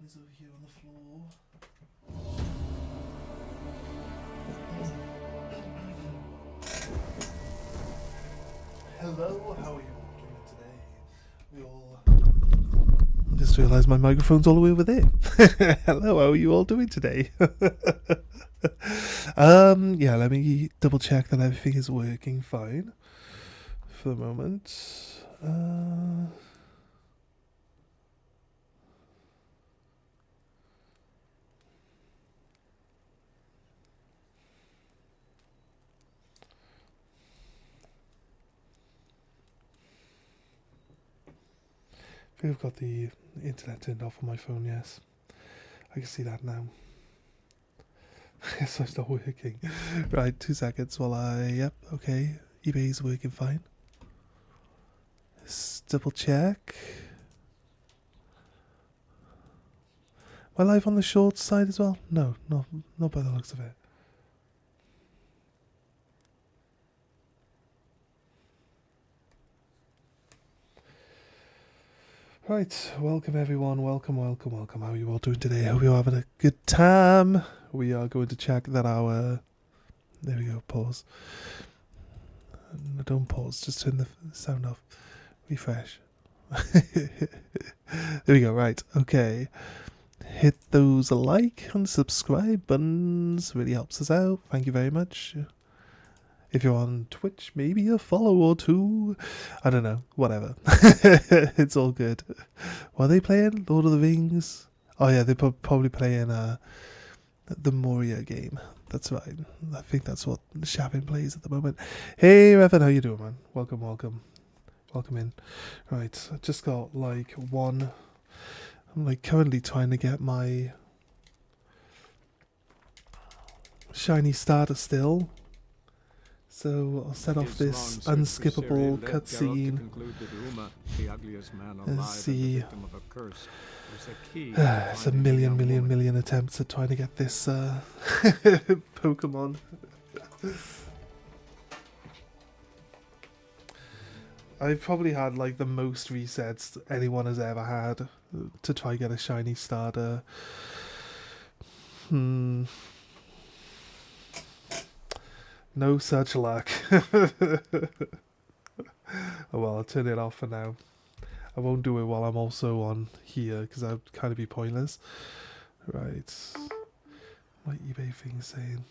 Everybody's over here on the floor. Hello, how are you all doing today? We all... I just realised my microphone's all the way over there. Hello, how are you all doing today? Yeah, let me double check that everything is working fine for the moment. I think I've got the internet turned off on my phone, yes. I can see that now. Yes, it's not working. Right, 2 seconds while yep, okay. eBay's working fine. Let's double check. Am I live on the short side as well? No, not by the looks of it. Right, welcome everyone, welcome. How are you all doing today? I hope you're having a good time. We are going to check that our... There we go, pause. No, don't pause, just turn the sound off. Refresh. There we go, right, okay. Hit those like and subscribe buttons, really helps us out, thank you very much. If you're on Twitch, maybe a follow or two. I don't know. Whatever. It's all good. What are they playing? Lord of the Rings? Oh yeah, they're probably playing the Moria game. That's right. I think that's what Shavin plays at the moment. Hey, Revan, how you doing, man? Welcome. Welcome in. Right, I just got like one... I'm like currently trying to get my shiny starter still. So I'll set off this unskippable cutscene. Let's see. It's a million attempts at trying to get this Pokemon. I've probably had like the most resets anyone has ever had to try get a shiny starter. No such luck. Oh well, I'll turn it off for now. I won't do it while I'm also on here, because that would kind of be pointless. Right. My eBay thing is saying...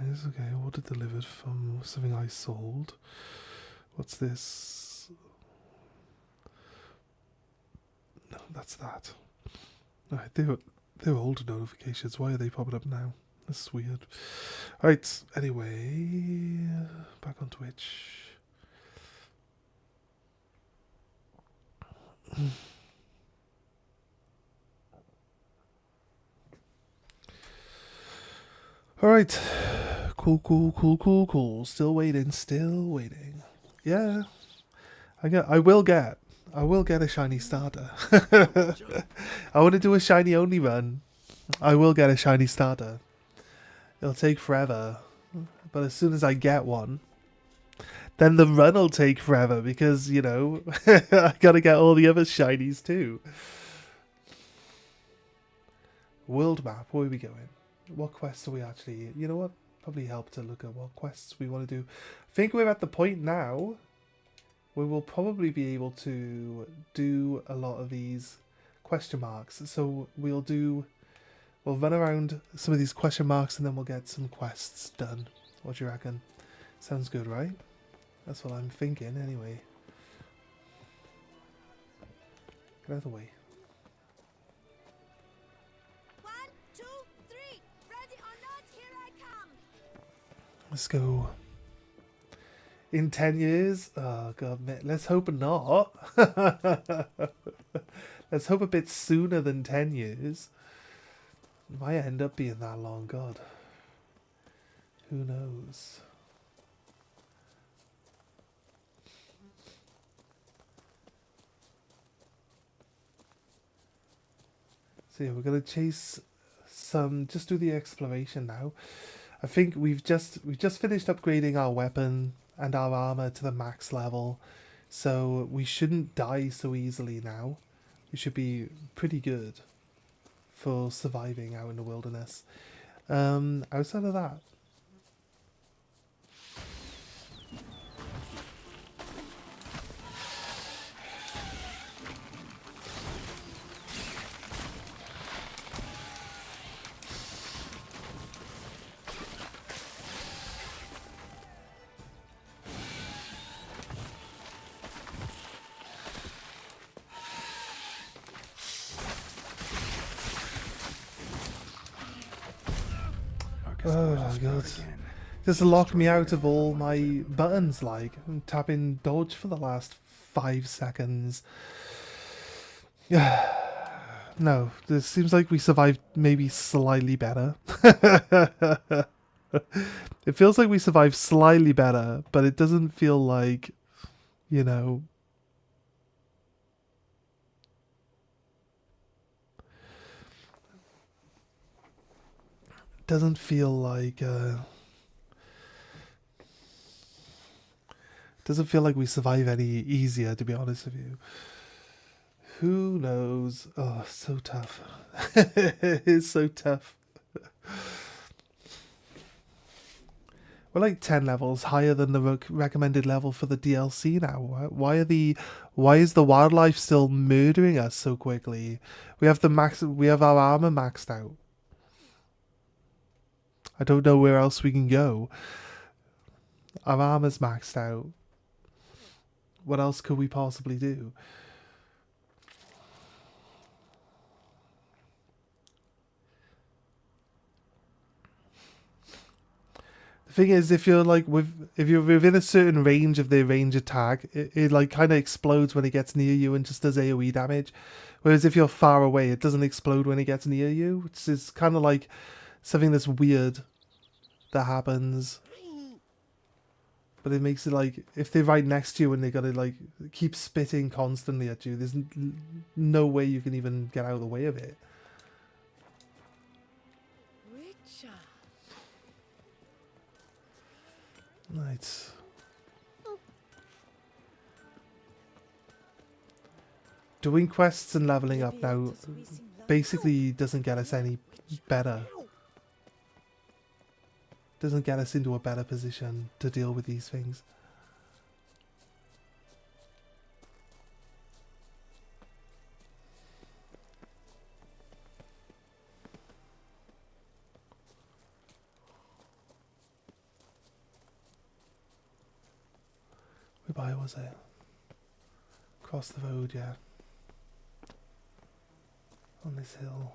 Nice, okay, order delivered from something I sold. What's this? No, that's that. Alright, they were older notifications. Why are they popping up now? That's weird. Right, anyway, back on Twitch. Alright, cool. Still waiting. Yeah, I will get a shiny starter. I want to do a shiny only run. I will get a shiny starter. It'll take forever, but as soon as I get one, then the run will take forever because, you know, I gotta get all the other shinies too. World map, where are we going? What quests are we actually... You know what? Probably help to look at what quests we want to do. I think we're at the point now we will probably be able to do a lot of these question marks. So we'll run around some of these question marks and then we'll get some quests done. What do you reckon? Sounds good, right? That's what I'm thinking anyway. Get out of the way. 1, 2, 3. Ready or not, here I come. Let's go. In 10 years? Oh, God, let's hope not. Let's hope a bit sooner than 10 years. It might end up being that long, God. Who knows? So yeah, we're going to chase some... Just do the exploration now. I think we've just finished upgrading our weapon and our armor to the max level, so we shouldn't die so easily now. you should be pretty good for surviving out in the wilderness. Outside of that, oh my god. Just locked me out of all my buttons, like. I'm tapping dodge for the last 5 seconds. No, this seems like we survived maybe slightly better. It feels like we survived slightly better, but it doesn't feel like, you know... Doesn't feel like... Doesn't feel like we survive any easier, to be honest with you. Who knows? Oh, so tough. It's so tough. We're like 10 levels higher than the recommended level for the DLC now. Why is the wildlife still murdering us so quickly? We have our armor maxed out. I don't know where else we can go. Our armor's maxed out. What else could we possibly do? The thing is, if you're within a certain range of the range attack, it like kind of explodes when it gets near you and just does AoE damage. Whereas if you're far away, it doesn't explode when it gets near you. It's kind of like something that's weird that happens. But it makes it like, if they're right next to you and they gotta like keep spitting constantly at you, there's no way you can even get out of the way of it. Richard. Right. Doing quests and leveling up now basically doesn't get us any better. Doesn't get us into a better position to deal with these things. Whereby was it? Across the road, yeah. On this hill.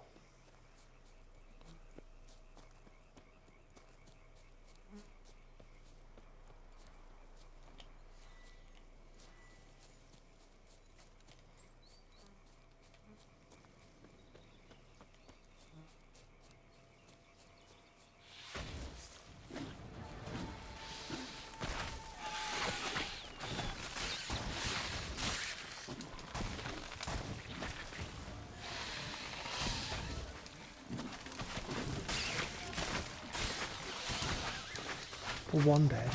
One dead.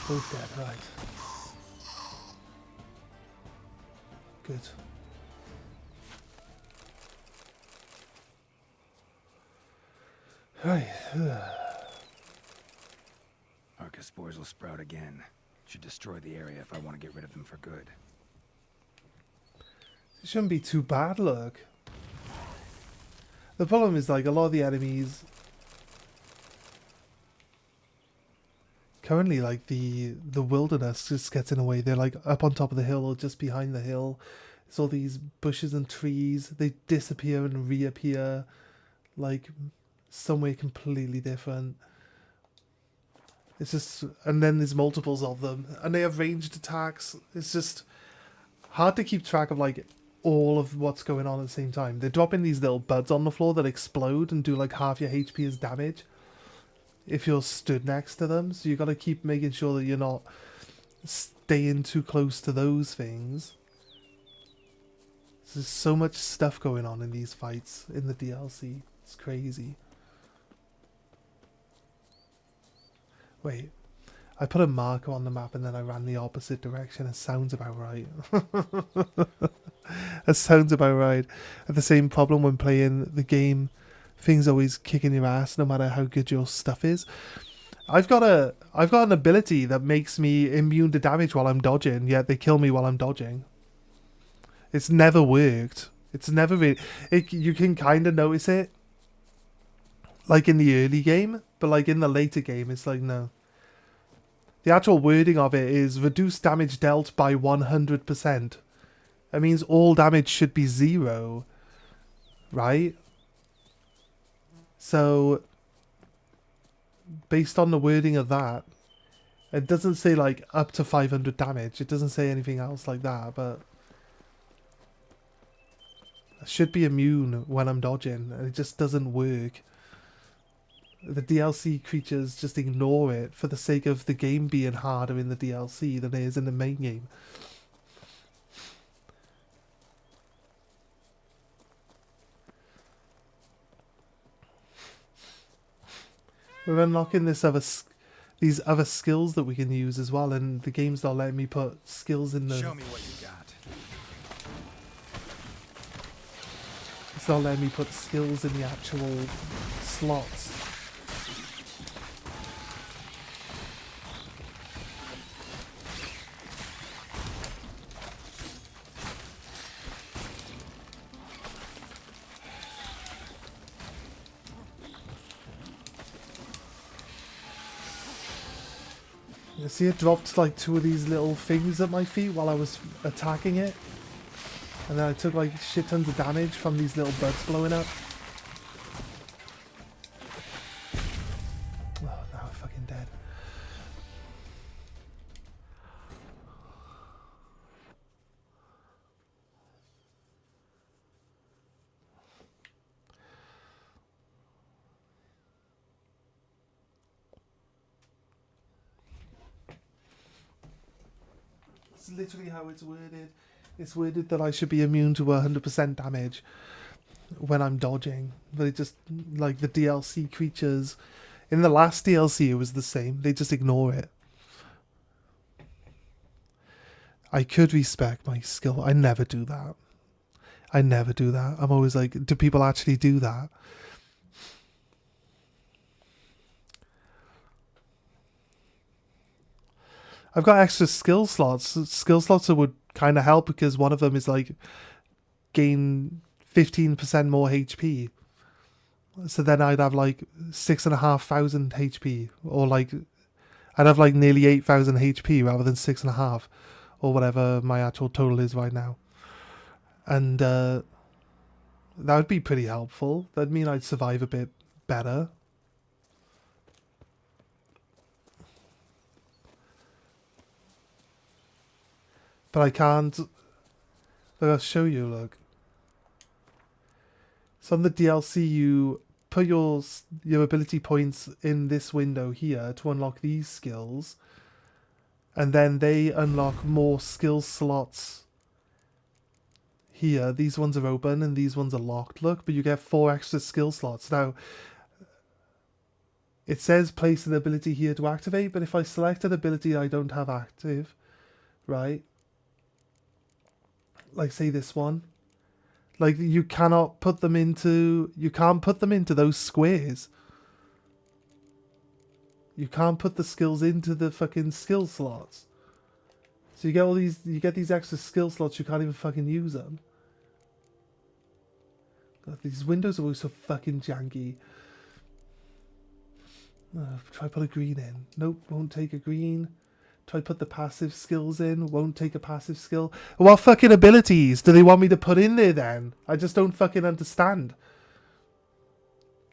Both dead, right. Good. Right. Arcus spores will sprout again. Should destroy the area if I want to get rid of them for good. It shouldn't be too bad, look. The problem is, like, a lot of the enemies... Currently, like, the wilderness just gets in the way. They're, like, up on top of the hill or just behind the hill. There's all these bushes and trees. They disappear and reappear, like, somewhere completely different. It's just... And then there's multiples of them. And they have ranged attacks. It's just hard to keep track of, like, all of what's going on at the same time. They're dropping these little buds on the floor that explode and do, like, half your HP as damage if you're stood next to them. So you got to keep making sure that you're not staying too close to those things. There's so much stuff going on in these fights in the DLC. It's crazy. Wait, I put a marker on the map and then I ran the opposite direction. It sounds about right. That sounds about right. I have the same problem when playing the game. Things always kicking your ass no matter how good your stuff is. I've got an ability that makes me immune to damage while I'm dodging, yet they kill me while I'm dodging. It's never worked. It's never really... you can kind of notice it, like in the early game, but like in the later game, it's like, no. The actual wording of it is reduce damage dealt by 100%. That means all damage should be 0, right? So, based on the wording of that, it doesn't say like up to 500 damage. It doesn't say anything else like that, but I should be immune when I'm dodging, and it just doesn't work. The DLC creatures just ignore it for the sake of the game being harder in the DLC than it is in the main game. We're unlocking these other skills that we can use as well, and the game's not letting me put skills in the... Show me what you got. It's not letting me put skills in the actual slots. You see, it dropped like 2 of these little things at my feet while I was attacking it. And then I took like shit tons of damage from these little buds blowing up. Oh, now I'm fucking dead. It's literally how it's worded. It's worded that I should be immune to 100% damage when I'm dodging. But it just, like the DLC creatures, in the last DLC it was the same. They just ignore it. I could respec my skill. I never do that. I never do that. I'm always like, do people actually do that? I've got extra skill slots. Skill slots that would kind of help because one of them is like gain 15% more HP. So then I'd have like 6,500 HP, or like I'd have like nearly 8,000 HP rather than 6.5, or whatever my actual total is right now. And that would be pretty helpful. That'd mean I'd survive a bit better. But I can't. I'll show you, look. So on the DLC, you put your ability points in this window here to unlock these skills. And then they unlock more skill slots here. These ones are open and these ones are locked, look. But you get 4 extra skill slots. Now, it says place an ability here to activate. But if I select an ability I don't have active, right? Like say this one, like you cannot put them into, you can't put them into those squares. You can't put the skills into the fucking skill slots. So you get all these, you get these extra skill slots, you can't even fucking use them. God, these windows are always so fucking janky. Try put a green in. Nope, won't take a green. Try put the passive skills in. Won't take a passive skill. What fucking abilities do they want me to put in there then? I just don't fucking understand.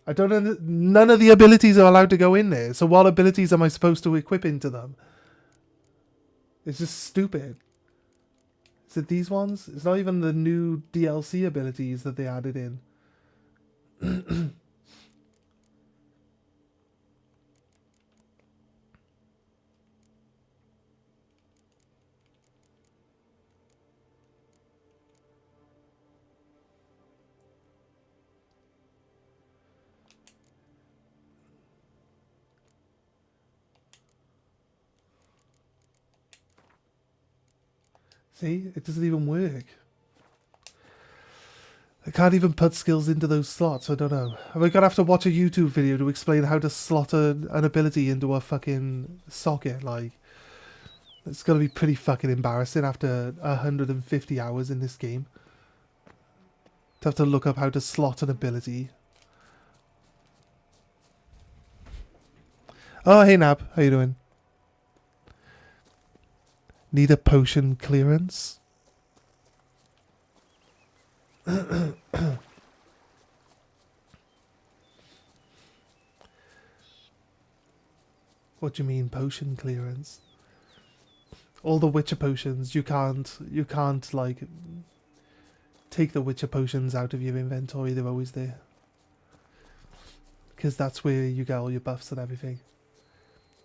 I don't. None of the abilities are allowed to go in there. So what abilities am I supposed to equip into them? It's just stupid. Is it these ones? It's not even the new DLC abilities that they added in. See, it doesn't even work. I can't even put skills into those slots. I don't know. Am I gonna have to watch a YouTube video to explain how to slot an ability into a fucking socket? Like, it's gonna be pretty fucking embarrassing after 150 hours in this game. To have to look up how to slot an ability. Oh, hey Nab, how you doing? Need a potion clearance? What do you mean potion clearance? All the Witcher potions, you can't like take the Witcher potions out of your inventory, they're always there. Because that's where you get all your buffs and everything.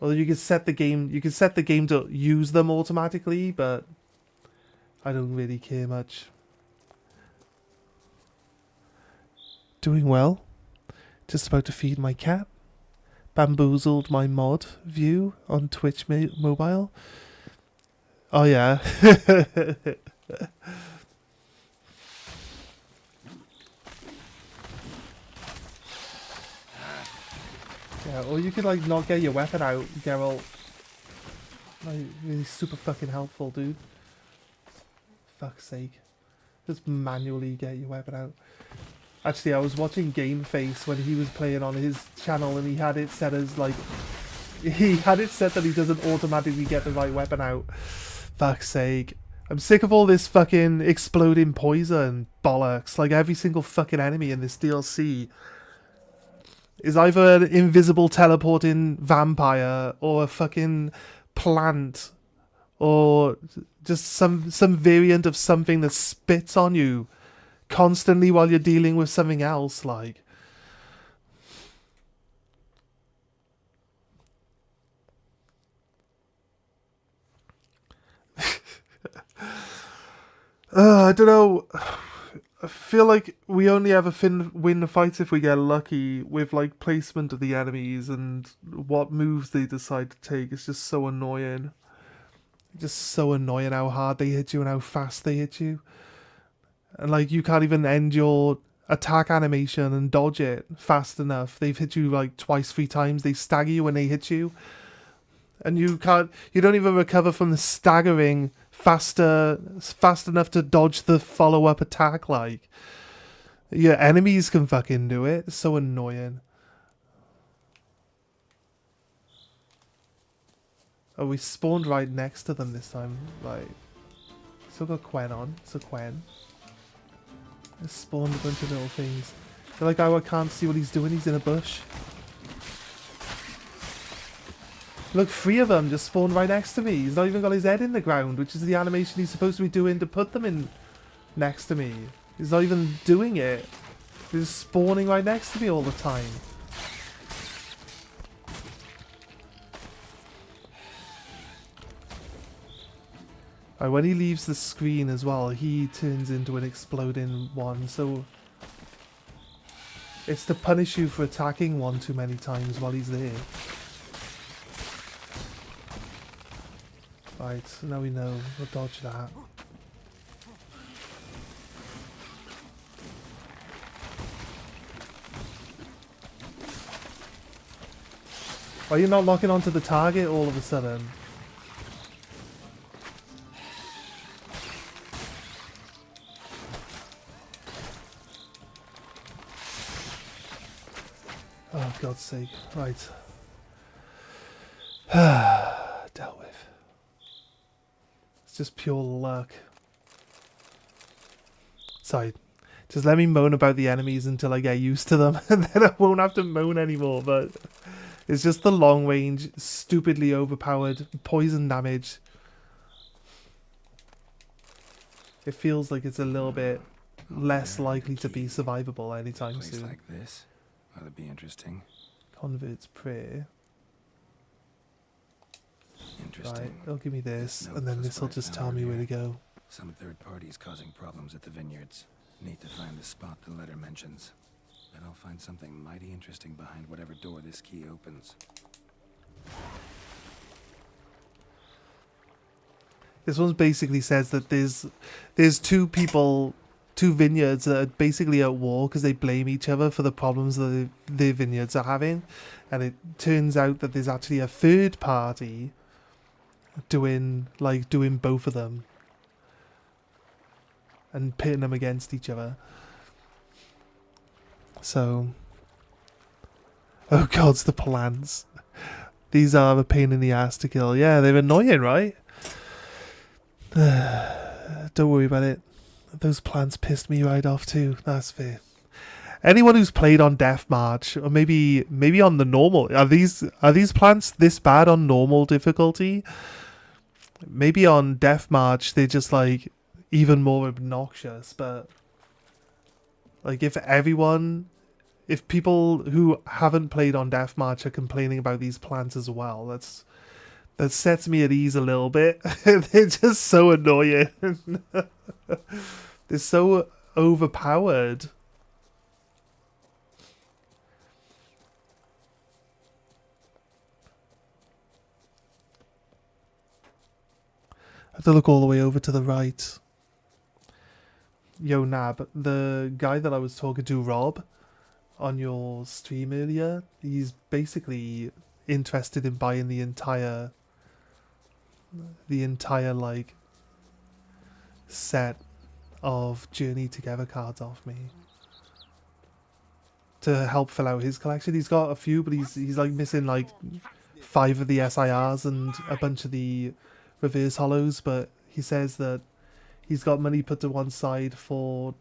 Well, you can set the game to use them automatically, but I don't really care much. Doing well. Just about to feed my cat. Bamboozled my mod view on Twitch mobile. Oh yeah. Yeah, or you could like not get your weapon out, Geralt. Like, really super fucking helpful, dude. Fuck's sake. Just manually get your weapon out. Actually, I was watching Game Face when he was playing on his channel and he had it set as like... He had it set that he doesn't automatically get the right weapon out. Fuck's sake. I'm sick of all this fucking exploding poison bollocks. Like every single fucking enemy in this DLC is either an invisible teleporting vampire or a fucking plant or just some variant of something that spits on you constantly while you're dealing with something else, like. I don't know. I feel like we only ever win fights if we get lucky with like placement of the enemies and what moves they decide to take. It's just so annoying. Just so annoying how hard they hit you and how fast they hit you. And like you can't even end your attack animation and dodge it fast enough. They've hit you like twice, 3 times. They stagger you when they hit you. And you don't even recover from the staggering fast enough to dodge the follow-up attack. Like, your enemies can fucking do it. It's so annoying. Oh, we spawned right next to them this time. Like, still got Quen on. It's a Quen. I spawned a bunch of little things. They're like, oh, I can't see what he's doing. He's in a bush. Look, 3 of them just spawned right next to me. He's not even got his head in the ground, which is the animation he's supposed to be doing to put them in next to me. He's not even doing it. He's just spawning right next to me all the time. Right, when he leaves the screen as well, he turns into an exploding one, so it's to punish you for attacking one too many times while he's there. Right, so now we know. We'll dodge that. Why are you not locking onto the target all of a sudden? Oh, God's sake. Right. Dealt with. It's just pure luck. Sorry. Just let me moan about the enemies until I get used to them, and then I won't have to moan anymore, but it's just the long range, stupidly overpowered poison damage. It feels like it's a little bit less likely to be survivable anytime soon. Like this, that'd be interesting. Convert's prayer. Interesting. Right, it'll give me this, and then this will just tell me where to go. Some third parties causing problems at the vineyards. Need to find the spot the letter mentions. Then I'll find something mighty interesting behind whatever door this key opens. This one basically says that there's two people, two vineyards that are basically at war because they blame each other for the problems that their vineyards are having, and it turns out that there's actually a third party doing both of them and pitting them against each other. So, oh god, it's the plants. These are a pain in the ass to kill. Yeah, they're annoying, right? Don't worry about it. Those plants pissed me right off too. That's fair. Anyone who's played on Death March, or maybe on the normal, are these plants this bad on normal difficulty? Maybe on Death March they're just like even more obnoxious. But like if people who haven't played on Death March are complaining about these plants as well, that sets me at ease a little bit. They're just so annoying. They're so overpowered. I have to look all the way over to the right. Yo, Nab, the guy that I was talking to, Rob, on your stream earlier, he's basically interested in buying the entire like set of Journey Together cards off me to help fill out his collection. He's got a few, but he's like missing like 5 of the SIRs and a bunch of the reverse hollows, but he says that he's got money put to one side for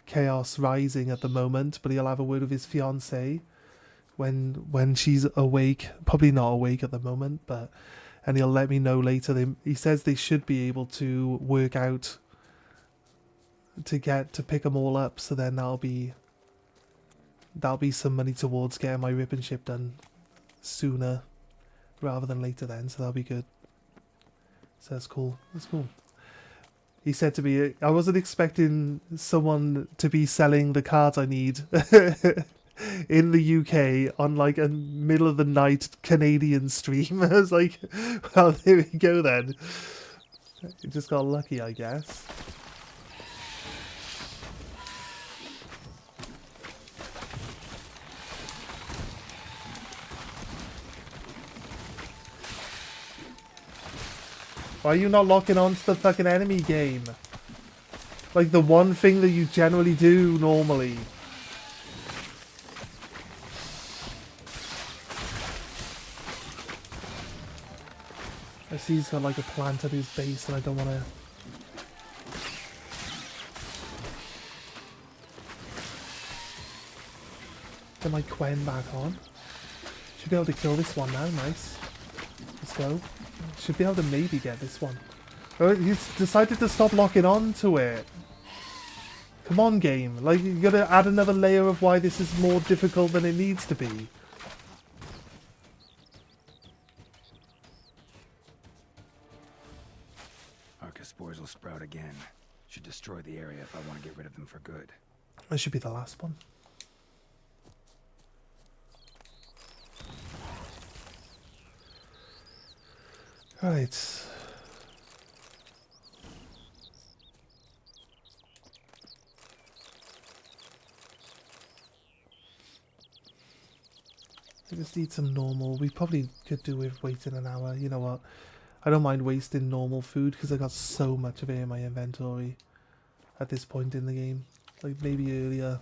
Chaos Rising at the moment, but he'll have a word with his fiancée when she's awake. Probably not awake at the moment, and he'll let me know later. He says they should be able to work out to pick them all up, so then that'll be some money towards getting my rip and ship done sooner rather than later then, so that'll be good. So that's cool. That's cool. He said to me, I wasn't expecting someone to be selling the cards I need in the UK on like a middle of the night Canadian stream. I was like, well, there we go then. You just got lucky, I guess. Why are you not locking on to the fucking enemy game? Like the one thing that you generally do normally. I see he's got like a plant at his base and I don't want to... Get my Quen back on. Should be able to kill this one now, nice. Let's go. Should be able to maybe get this one. Oh, he's decided to stop locking on to it. Come on, game. Like, you gotta add another layer of why this is more difficult than it needs to be. Archospores will sprout again. Should destroy the area if I want to get rid of them for good. This should be the last one. Right. I just need some normal. We probably could do with waiting an hour. You know what? I don't mind wasting normal food because I got so much of it in my inventory at this point in the game. Like maybe earlier.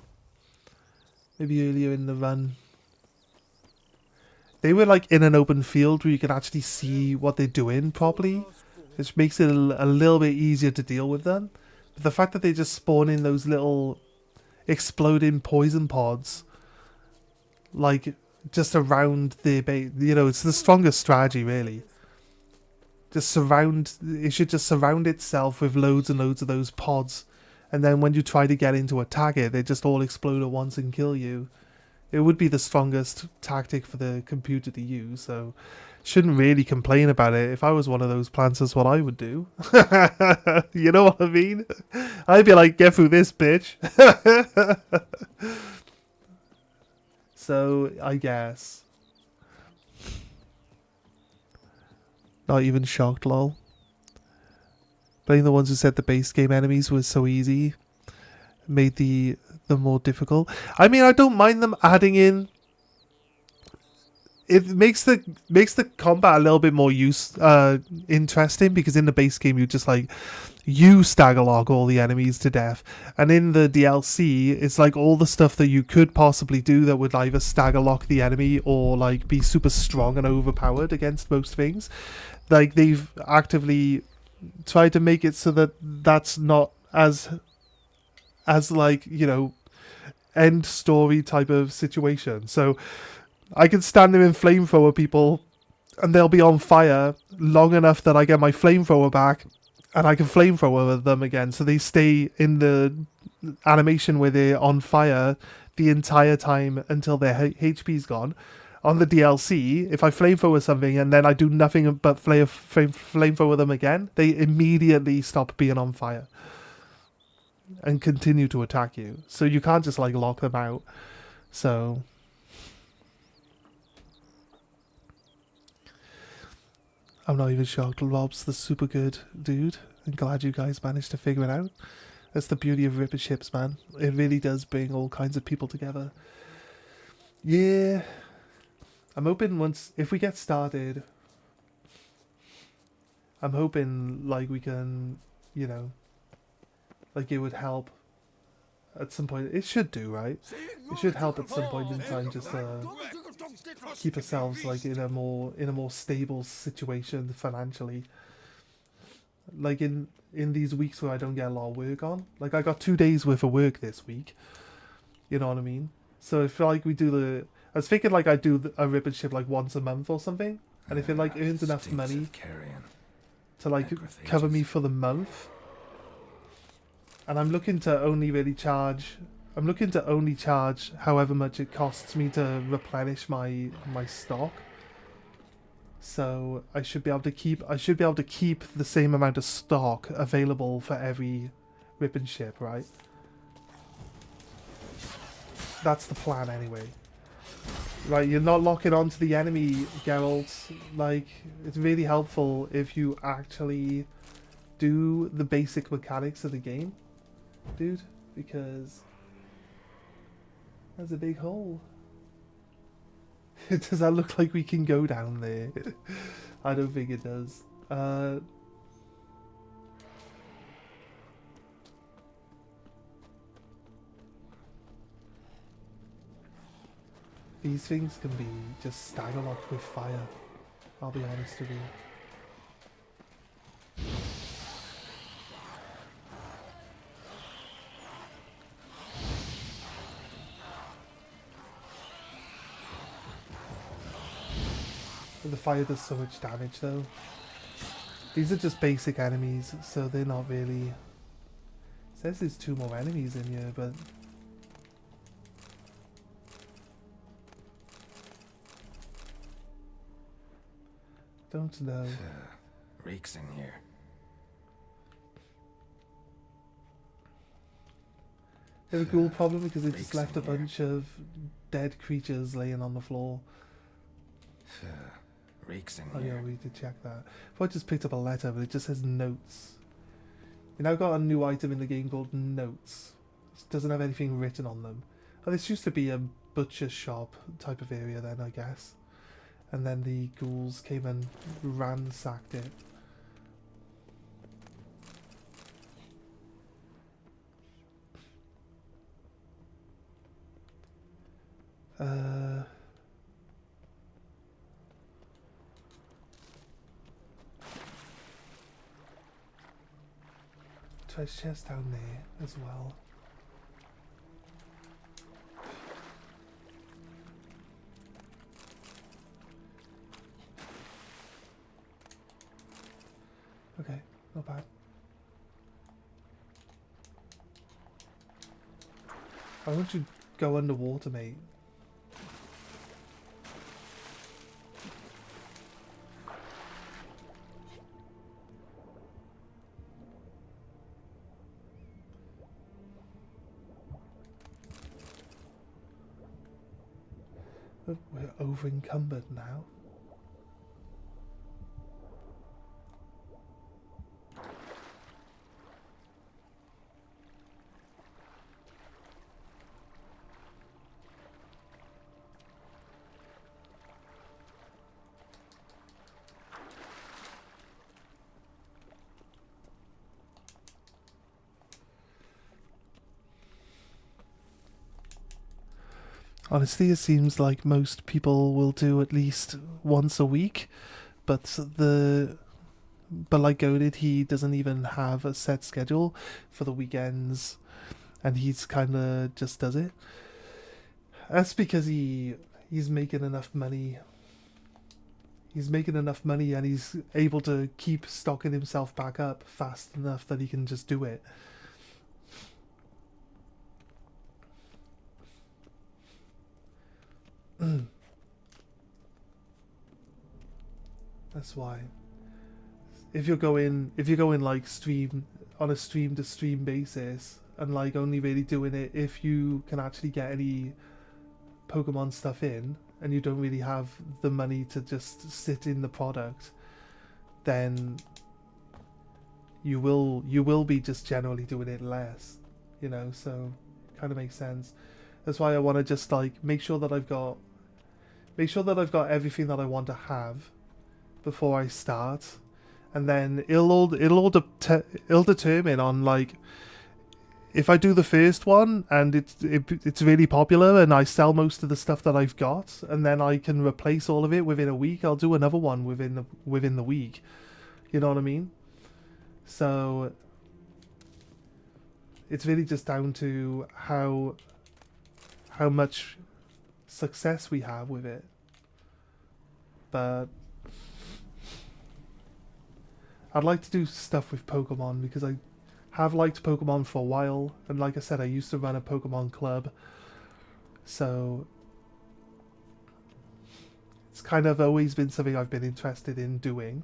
Maybe earlier in the run. They were like in an open field where you can actually see what they're doing properly, which makes it a little bit easier to deal with them. But the fact that they just spawn in those little exploding poison pods, like just around their base, you know, it's the strongest strategy really. It should just surround itself with loads and loads of those pods, and then when you try to get in to attack it, they just all explode at once and kill you. It would be the strongest tactic for the computer to use, so shouldn't really complain about it. If I was one of those plants, that's what I would do. You know what I mean? I'd be like, get through this, bitch. So, I guess. Not even shocked, lol. Blaming the ones who said the base game enemies were so easy made the more difficult. I mean, I don't mind them adding in. It makes the combat a little bit more interesting, because in the base game you just like you staggerlock all the enemies to death, and in the DLC it's like all the stuff that you could possibly do that would either staggerlock the enemy or like be super strong and overpowered against most things. Like they've actively tried to make it so that that's not as like, you know, end story type of situation. So I can stand there and flamethrower people and they'll be on fire long enough that I get my flamethrower back and I can flamethrower them again. So they stay in the animation where they're on fire the entire time until their HP's gone. On the DLC, if I flamethrower something and then I do nothing but flamethrower them again, they immediately stop being on fire and continue to attack you. So you can't just like lock them out. So I'm not even shocked. Rob's the super good dude. I'm glad you guys managed to figure it out. That's the beauty of Ripper Ships, man. It really does bring all kinds of people together. Yeah. I'm hoping if we get started, I'm hoping like we can, you know, like it would help at some point. It should do, right? It should help at some point in time, just keep ourselves like in a more stable situation financially. Like in these weeks where I don't get a lot of work on, like I got 2 days worth of work this week. You know what I mean? So if like we do I was thinking like I do a rip and ship like once a month or something, and if it like earns enough money to like cover me for the month, and I'm looking to only charge however much it costs me to replenish my stock. So I should be able to keep the same amount of stock available for every rip and ship, right? That's the plan anyway. Right, you're not locking onto the enemy, Geralt. Like, it's really helpful if you actually do the basic mechanics of the game, dude, because there's a big hole. Does that look like we can go down there? I don't think it does. These things can be just staggerlocked with fire, I'll be honest with you. But the fire does so much damage though. These are just basic enemies, so they're not really... It says there's 2 more enemies in here, but... Don't know. Reeks in here. They have a ghoul problem because they just left a bunch of dead creatures laying on the floor. Reeks in Oh here. yeah, we did check that. I just picked up a letter, but it just says notes. We now got a new item in the game called notes. It doesn't have anything written on them. Oh, this used to be a butcher shop type of area then, I guess. And then the ghouls came and ransacked it. Treasure chest down there as well. Okay, not bad. Why don't you go underwater, mate? We're over encumbered now. Honestly, it seems like most people will do at least once a week, but like Goaded, he doesn't even have a set schedule for the weekends, and he's kind of just does it. That's because he's making enough money. He's making enough money, and he's able to keep stocking himself back up fast enough that he can just do it. That's why. If you're going like stream on a stream to stream basis and like only really doing it if you can actually get any Pokemon stuff in and you don't really have the money to just sit in the product, then you will be just generally doing it less, you know, so kind of makes sense. That's why I want to just like make sure that I've got everything that I want to have before I start, and then it'll determine on like if I do the first one and it's really popular and I sell most of the stuff that I've got, and then I can replace all of it within a week, I'll do another one within the week. You know what I mean? So it's really just down to how much success we have with it. But I'd like to do stuff with Pokemon because I have liked Pokemon for a while, and like I said, I used to run a Pokemon club, so it's kind of always been something I've been interested in doing.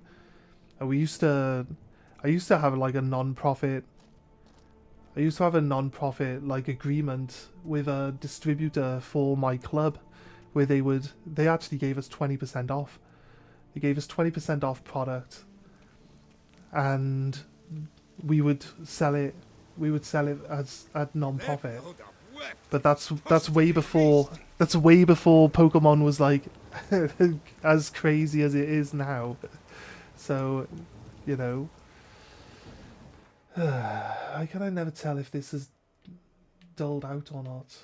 And I used to have like a non-profit. I used to have a non-profit like agreement with a distributor for my club, where they actually gave us 20% off. They gave us 20% off product, and we would sell it as at non-profit. But that's way before Pokemon was like as crazy as it is now. So, you know, how can I never tell if this is dulled out or not?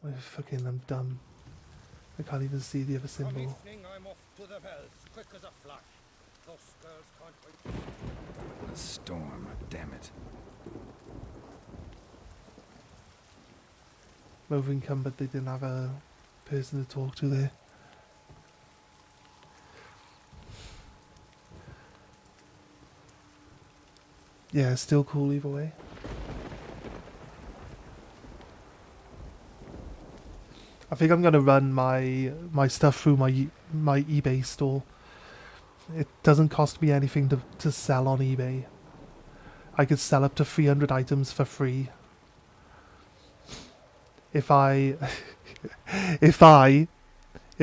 I'm dumb. I can't even see the other symbol. I'm off to the bells, quick as a flash. Those girls can't wait. A storm, damn it. Moving come, but they didn't have a person to talk to there. Yeah, still cool either way. I think I'm gonna run my stuff through my eBay store. It doesn't cost me anything to sell on eBay. I could sell up to 300 items for free. If I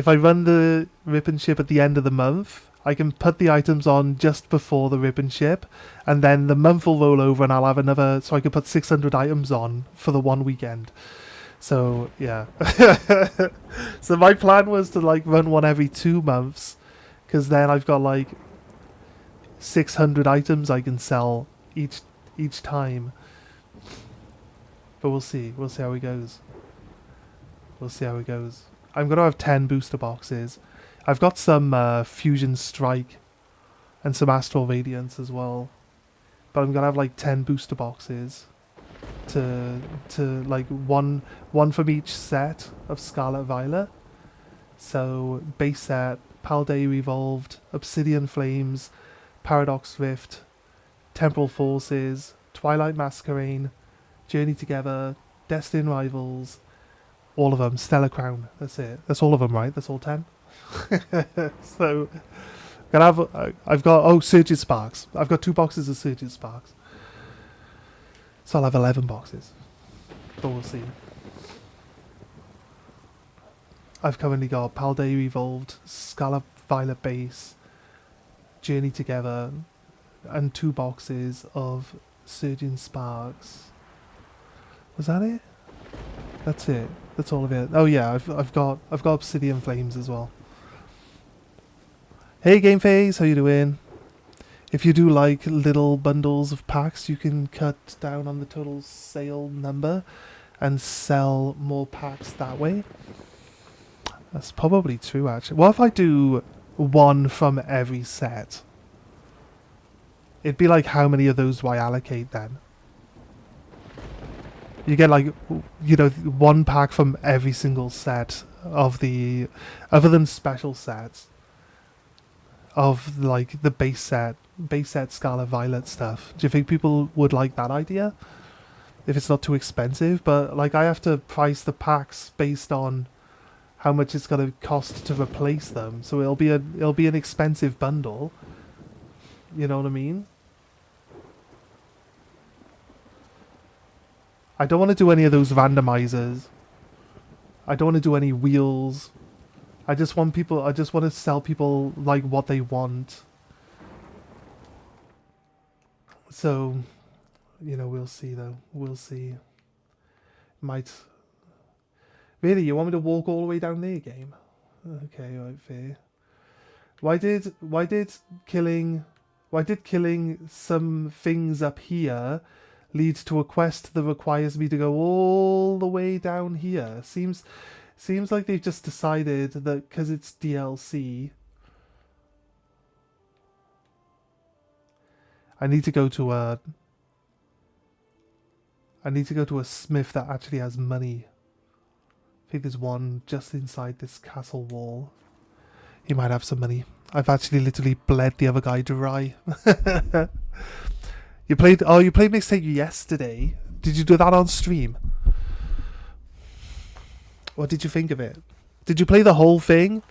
run the rip and ship at the end of the month, I can put the items on just before the rip and ship, and then the month will roll over and I'll have another, so I can put 600 items on for the one weekend. So, yeah. So my plan was to like run one every 2 months, because then I've got like 600 items I can sell each time. But we'll see. We'll see how it goes. We'll see how it goes. I'm going to have 10 booster boxes. I've got some Fusion Strike and some Astral Radiance as well. But I'm going to have like 10 booster boxes to like one from each set of Scarlet Violet. So base set, Paldea Evolved, Obsidian Flames, Paradox Rift, Temporal Forces, Twilight Masquerade, Journey Together, Destined Rivals, all of them, Stellar Crown. That's it. That's all of them, right? That's all 10. So I've got Surgeon Sparks. I've got 2 boxes of Surgeon Sparks. So I'll have 11 boxes. But we'll see. I've currently got Paldea Evolved, Scarlet Violet Base, Journey Together, and 2 boxes of Surgeon Sparks. Was that it? That's it. That's all of it. Oh yeah, I've got Obsidian Flames as well. Hey Game Phase, how you doing? If you do like little bundles of packs, you can cut down on the total sale number and sell more packs that way. That's probably true, actually. What if I do one from every set? It'd be like, how many of those do I allocate then? You get like, you know, one pack from every single set of the, other than special sets, of like the base set Scarlet Violet stuff. Do you think people would like that idea? If it's not too expensive, but like I have to price the packs based on how much it's going to cost to replace them. So it'll be an expensive bundle. You know what I mean? I don't want to do any of those randomizers. I don't want to do any wheels. I just want to sell people like what they want. So, you know, we'll see though. We'll see. Might. Really, you want me to walk all the way down there, game? Okay, right, fair. Why did killing some things up here lead to a quest that requires me to go all the way down here? Seems like they've just decided that because it's DLC. I need to go to a smith that actually has money. I think there's one just inside this castle wall. He might have some money. I've actually literally bled the other guy dry. You played Mixtape yesterday. Did you do that on stream? What did you think of it? Did you play the whole thing?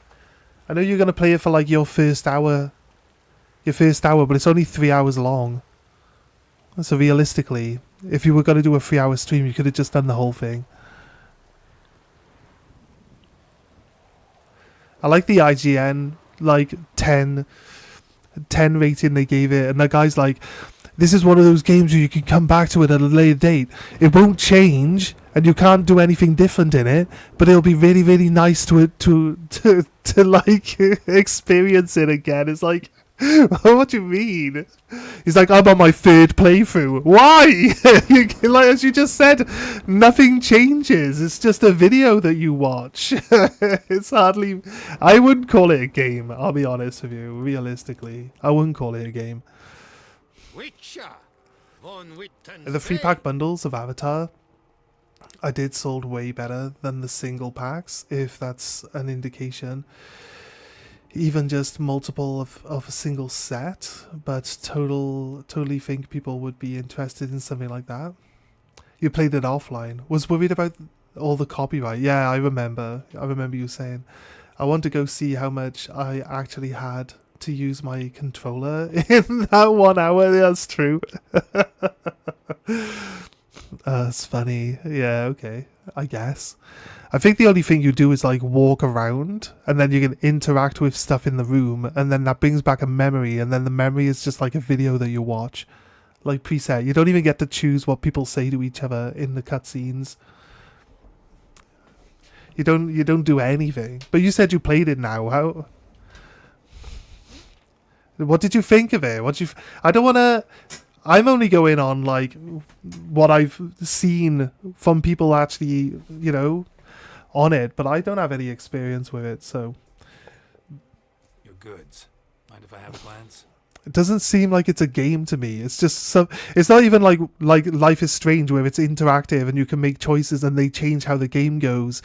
I know you're going to play it for like your first hour, but it's only 3 hours long. So realistically, if you were going to do a 3-hour stream, you could have just done the whole thing. I like the IGN like 10 rating they gave it, and the guy's like, this is one of those games where you can come back to it at a later date. It won't change, and you can't do anything different in it, but it'll be really, really nice to like experience it again. It's like, what do you mean? He's like, I'm on my 3rd playthrough. Why? Like, as you just said, nothing changes. It's just a video that you watch. It's hardly... I wouldn't call it a game, I'll be honest with you. Realistically, I wouldn't call it a game. The 3-pack bundles of Avatar I did sold way better than the single packs, if that's an indication. Even just multiple of a single set, but totally think people would be interested in something like that. You played it offline. Was worried about all the copyright. Yeah, I remember you saying, I want to go see how much I actually had to use my controller in that 1 hour. That's true. That's funny. Yeah, okay, I guess. I think the only thing you do is like walk around, and then you can interact with stuff in the room, and then that brings back a memory, and then the memory is just like a video that you watch, like preset. You don't even get to choose what people say to each other in the cutscenes. You don't do anything. But you said you played it now. How? What did you think of it? I don't want to... I'm only going on like what I've seen from people actually, you know, on it, but I don't have any experience with it, so... Your goods. Mind if I have a glance? It doesn't seem like it's a game to me. It's just some... It's not even like Life is Strange, where it's interactive and you can make choices and they change how the game goes.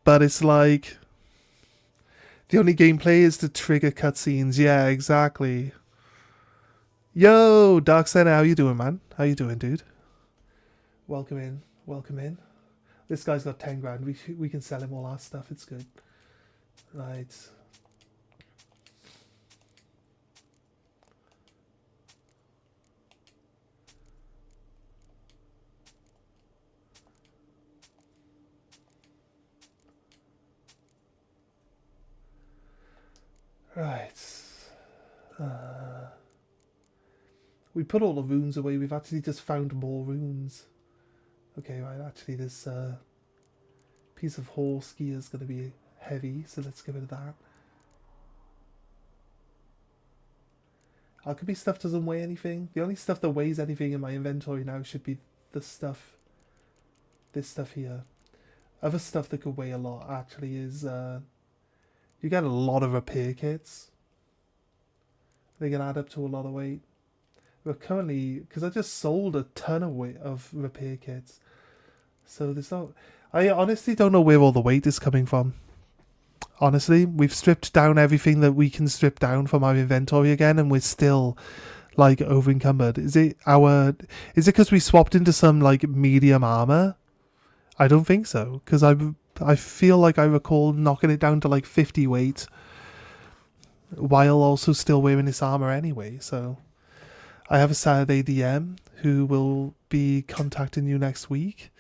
But it's like... The only gameplay is to trigger cutscenes. Yeah, exactly. Yo, Dark Center, how you doing, man? How you doing, dude? Welcome in. Welcome in. This guy's got 10 grand. We can sell him all our stuff. It's good. Right. Right. We put all the runes away. We've actually just found more runes. Okay, right. Actually, this piece of horse gear is going to be heavy, so let's get rid of that. How could be stuff doesn't weigh anything? The only stuff that weighs anything in my inventory now should be the stuff, this stuff here. Other stuff that could weigh a lot actually is, you get a lot of repair kits. They can add up to a lot of weight. But currently, because I just sold a ton of weight of repair kits. So there's no, I honestly don't know where all the weight is coming from. Honestly, we've stripped down everything that we can strip down from our inventory again, and we're still like over encumbered. Is it because we swapped into some like medium armor? I don't think so, because I feel like I recall knocking it down to like 50 weight while also still wearing this armor anyway. So I have a Saturday DM who will be contacting you next week.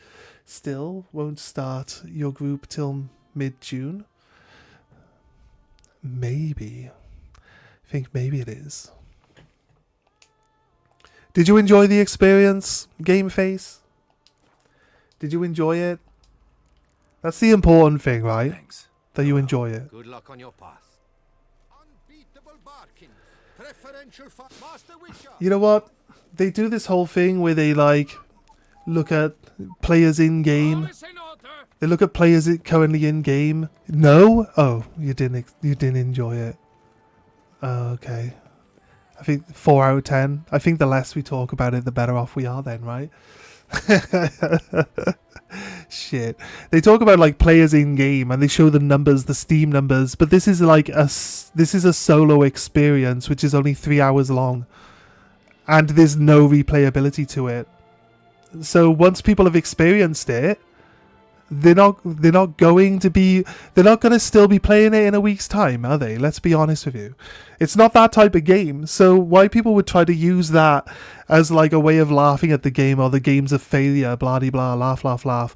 Still won't start your group till mid-June. Maybe. I think maybe it is. Did you enjoy the experience, Game Face? Did you enjoy it? That's the important thing, right? Thanks. That you enjoy it. Good luck on your path. Unbeatable barking. Preferential Master Witcher. You know what? They do this whole thing where they like look at players in game. They look at players currently in game. No? Oh, you didn't enjoy it. Oh, okay. I think 4 out of 10. I think the less we talk about it, the better off we are then, right? Shit. They talk about like players in game and they show the numbers, the Steam numbers, but this is like a solo experience which is only 3 hours long, and there's no replayability to it. So once people have experienced it, they're not going to still be playing it in a week's time, are they? Let's be honest with you. It's not that type of game. So why people would try to use that as like a way of laughing at the game, or the game's a failure, blah de blah, laugh, laugh, laugh.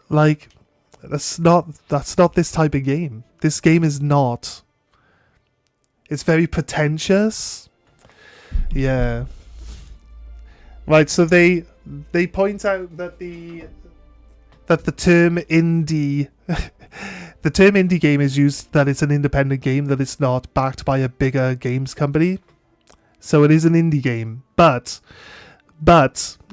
Like that's not this type of game. This game is not. It's very pretentious. Yeah. Right, so they point out that the term indie the term indie game is used that it's an independent game, that it's not backed by a bigger games company. So it is an indie game, but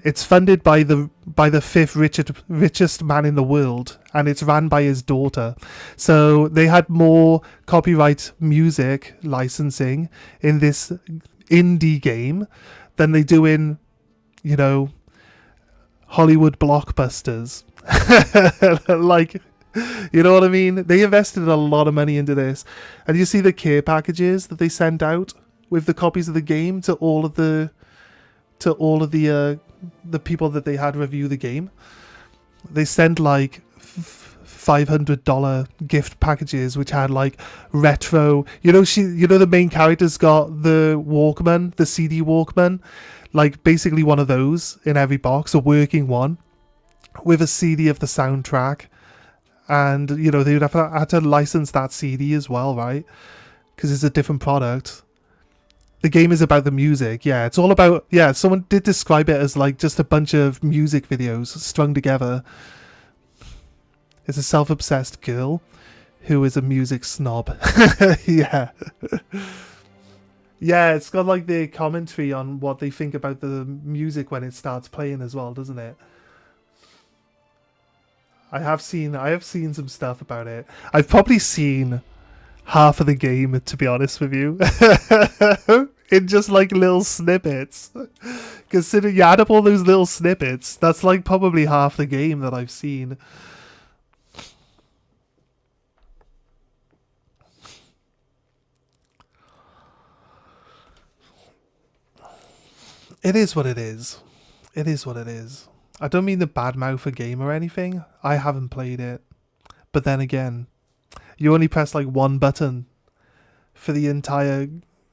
it's funded by the fifth richest man in the world, and it's ran by his daughter. So they had more copyright music licensing in this indie game than they do in, you know, Hollywood blockbusters. Like, you know what I mean? They invested a lot of money into this. And you see the care packages that they sent out with the copies of the game to all of the people that they had review the game. They sent like $500 gift packages which had like retro, the main character's got the Walkman, the CD Walkman, like basically one of those in every box, a working one, with a CD of the soundtrack. And, they would have to license that CD as well, right? Because it's a different product. The game is about the music. Yeah, it's all about... Yeah, someone did describe it as like just a bunch of music videos strung together. It's a self-obsessed girl who is a music snob. Yeah. Yeah, it's got like the commentary on what they think about the music when it starts playing as well, doesn't it? I have seen some stuff about it. I've probably seen half of the game, to be honest with you. In just like little snippets. Consider you add up all those little snippets, that's like probably half the game that I've seen. It is what it is. It is what it is. I don't mean to badmouth a game or anything. I haven't played it. But then again, you only press like one button for the entire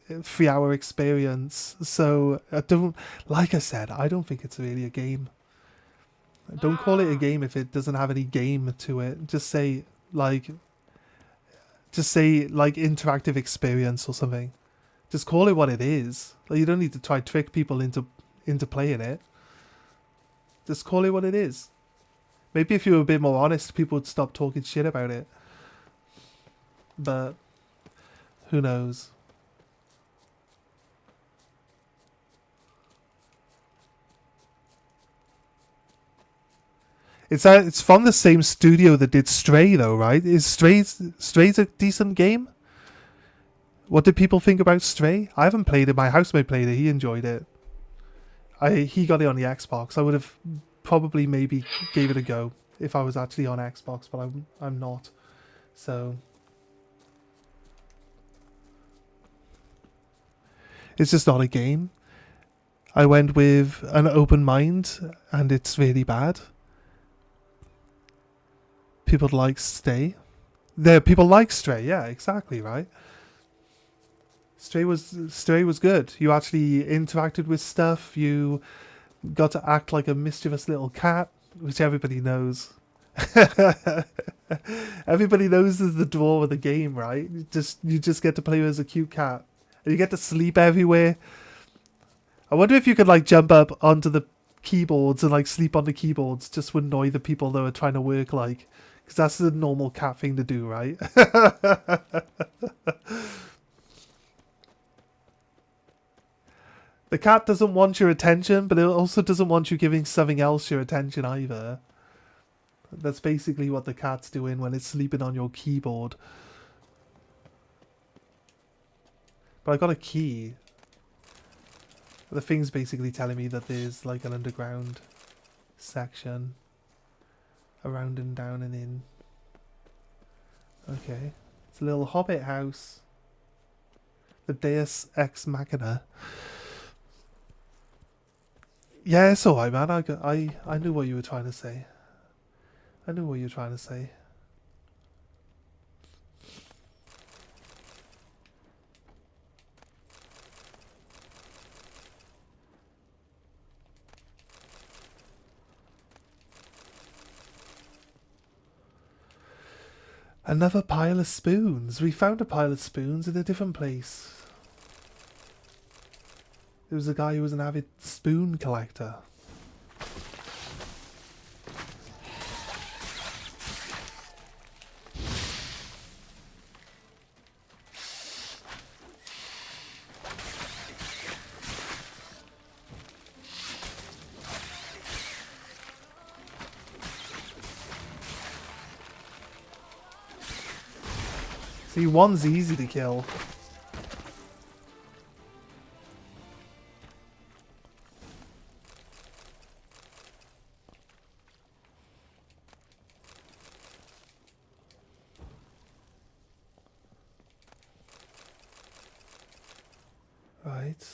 3-hour experience. So I don't think it's really a game. Don't call it a game if it doesn't have any game to it. Just say like interactive experience or something. Just call it what it is. Like, you don't need to try trick people into playing it. Just call it what it is. Maybe if you were a bit more honest, people would stop talking shit about it. But who knows? It's from the same studio that did Stray, though, right? Is Stray's a decent game? What did people think about Stray? I haven't played it. My housemate played it. He enjoyed it. He got it on the Xbox. I would have probably maybe gave it a go if I was actually on Xbox, but I'm not. So it's just not a game. I went with an open mind, and it's really bad. People like Stray. People like Stray. Yeah, exactly right. Stray was good. You actually interacted with stuff. You got to act like a mischievous little cat, which everybody knows. Everybody knows is the draw of the game, right? You just get to play as a cute cat, and you get to sleep everywhere. I wonder if you could like jump up onto the keyboards and like sleep on the keyboards just to annoy the people that are trying to work, like, because that's the normal cat thing to do, right? The cat doesn't want your attention, but it also doesn't want you giving something else your attention either. That's basically what the cat's doing when it's sleeping on your keyboard. But I got a key. The thing's basically telling me that there's like an underground section. Around and down and in. Okay. It's a little hobbit house. The Deus Ex Machina. Yeah, it's alright, man. I knew what you were trying to say. I knew what you were trying to say. Another pile of spoons. We found a pile of spoons in a different place. There was a guy who was an avid spoon collector. See, one's easy to kill. Right.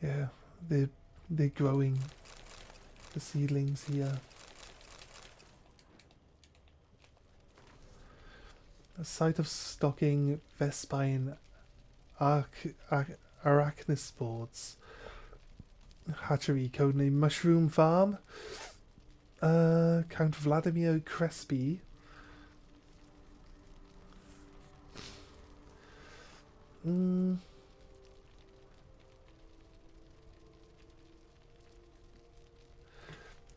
Yeah, they're growing. The seedlings here. A site of stocking Vespine arachnisports. Hatchery, codename Mushroom Farm. Count Vladimir Crespi.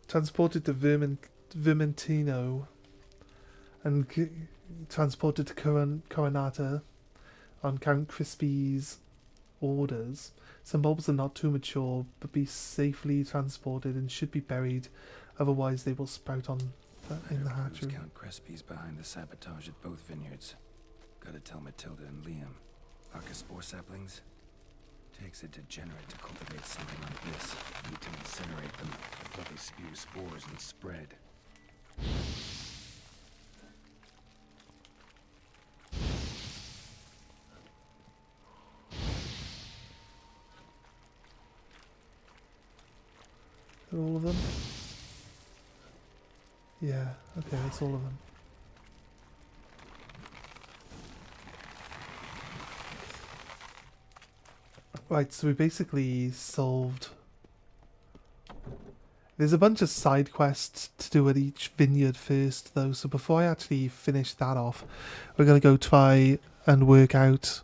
Transported to Vermentino and transported to Coronata on Count Crispy's orders. Some bulbs are not too mature, but be safely transported and should be buried, otherwise they will sprout on in the hatchery. Count Crispy's behind the sabotage at both vineyards. Gotta tell Matilda and Liam. Archospore saplings? Takes a degenerate to cultivate something like this. Need to incinerate them before they spew spores and spread. Are all of them? Yeah, okay, that's all of them. Right, so we basically solved... There's a bunch of side quests to do at each vineyard first, though, so before I actually finish that off, we're going to go try and work out...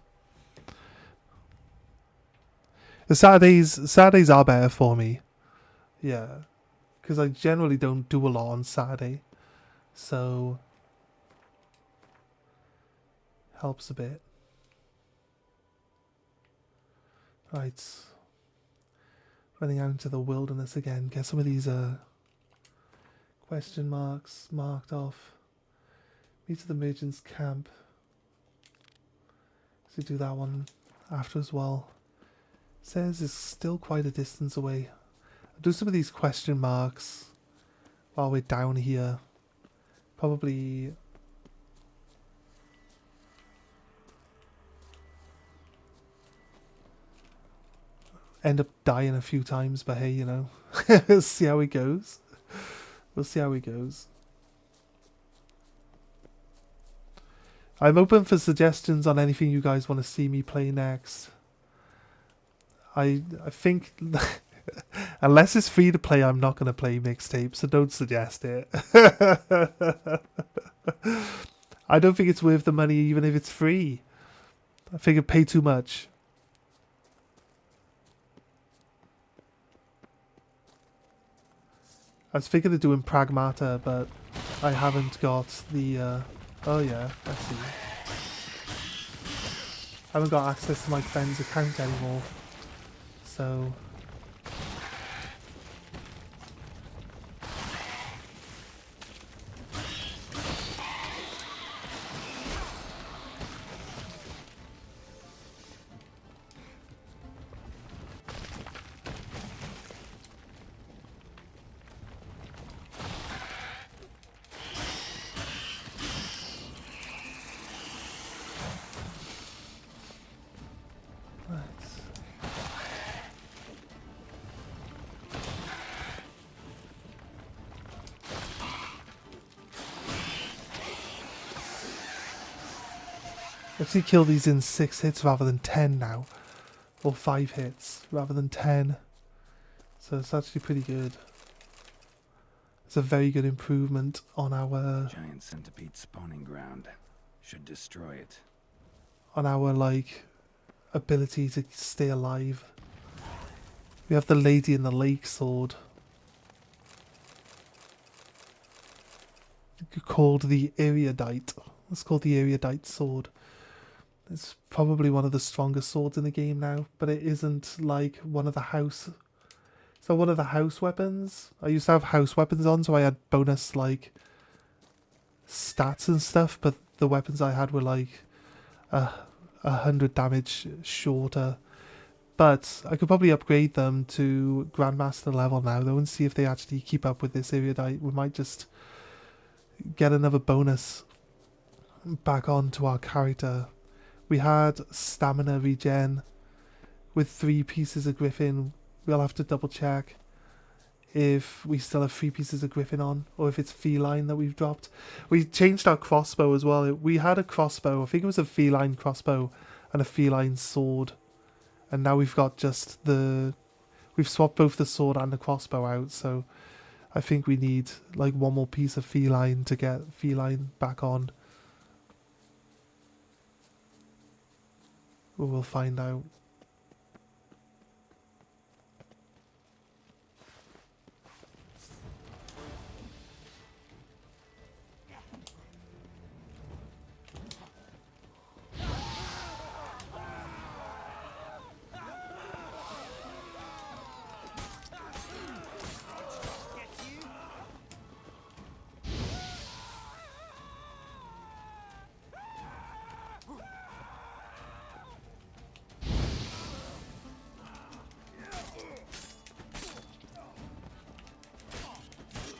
The Saturdays are better for me. Yeah, because I generally don't do a lot on Saturday, so... Helps a bit. Right. Running out into the wilderness again. Get some of these question marks marked off. Meet at the merchant's camp. So do that one after as well. Says it's still quite a distance away. I'll do some of these question marks while we're down here. Probably end up dying a few times, but hey, you know, we'll see how it goes. We'll see how it goes. I'm open for suggestions on anything you guys want to see me play next. I think unless it's free to play, I'm not going to play mixtape, so don't suggest it. I don't think it's worth the money even if it's free. I think I'd pay too much. I was thinking of doing Pragmata, but I haven't got the... oh yeah, I see. I haven't got access to my friend's account anymore. So... actually kill these in 6 hits rather than 10 now. Or 5 hits rather than 10. So it's actually pretty good. It's a very good improvement on our... Giant centipede spawning ground. Should destroy it. on our, like, ability to stay alive. We have the Lady in the Lake sword. Called the Erudite. It's called the Erudite sword. It's probably one of the strongest swords in the game now, but it isn't like one of the house. So one of the house weapons. I used to have house weapons on, so I had bonus like stats and stuff, but the weapons I had were like 100 damage shorter. But I could probably upgrade them to Grandmaster level now though and see if they actually keep up with this Erudite. We might just get another bonus back onto our character. We had stamina regen with 3 pieces of Griffin. We'll have to double check if we still have 3 pieces of Griffin on, or if it's feline that we've dropped. We changed our crossbow as well. We had a crossbow, I think it was a feline crossbow and a feline sword. And now we've got just the... we've swapped both the sword and the crossbow out, so I think we need like one more piece of feline to get feline back on. We'll find out.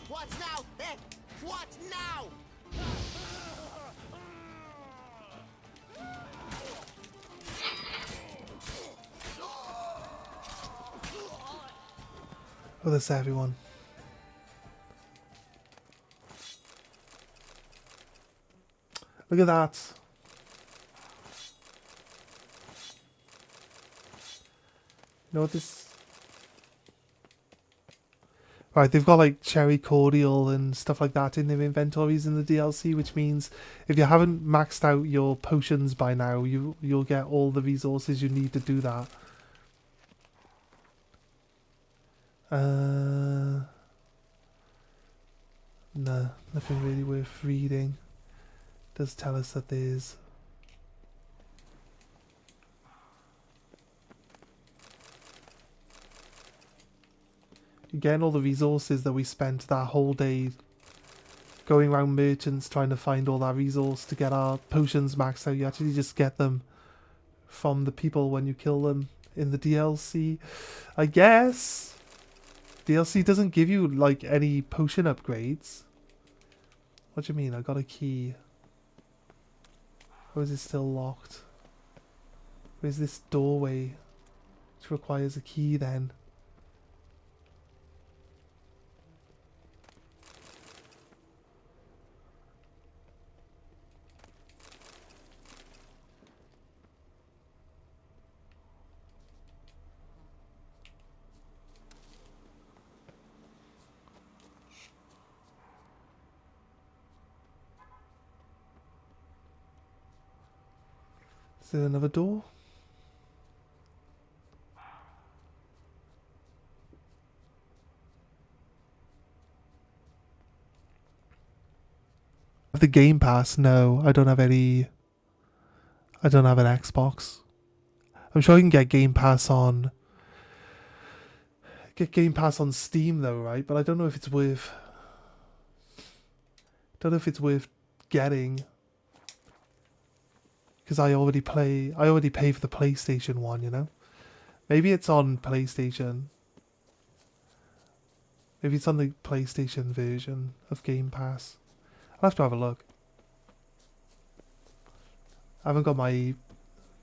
What now? Eh? What now? Oh, that's everyone. Look at that. You know what this... Right, they've got like cherry cordial and stuff like that in their inventories in the DLC, which means if you haven't maxed out your potions by now, you'll get all the resources you need to do that. No, nothing really worth reading. Does tell us that there's... You're getting all the resources that we spent that whole day going around merchants trying to find all that resource to get our potions maxed out. You actually just get them from the people when you kill them in the DLC. I guess DLC doesn't give you like any potion upgrades. What do you mean? I got a key. Or is it still locked? Where's this doorway which requires a key then? Is there another door? The Game Pass? No, I don't have any. I don't have an Xbox. I'm sure you can get Game Pass on. Get Game Pass on Steam though, right? But I don't know if it's worth. Don't know if it's worth getting. Because I already pay for the PlayStation one, you know? Maybe it's on PlayStation. Maybe it's on the PlayStation version of Game Pass. I'll have to have a look. I haven't got my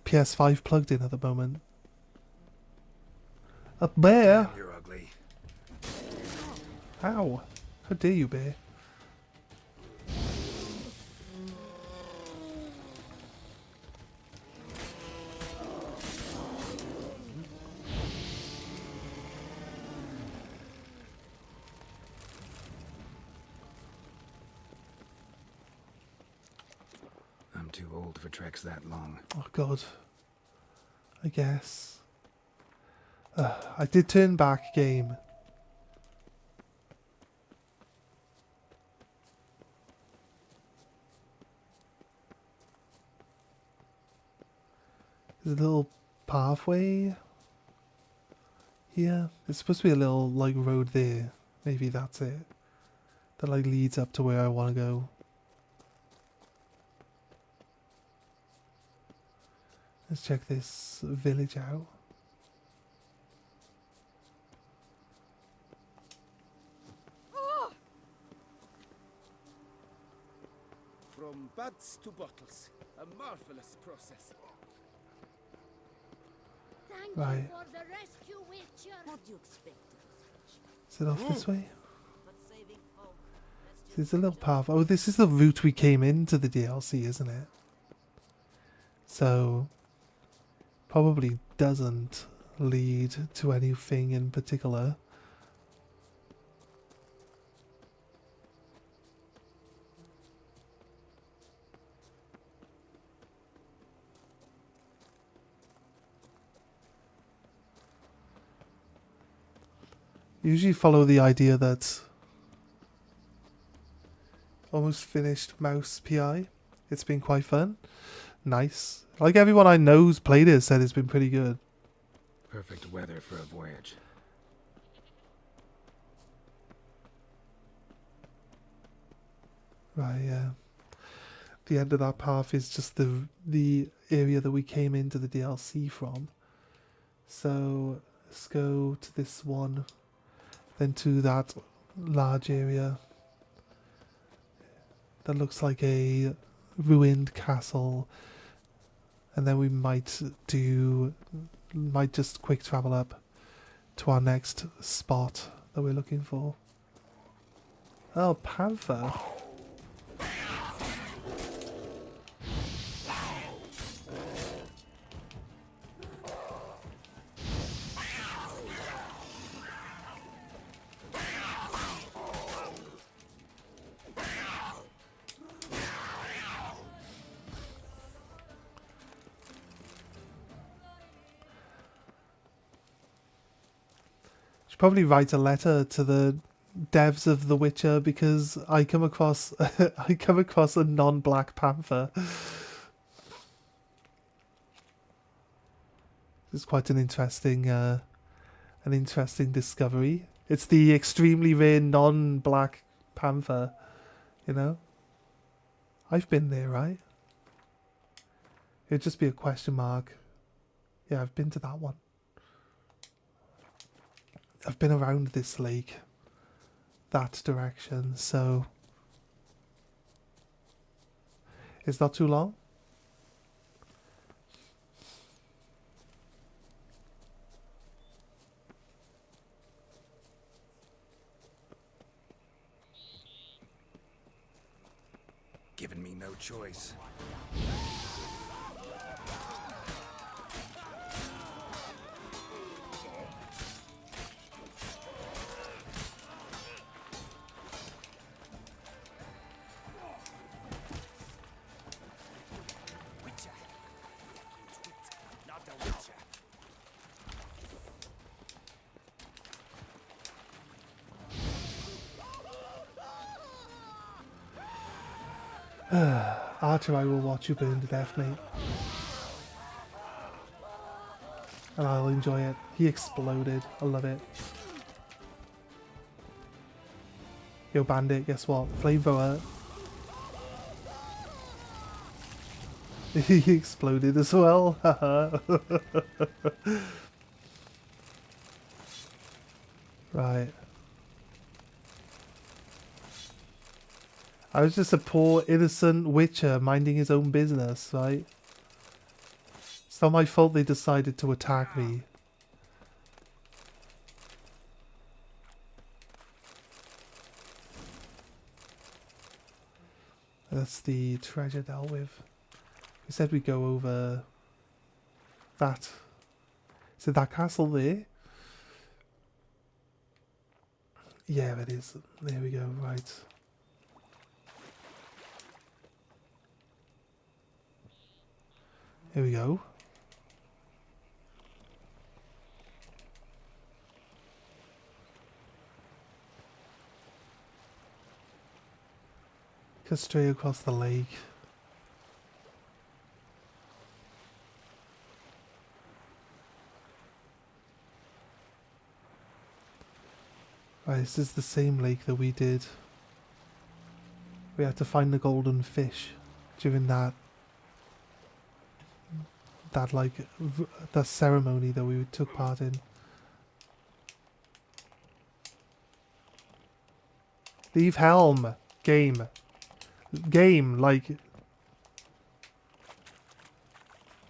PS5 plugged in at the moment. A bear? You're ugly. Ow. How dare you, bear? I'm too old for treks that long. Oh god. I guess. I did turn back game. There's a little pathway here. There's supposed to be a little like road there. Maybe that's it. That like leads up to where I want to go. Let's check this village out. From buds to bottles, a marvelous process. Thank Right. you for the rescue, Witcher. What do you expect? Is it off this way? But saving folk. That's just There's a little path. Oh, this is the route we came into the DLC, isn't it? So, probably doesn't lead to anything in particular. Usually follow the idea that almost finished Mouse PI. It's been quite fun. Nice. Like everyone I know who's played it said it's been pretty good. Perfect weather for a voyage. Right, yeah. The end of that path is just the area that we came into the DLC from. So let's go to this one, then to that large area that looks like a ruined castle, and then we might just quick travel up to our next spot that we're looking for. Oh, panther. Probably write a letter to the devs of The Witcher because I come across a non-black panther. It's quite an interesting discovery It's the extremely rare non-black panther, you know? I've been there, right? It'd just be a question mark. Yeah, I've been to that one. I've been around this lake, that direction, so it's not too long. Giving me no choice. Witcher. Not the Witcher. Archer, I will watch you burn to death, mate. And I'll enjoy it. He exploded. I love it. Yo, Bandit, guess what? Flamethrower. He exploded as well. Right. I was just a poor, innocent witcher minding his own business, right? It's not my fault they decided to attack me. That's the treasure dealt with. We said we'd go over that. Is it that castle there? Yeah, it is. There we go, right. Here we go. Go straight across the lake. Right, this is the same lake that we did. We had to find the golden fish during that that ceremony that we took part in. Leave helm. Game, like,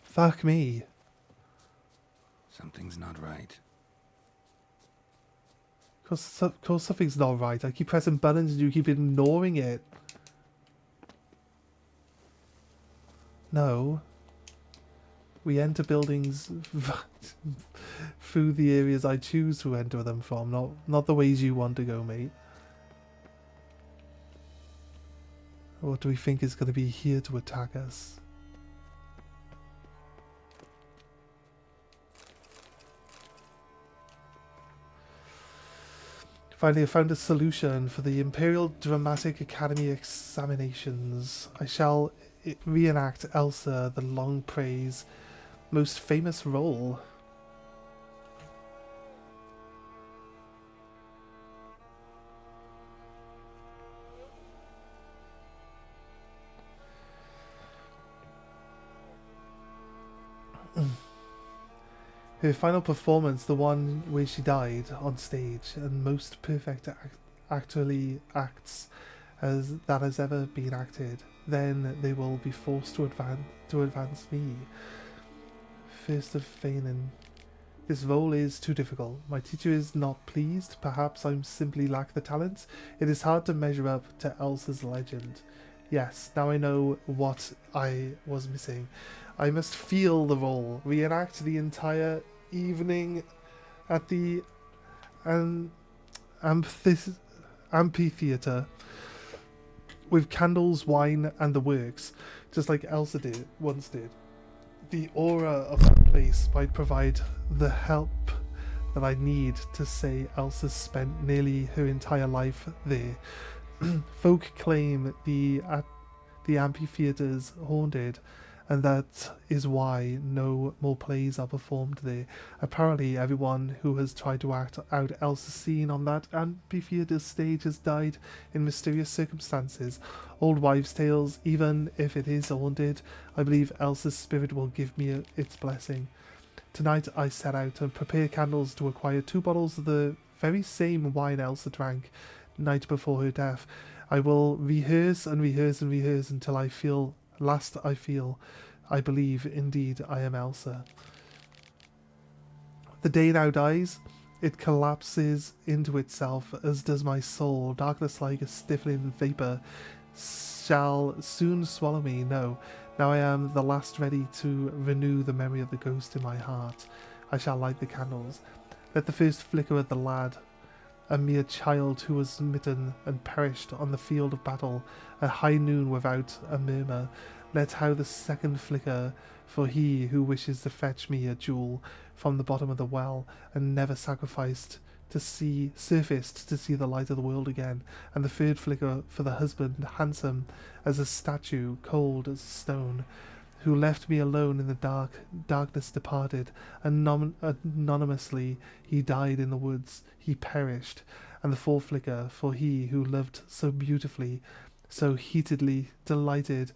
fuck me. Something's not right. Cause something's not right. I keep pressing buttons and you keep ignoring it. No. We enter buildings through the areas I choose to enter them from, not the ways you want to go, mate. What do we think is going to be here to attack us? Finally, I found a solution for the Imperial Dramatic Academy examinations. I shall reenact Elsa, the long-praised, most famous role. Her final performance, the one where she died on stage, and most perfect actually acts as that has ever been acted. Then they will be forced to advance me. First of feigning. This role is too difficult. My teacher is not pleased. Perhaps I simply lack the talent. It is hard to measure up to Elsa's legend. Yes, now I know what I was missing. I must feel the role, reenact the entire evening at the amphitheater with candles, wine, and the works, just like Elsa once did. The aura of that place might provide the help that I need to say Elsa spent nearly her entire life there. Folk claim the amphitheater's haunted, and that is why no more plays are performed there. Apparently, everyone who has tried to act out Elsa's scene on that amphitheatre stage has died in mysterious circumstances. Old wives' tales, even if it is haunted, I believe Elsa's spirit will give me its blessing. Tonight I set out to prepare candles to acquire 2 bottles of the very same wine Elsa drank night before her death. I will rehearse and rehearse and rehearse until I feel, I believe indeed I am Elsa. The day now dies, it collapses into itself, as does my soul. Darkness like a stifling vapour shall soon swallow me. No, now I am the last ready to renew the memory of the ghost in my heart. I shall light the candles. Let the first flicker of the lad, a mere child who was smitten and perished on the field of battle at high noon without a murmur. Let how the second flicker, for he who wishes to fetch me a jewel from the bottom of the well, and never surfaced to see the light of the world again, and the third flicker for the husband, handsome as a statue, cold as a stone, who left me alone in the darkness departed, anonymously he died in the woods, he perished, and the fourth flicker for he who loved so beautifully, so heatedly delighted,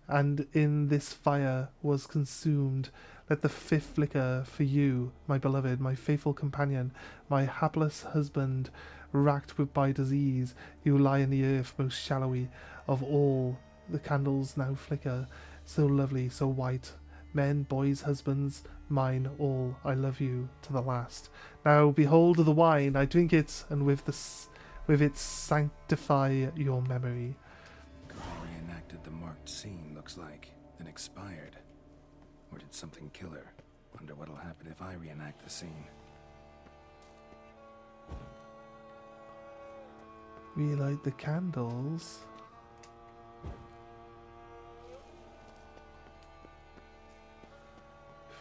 and in this fire was consumed. Let the fifth flicker for you, my beloved, my faithful companion, my hapless husband, racked by disease, you lie in the earth most shallowly of all. The candles now flicker, so lovely, so white. Men, boys, husbands, mine all, I love you to the last. Now behold the wine, I drink it, and with it sanctify your memory. Girl reenacted the marked scene, looks like, then expired. Or did something kill her? Wonder what'll happen if I reenact the scene. Relight the candles.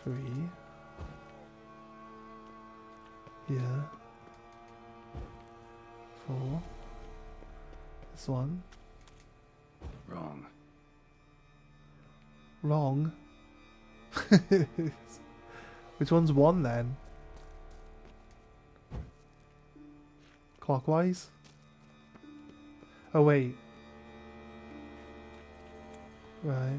Three. Yeah. 4. This one. Wrong. Wrong. Which one's 1 then? Clockwise? Oh wait. Right.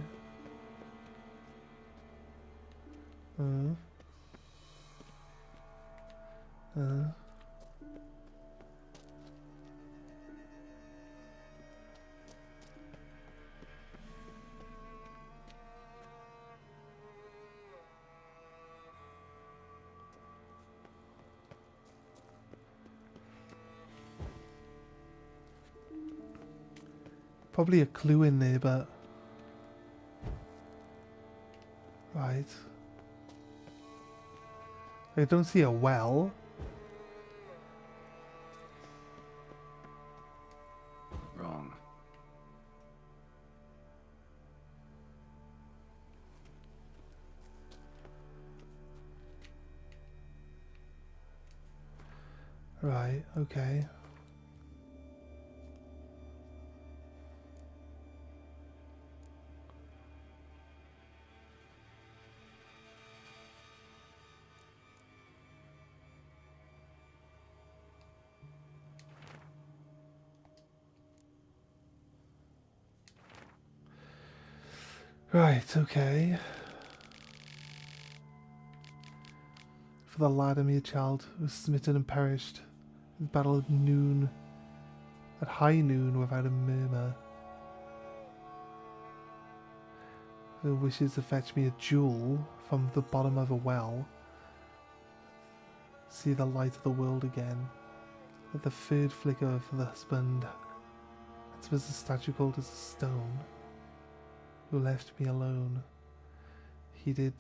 Probably a clue in there, but... Right. I don't see a well. Wrong. Right, okay. Right, okay. For the lad and mere child who was smitten and perished in the battle at noon, at high noon without a murmur, who wishes to fetch me a jewel from the bottom of a well, see the light of the world again, at the third flicker for the husband, it was a statue cold as a stone, who left me alone. He did...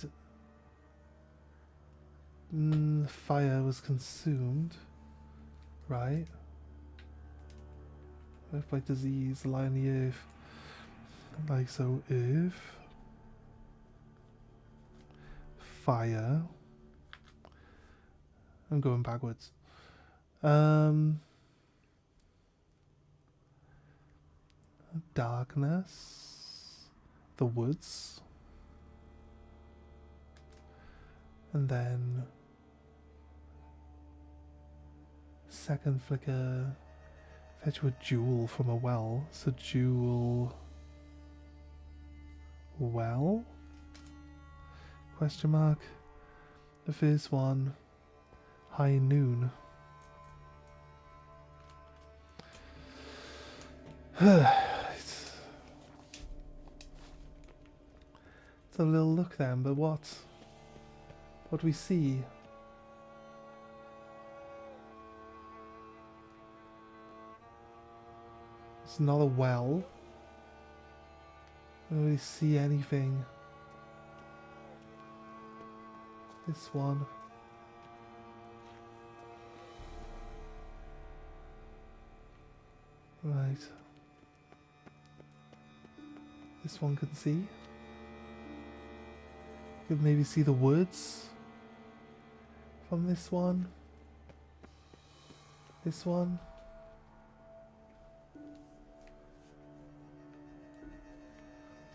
fire was consumed. Right. Left by disease, lie on the earth. Like so, earth. Fire. I'm going backwards. Darkness. The woods. And then second flicker, fetch a jewel from a well. So jewel well? Question mark. The first one, high noon. It's a little look then, but what we see? It's not a well. I don't really see anything. This one. Right. This one can see. Could maybe see the woods from this one. This one.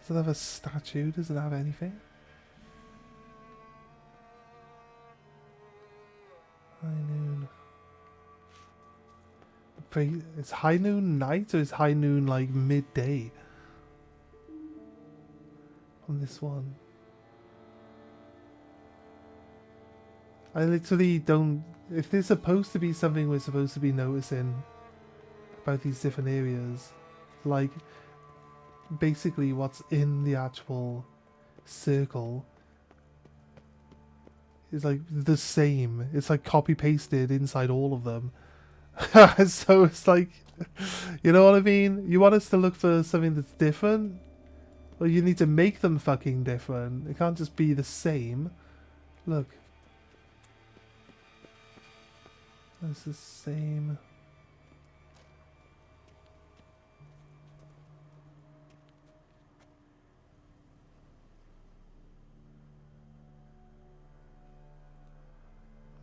Does it have a statue? Does it have anything? High noon. It's high noon night or is high noon like midday? On this one. I literally don't... If there's supposed to be something we're supposed to be noticing about these different areas, like basically what's in the actual circle is like the same. It's like copy pasted inside all of them. So it's like, you know what I mean? You want us to look for something that's different? Well, you need to make them fucking different. It can't just be the same. Look. It's the same.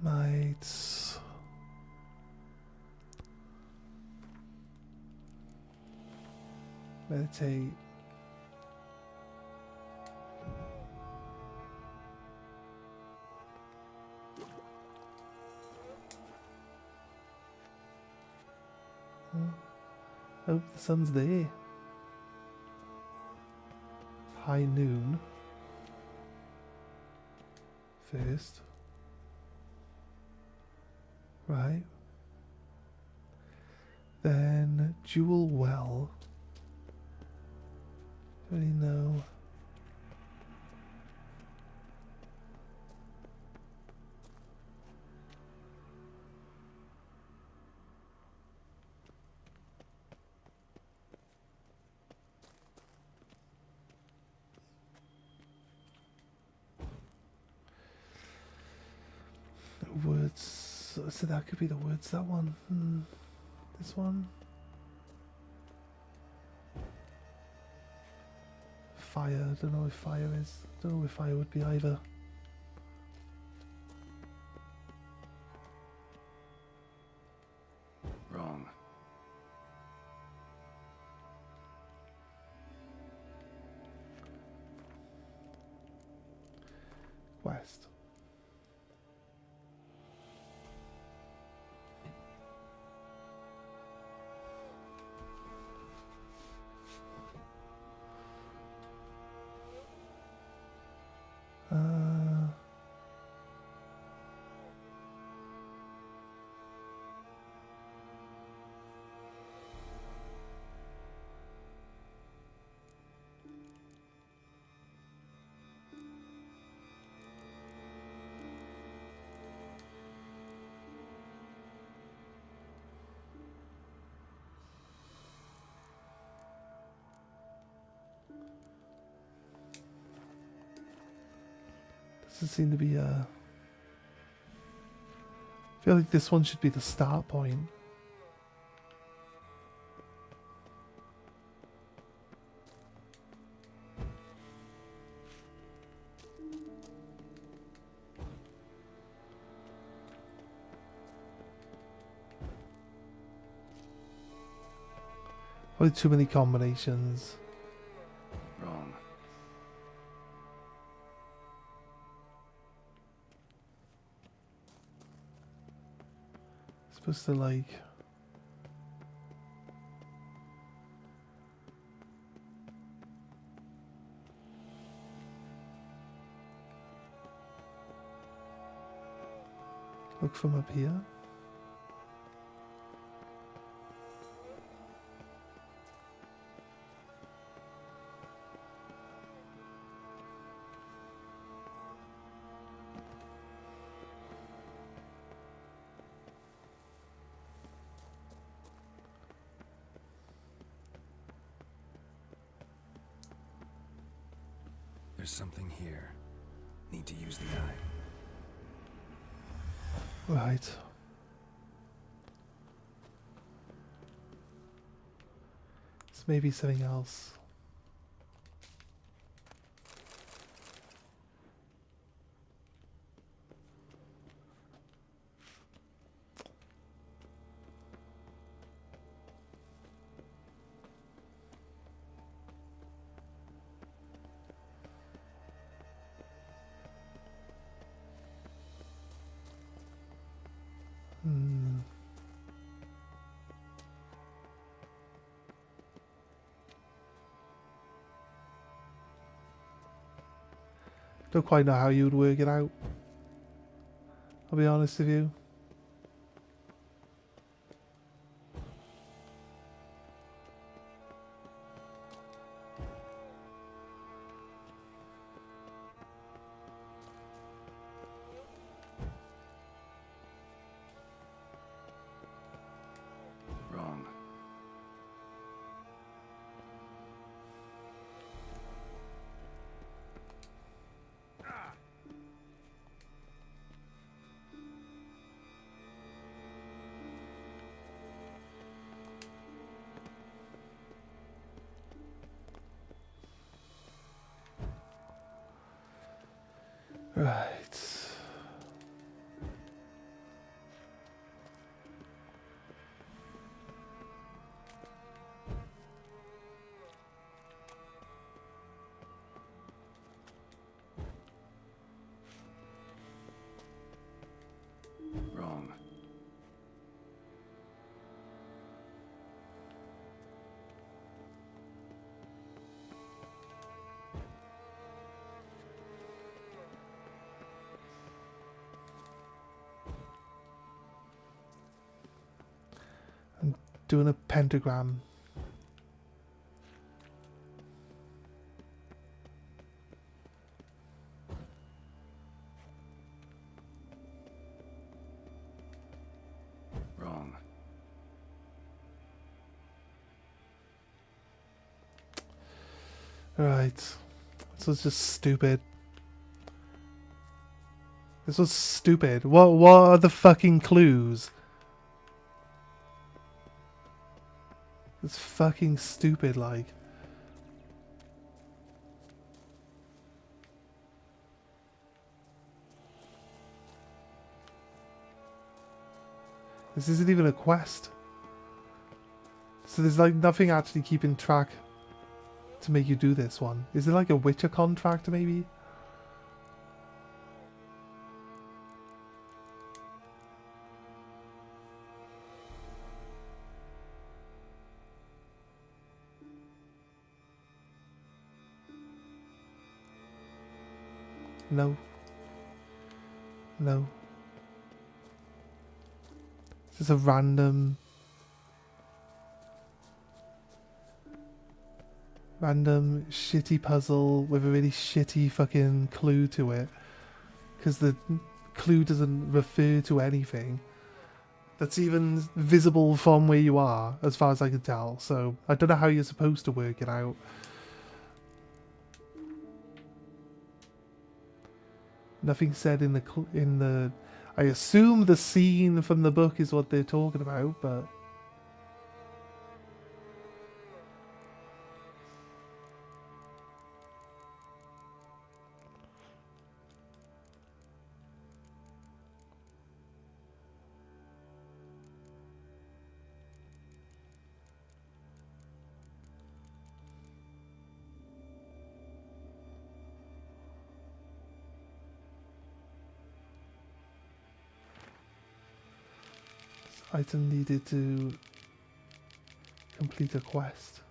Mates. Meditate. Oh, the sun's there. High noon. First. Right. Then Jewel Well. Really know. Woods. So that could be the woods. That one. This one. Fire. I don't know if fire is. Don't know where fire would be either. Wrong. West. Doesn't seem to be a... I feel like this one should be the start point. Probably too many combinations. Wrong. Supposed to like. Look from up here. There's something here. Need to use the eye. Right. This may be something else. Don't quite know how you would work it out. I'll be honest with you. Wrong. Right. Wrong. I'm doing a pentagram. Wrong. Right. This was just stupid. This was stupid. What are the fucking clues? It's fucking stupid, like. This isn't even a quest. So there's like nothing actually keeping track to make you do this one. Is it like a Witcher contract maybe? No. No. It's just a random shitty puzzle with a really shitty fucking clue to it. Because the clue doesn't refer to anything that's even visible from where you are, as far as I can tell. So I don't know how you're supposed to work it out. Nothing said in the I assume the scene from the book is what they're talking about, but item needed to complete a quest.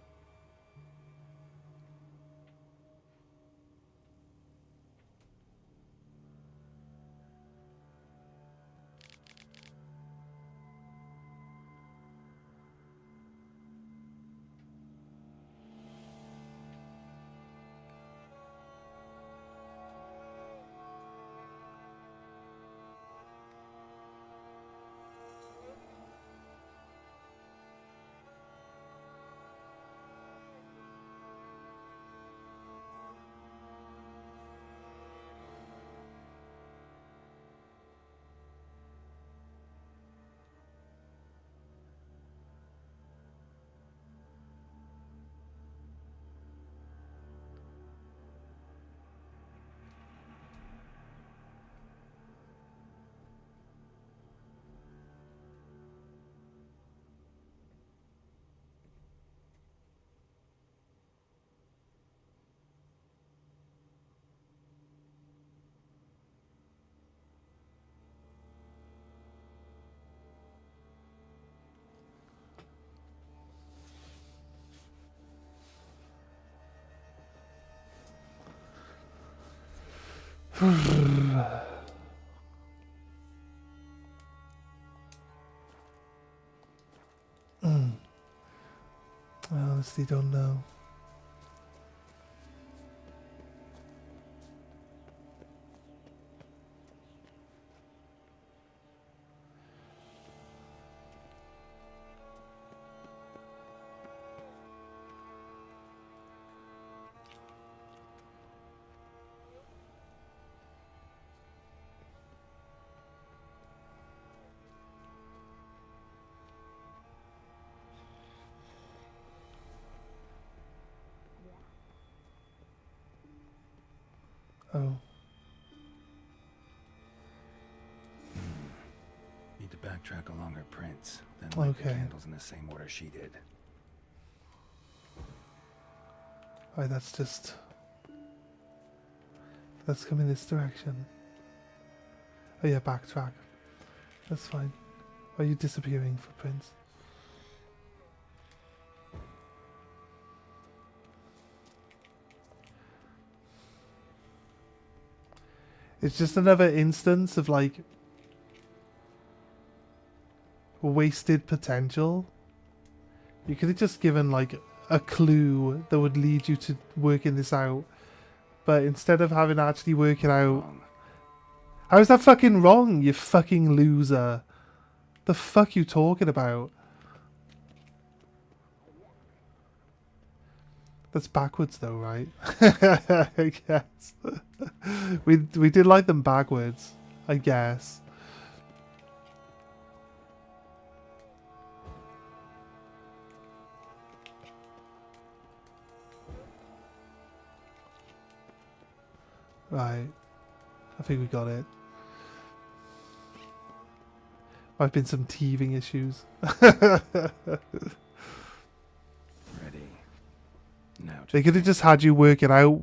I honestly don't know. Oh, Need to backtrack along her prints, then light the Okay. candles in the same order she did. alright, let's come in this direction. Oh yeah, backtrack. That's fine. Why are you disappearing, footprints? It's just another instance of like wasted potential. You could have just given like a clue that would lead you to working this out, but instead of having to actually work it out, Wrong. how is that fucking wrong, you fucking loser? The fuck you talking about? That's backwards though, right? I guess. we did like them backwards, I guess. Right. I think we got it. Might have been some teething issues. Ready. Now They could have just had you work it out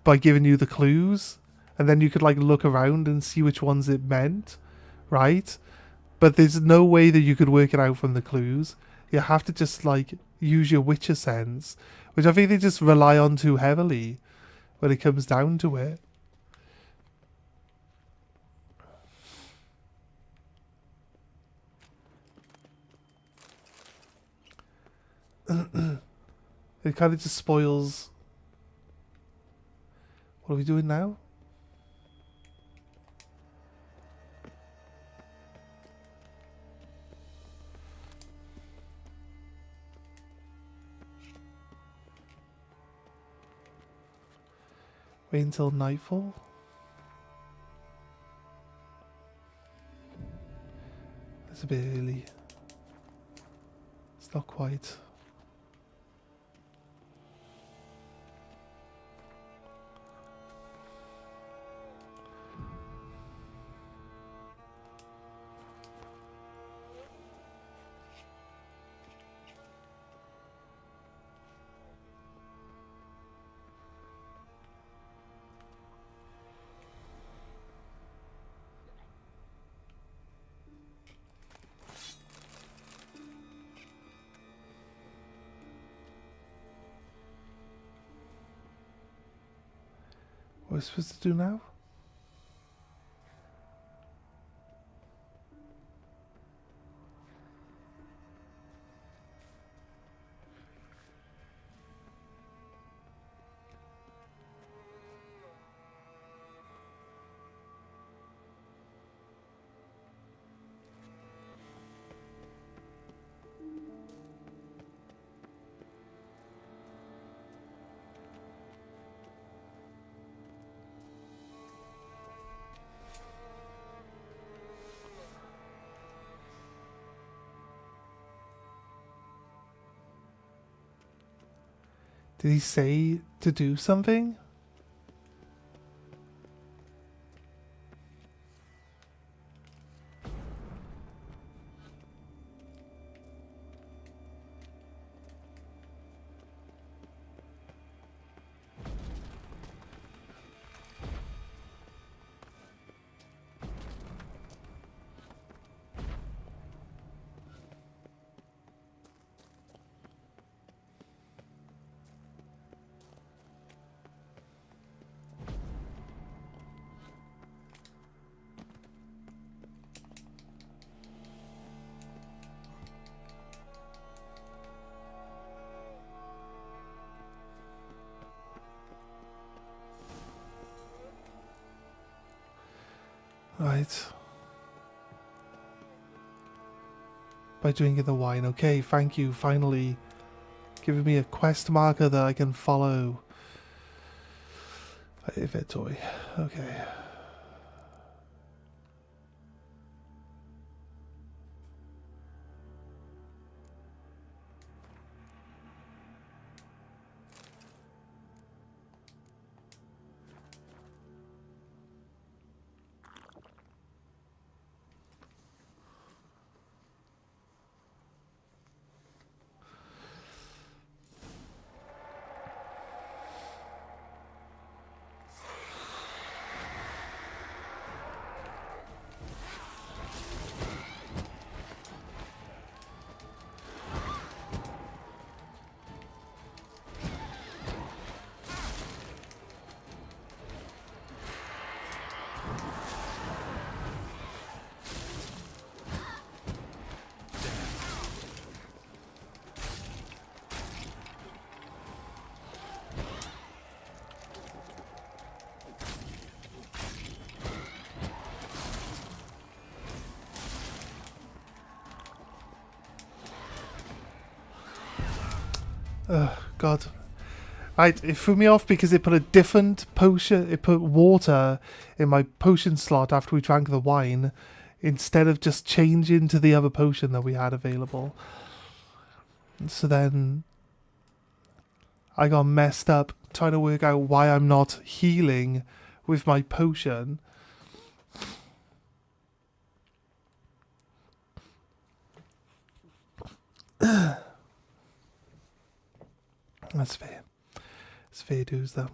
by giving you the clues, and then you could like look around and see which ones it meant, right? But there's no way that you could work it out from the clues. You have to just like use your Witcher sense, which I think they just rely on too heavily when it comes down to it. It kind of just spoils. What are we doing now? Wait until nightfall? It's a bit early. It's not quite. What are we supposed to do now? Did he say to do something? Right. By drinking the wine. Okay, thank you. Finally giving me a quest marker that I can follow. Inventory. Okay. Oh, God. Right, it threw me off because it put a different potion, it put water in my potion slot after we drank the wine, instead of just changing to the other potion that we had available. So then I got messed up trying to work out why I'm not healing with my potion. That's fair. It's fair dues, though.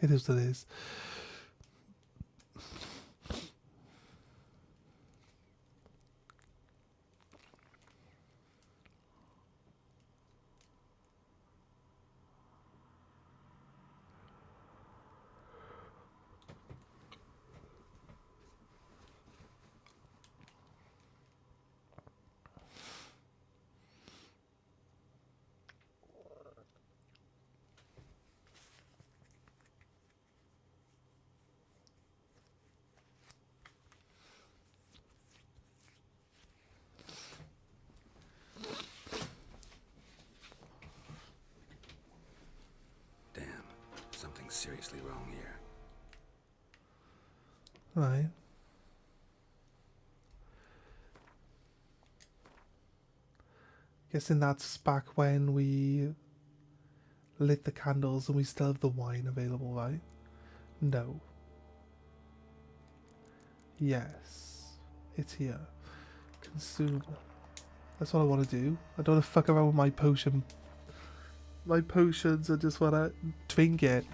It is what it is. Damn, something's seriously wrong here. Right. Guessing that's back when we lit the candles and we still have the wine available, right? No. Yes. It's here. Consume. That's what I want to do. I don't want to fuck around with my potion. My potions, I just want to drink it.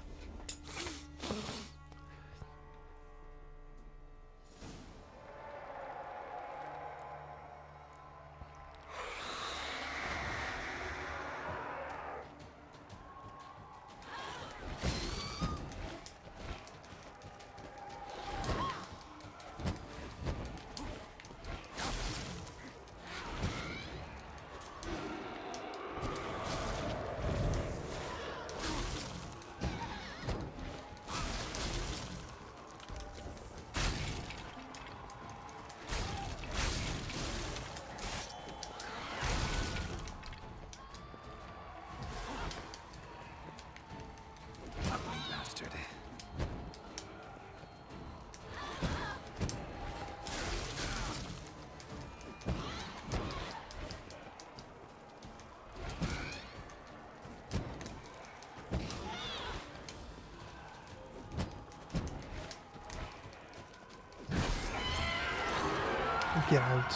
Get out.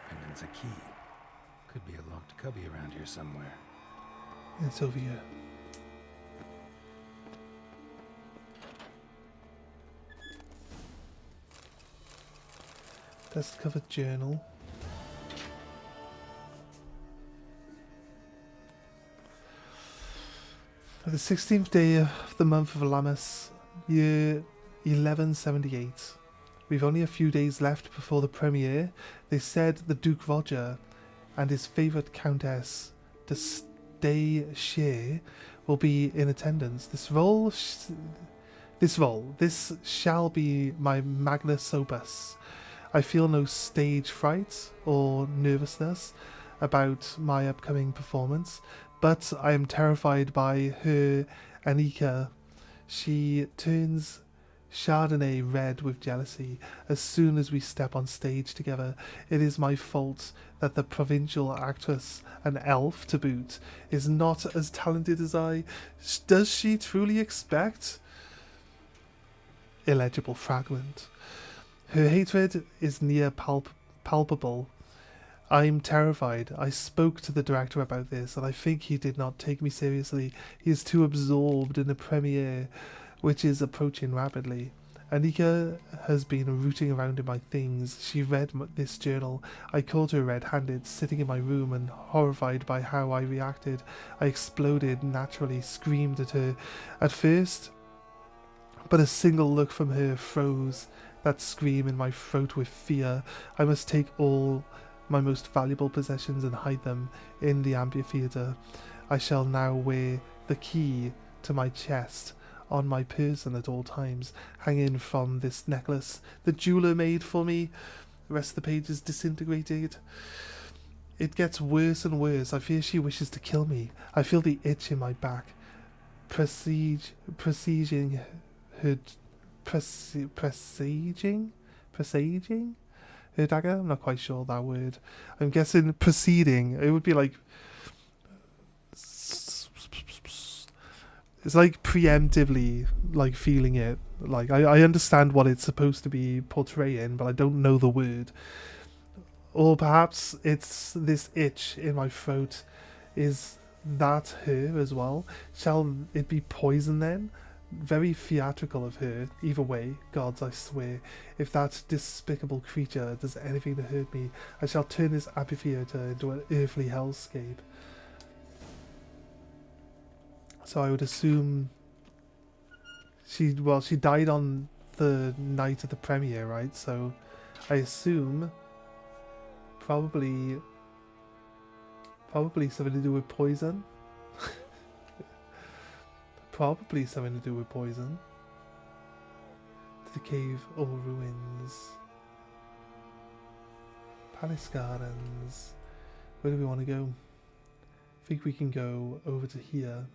Pendant's a key. Could be a locked cubby around here somewhere. It's over here. Dust covered journal. For the 16th day of the month of Lammas, year 1178. We've only a few days left before the premiere. They said the Duke Roger and his favourite Countess de Stay will be in attendance. This shall be my magnus opus. I feel no stage fright or nervousness about my upcoming performance, but I am terrified by her Anika. She turns Chardonnay red with jealousy as soon as we step on stage together. It is my fault that the provincial actress, an elf to boot, is not as talented as I. Does she truly expect? Illegible fragment. Her hatred is near palpable. I'm terrified. I spoke to the director about this, and I think he did not take me seriously. He is too absorbed in the premiere, which is approaching rapidly. Anika has been rooting around in my things. She read this journal. I caught her red-handed, sitting in my room, and horrified by how I reacted. I exploded, naturally, screamed at her. At first, but a single look from her froze that scream in my throat with fear. I must take all my most valuable possessions and hide them in the amphitheatre. I shall now wear the key to my chest on my person at all times, hanging from this necklace the jeweler made for me. The rest of the page is disintegrated. It gets worse and worse. I fear she wishes to kill me. I feel the itch in my back, presaging her dagger. I'm not quite sure that word. I'm guessing preceding. It would be like, it's like preemptively like feeling it. Like I understand what it's supposed to be portraying, but I don't know the word. Or perhaps it's this itch in my throat. Is that her as well? Shall it be poison then? Very theatrical of her. Either way, gods, I swear, if that despicable creature does anything to hurt me, I shall turn this amphitheatre into an earthly hellscape. So I would assume she died on the night of the premiere, right? So I assume probably something to do with poison. Probably something to do with poison. To the cave or ruins. Palace Gardens. Where do we want to go? I think we can go over to here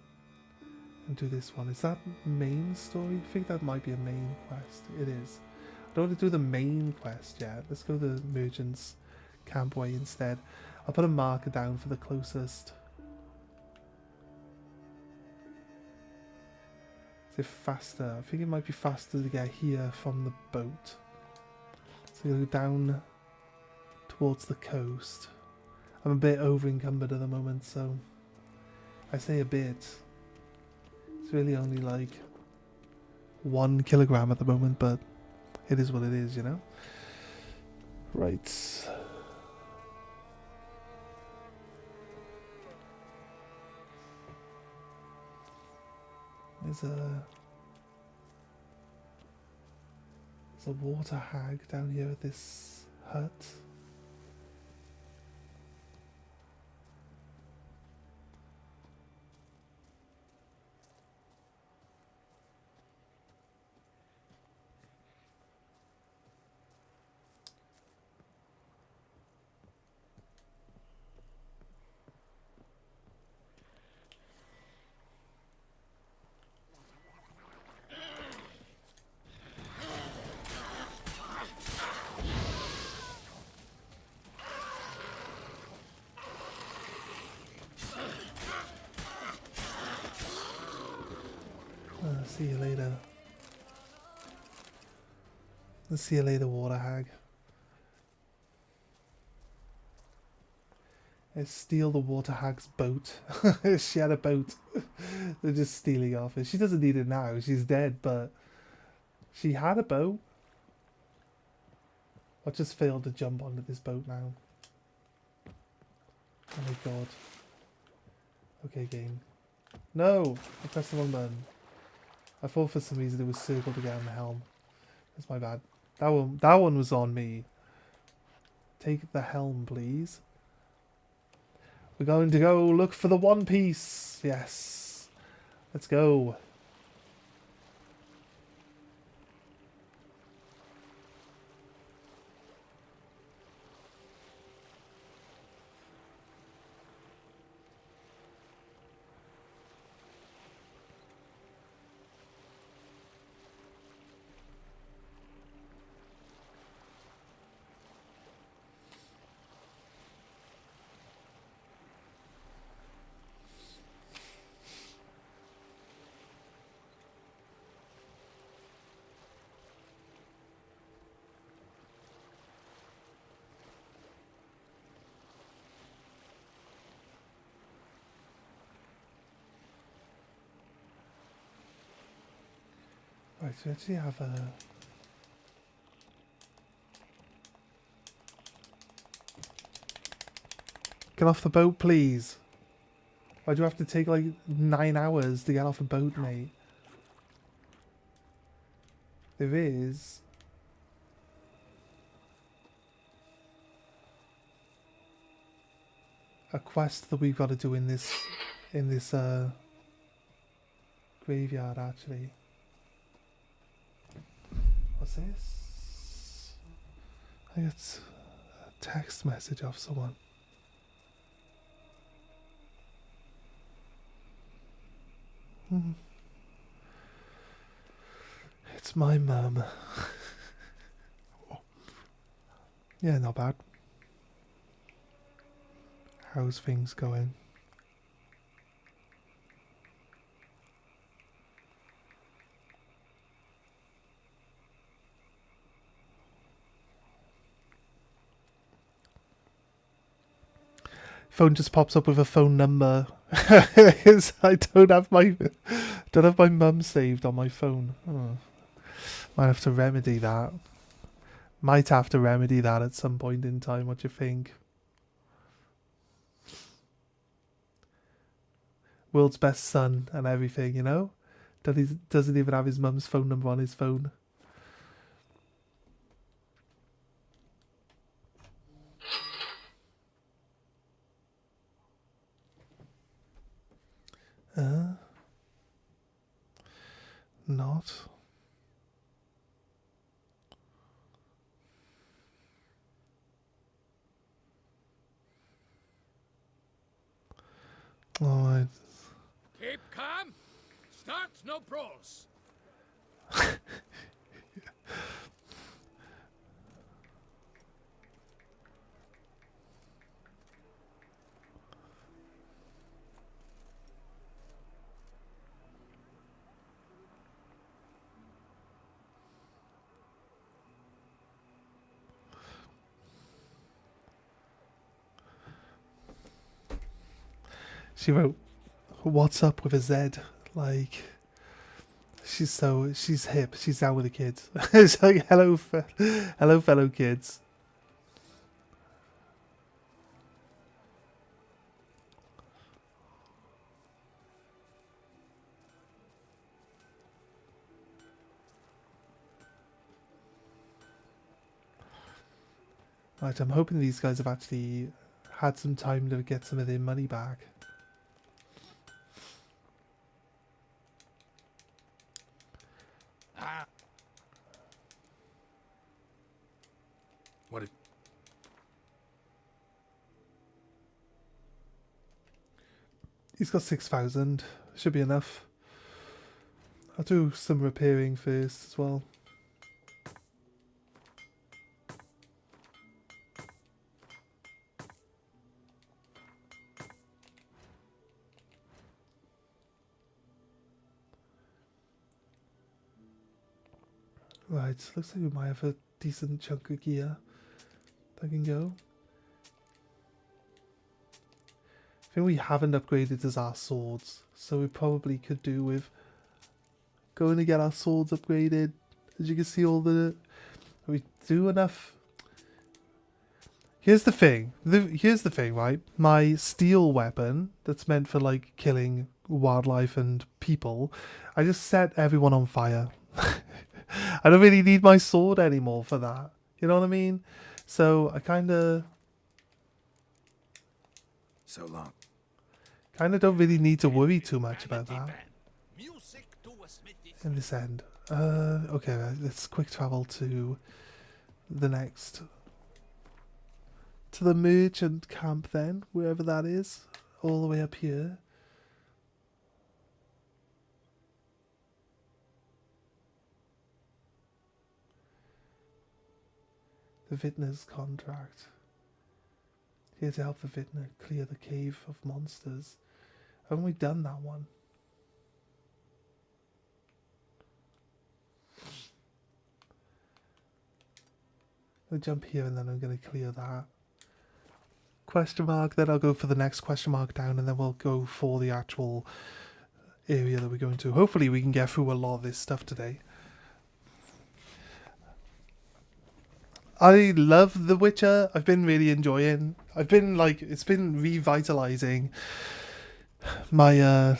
and do this one. Is that main story? I think that might be a main quest. It is. I don't want to do the main quest yet. Let's go to the Merchant's Campway instead. I'll put a marker down for the closest. Is it faster? I think it might be faster to get here from the boat. So go down towards the coast. I'm a bit over encumbered at the moment, so I say a bit. It's really only like 1 kilogram at the moment, but it is what it is, you know? Right. There's a water hag down here at this hut. See you later. Let's see you later, water hag. Let's steal the water hag's boat. She had a boat. They're just stealing off it. She doesn't need it now. She's dead, but she had a boat. I just failed to jump onto this boat now. Oh my god. Okay, game. No! I pressed the wrong button. I thought for some reason it was circle to get on the helm. That's my bad. That one was on me. Take the helm, please. We're going to go look for the One Piece. Yes. Let's go. Right, so we actually have a... Get off the boat, please. Why do you have to take like 9 hours to get off a boat, mate? There is... a quest that we've got to do in this graveyard, actually. What's this? I think it's a text message off someone. It's my mum. Yeah, not bad. How's things going? Phone just pops up with a phone number. I don't have my mum saved on my phone. Oh. Might have to remedy that. Might have to remedy that at some point in time. What do you think? World's best son and everything, you know? Doesn't even have his mum's phone number on his phone. Not. Oh, Keep calm. Start no brawls. she wrote, "What's up with a Z?" Like, she's hip. She's down with the kids. It's like, hello, fellow kids. Right, I'm hoping these guys have actually had some time to get some of their money back. What did... He's got 6,000. Should be enough. I'll do some repairing first as well. Right, looks like we might have a decent chunk of gear that can go. I think we haven't upgraded as our swords, so we probably could do with going to get our swords upgraded. As you can see, we do enough. Here's the thing. Here's the thing, right? My steel weapon that's meant for like killing wildlife and people, I just set everyone on fire. I don't really need my sword anymore for that. You know what I mean? So I kind of So long. don't really need to worry too much about that in this end. Okay, let's quick travel to the next, to the merchant camp then, wherever that is, all the way up here. The vintner's contract. Here to help the vintner clear the cave of monsters. Haven't we done that one? I'll jump here and then I'm going to clear that. Question mark, then I'll go for the next question mark down and then we'll go for the actual area that we're going to. Hopefully we can get through a lot of this stuff today. I love The Witcher. I've been really enjoying. I've been like, it's been revitalizing my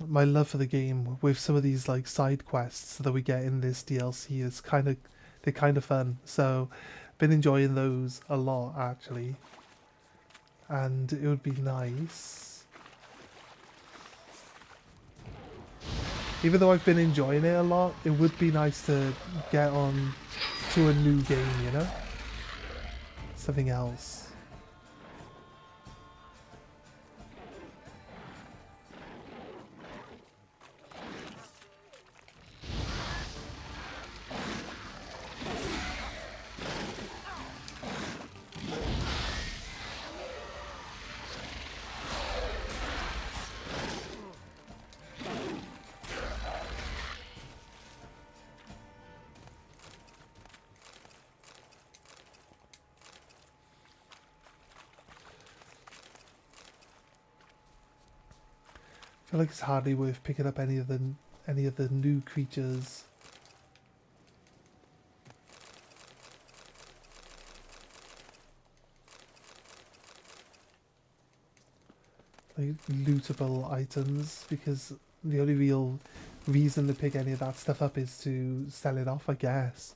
my love for the game with some of these like side quests that we get in this DLC. They're kind of fun. So I've been enjoying those a lot actually. And it would be nice, even though I've been enjoying it a lot, it would be nice to get on to a new game, you know? Something else. I feel like it's hardly worth picking up any of the new creatures. Like lootable items, because the only real reason to pick any of that stuff up is to sell it off, I guess.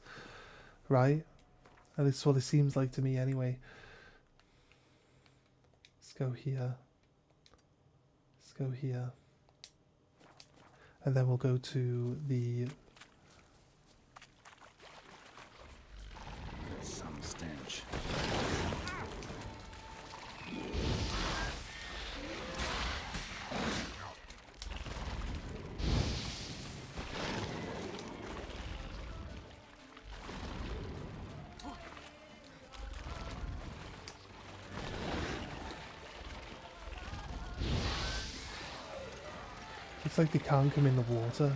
Right? And it's what it seems like to me anyway. Let's go here. Let's go here. And then we'll go to the... Some stench. Looks like they can't come in the water.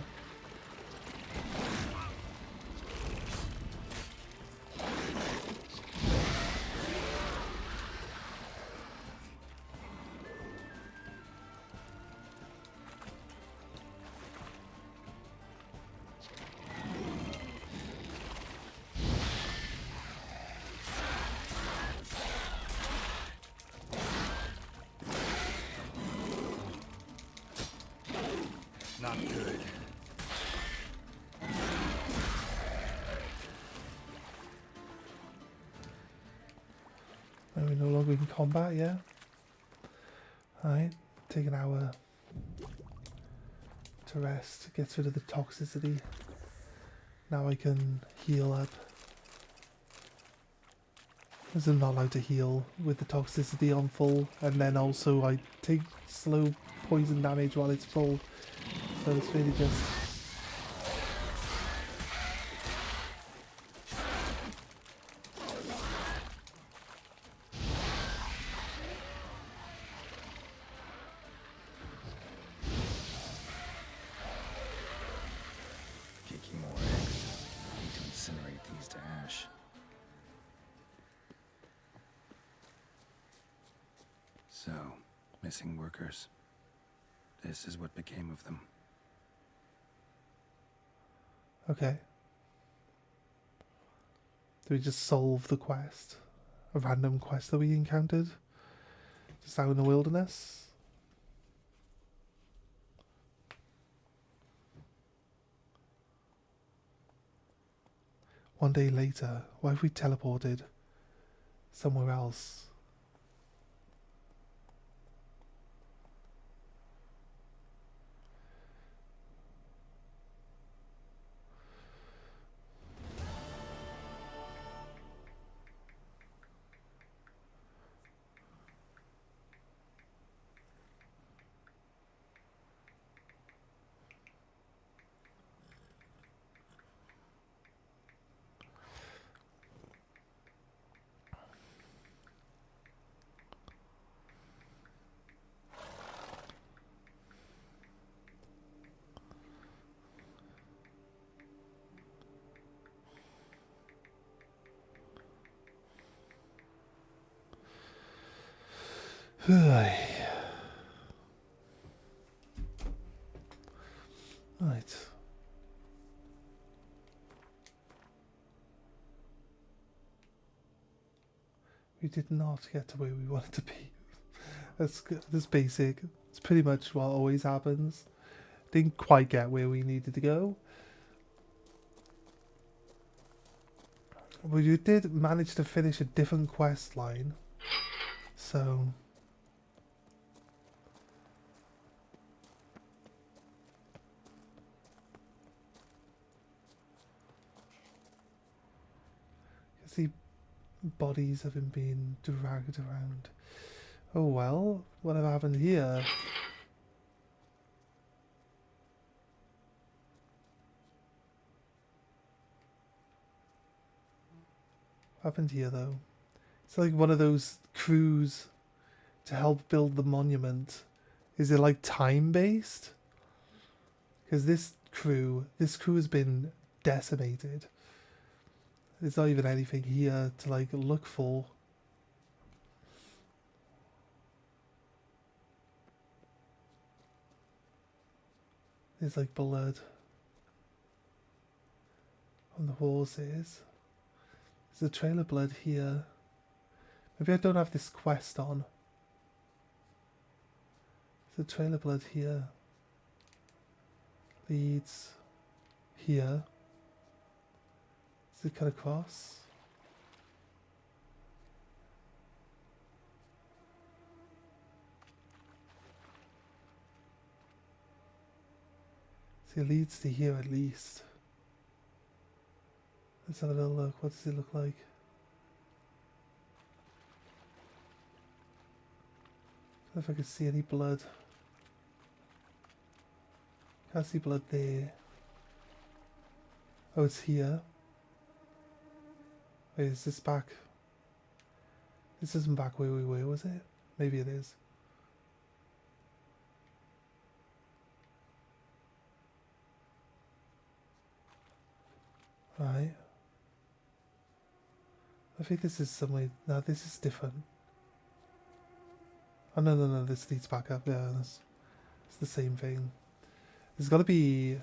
Not good. Are we no longer in combat, yeah? Alright, take an hour to rest, gets rid of the toxicity. Now I can heal up. Because I'm not allowed to heal with the toxicity on full, and then also I take slow poison damage while it's full. So it's really just... Kicking more eggs. incinerate these to ash. So, missing workers. This is what became of them. Okay. Do we just solve the quest? A random quest that we encountered? Just out in the wilderness? One day later, what if we teleported somewhere else? Right. We did not get to where we wanted to be. That's basic. It's pretty much what always happens. Didn't quite get where we needed to go. But you did manage to finish a different quest line. So... see bodies having been dragged around. Oh well, whatever happened here? What happened here though? It's like one of those crews to help build the monument. Is it like time based? Because this crew has been decimated. There's not even anything here to like look for. There's like blood on the horses. There's a trail of blood here. Maybe I don't have this quest on. There's a trail of blood here. Leads here. Does it cut across? See, it leads to here at least. Let's have a little look. What does it look like? I don't know if I can see any blood. Can't see blood there. Oh, it's here. Wait, is this back? This isn't back where we were, was it? Maybe it is. Right. I think this is somewhere... No, this is different. Oh, no, this leads back up. Yeah, it's the same thing. There's got to be...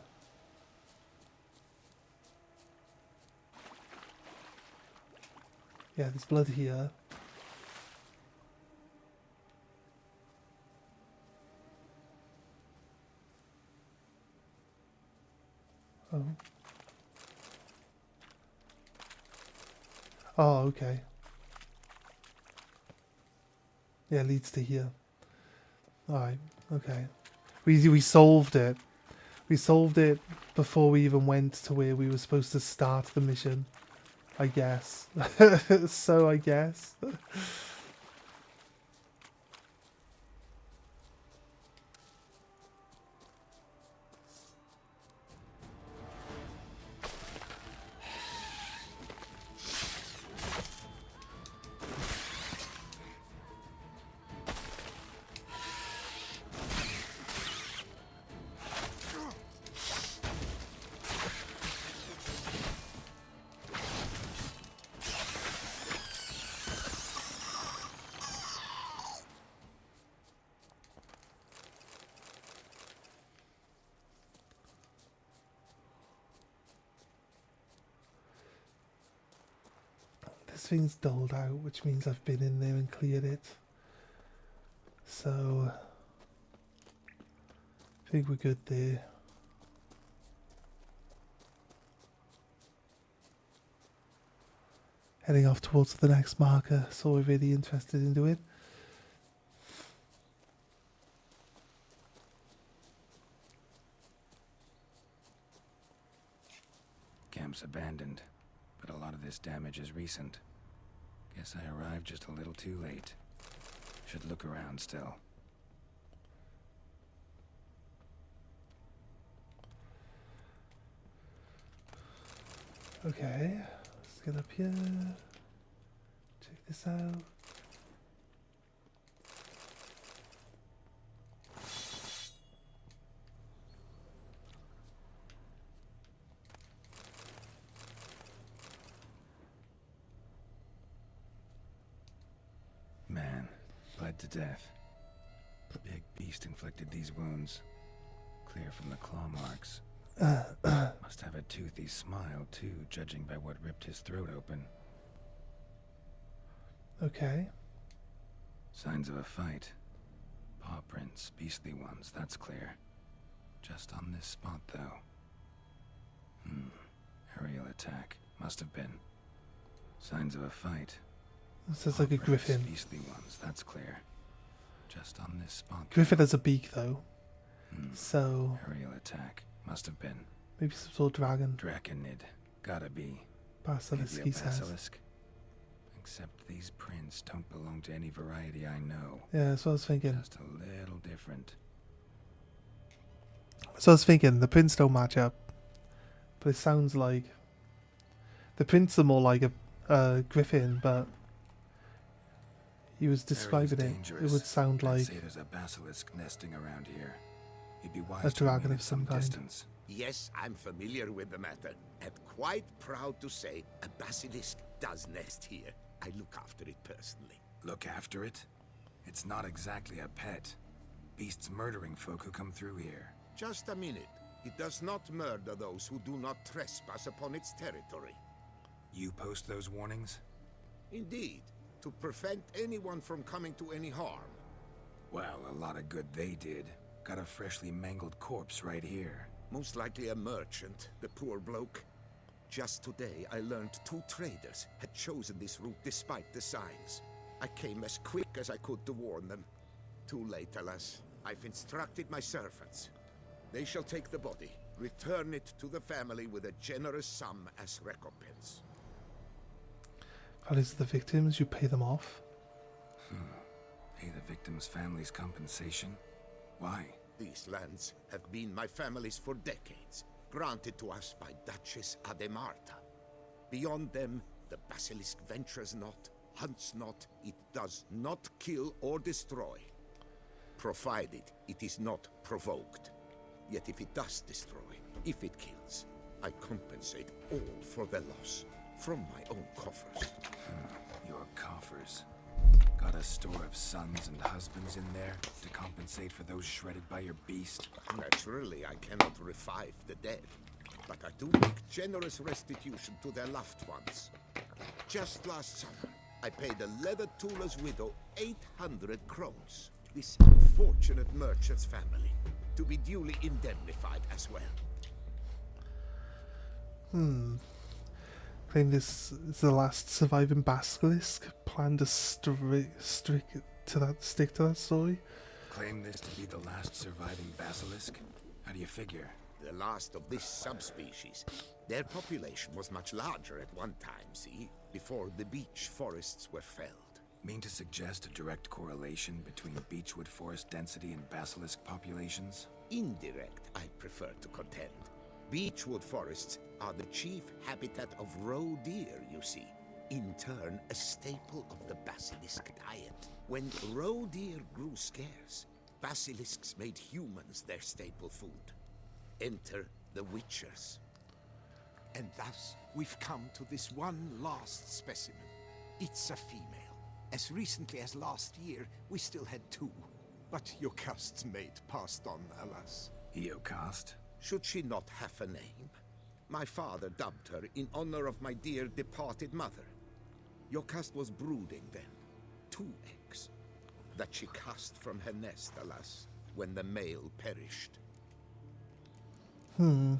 Yeah, there's blood here. Oh. Oh, okay. Yeah, it leads to here. Alright, okay. We solved it. We solved it before we even went to where we were supposed to start the mission. I guess. So I guess. this thing's dulled out, which means I've been in there and cleared it. So I think we're good there. Heading off towards the next marker, so we're really interested in doing. Camp's abandoned, but a lot of this damage is recent. Guess I arrived just a little too late. Should look around still. Okay, let's get up here. Check this out. Man, bled to death. The big beast inflicted these wounds. Clear from the claw marks. Must have a toothy smile, too, judging by what ripped his throat open. Okay. Signs of a fight. Paw prints, beastly ones, that's clear. Just on this spot, though. Aerial attack. Must have been. Signs of a fight. This is like a griffin. Beastly ones, that's clear. Just on this spot. Griffin has a beak though. So Aerial attack. Must have been. maybe some sort of dragon. Draconid. Gotta be. Basilisk, Maybe he a says. basilisk. Except these prints don't belong to any variety I know. Yeah, that's what I was thinking. Just a little different. So I was thinking the prints don't match up. But it sounds like the prints are more like a griffin, but he was describing it. It would sound I'd like say there's a basilisk nesting around here. You'd be a wise to dragon remain of at some kind. distance. Yes, I'm familiar with the matter, and quite proud to say a basilisk does nest here. I look after it personally. Look after it? It's not exactly a pet. Beasts murdering folk who come through here. Just a minute. It does not murder those who do not trespass upon its territory. You post those warnings? Indeed, to prevent anyone from coming to any harm. Well, a lot of good they did. Got a freshly mangled corpse right here. Most likely a merchant, the poor bloke. Just today, I learned 2 traders had chosen this route despite the signs. I came as quick as I could to warn them. Too late, alas. I've instructed my servants. They shall take the body, return it to the family with a generous sum as recompense. That is the victims, you pay them off. Pay the victim's family's compensation? Why? These lands have been my family's for decades, granted to us by Duchess Ademarta. Beyond them, the basilisk ventures not, hunts not, it does not kill or destroy. Provided it is not provoked. Yet if it does destroy, if it kills, I compensate all for the loss, from my own coffers. Your coffers. Got a store of sons and husbands in there to compensate for those shredded by your beast? Naturally, I cannot revive the dead, but I do make generous restitution to their loved ones. Just last summer, I paid a leather tooler's widow 800 crowns, this unfortunate merchant's family, to be duly indemnified as well. Claim this is the last surviving basilisk. Plan to stick to that story. Claim this to be the last surviving basilisk? How do you figure? The last of this subspecies. Their population was much larger at one time, see? Before the beech forests were felled. Mean to suggest a direct correlation between beechwood forest density and basilisk populations? Indirect, I prefer to contend. Beechwood forests are the chief habitat of roe deer, you see. In turn, a staple of the basilisk diet. When roe deer grew scarce, basilisks made humans their staple food. Enter the witchers. And thus, we've come to this one last specimen. It's a female. As recently as last year, we still had 2. But Yocast's mate passed on, alas. Eocast? Should she not have a name? My father dubbed her in honor of my dear departed mother. Your cast was brooding then. 2 eggs. That she cast from her nest, alas, when the male perished. Hmm.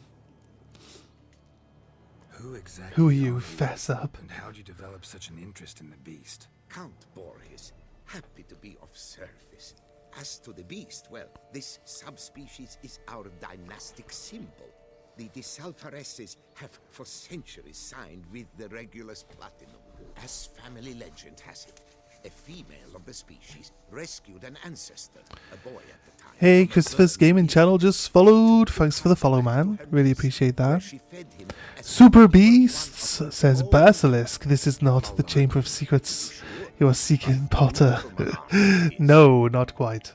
Who exactly Who are are you, fess up? And how'd you develop such an interest in the beast? Count Borges, happy to be of service. As to the beast, well, this subspecies is our dynastic symbol. The Disalfareses have for centuries signed with the Regulus Platinum. As family legend has it, a female of the species rescued an ancestor, a boy at the time. Hey, from a Christopher's burning Gaming Channel just followed. Thanks for the follow, back to man. her Really nest, appreciate where that. she fed him as Super if he was Beasts one of her says own. Basilisk. This is not the Chamber of Secrets you are seeking, Potter. No, not quite.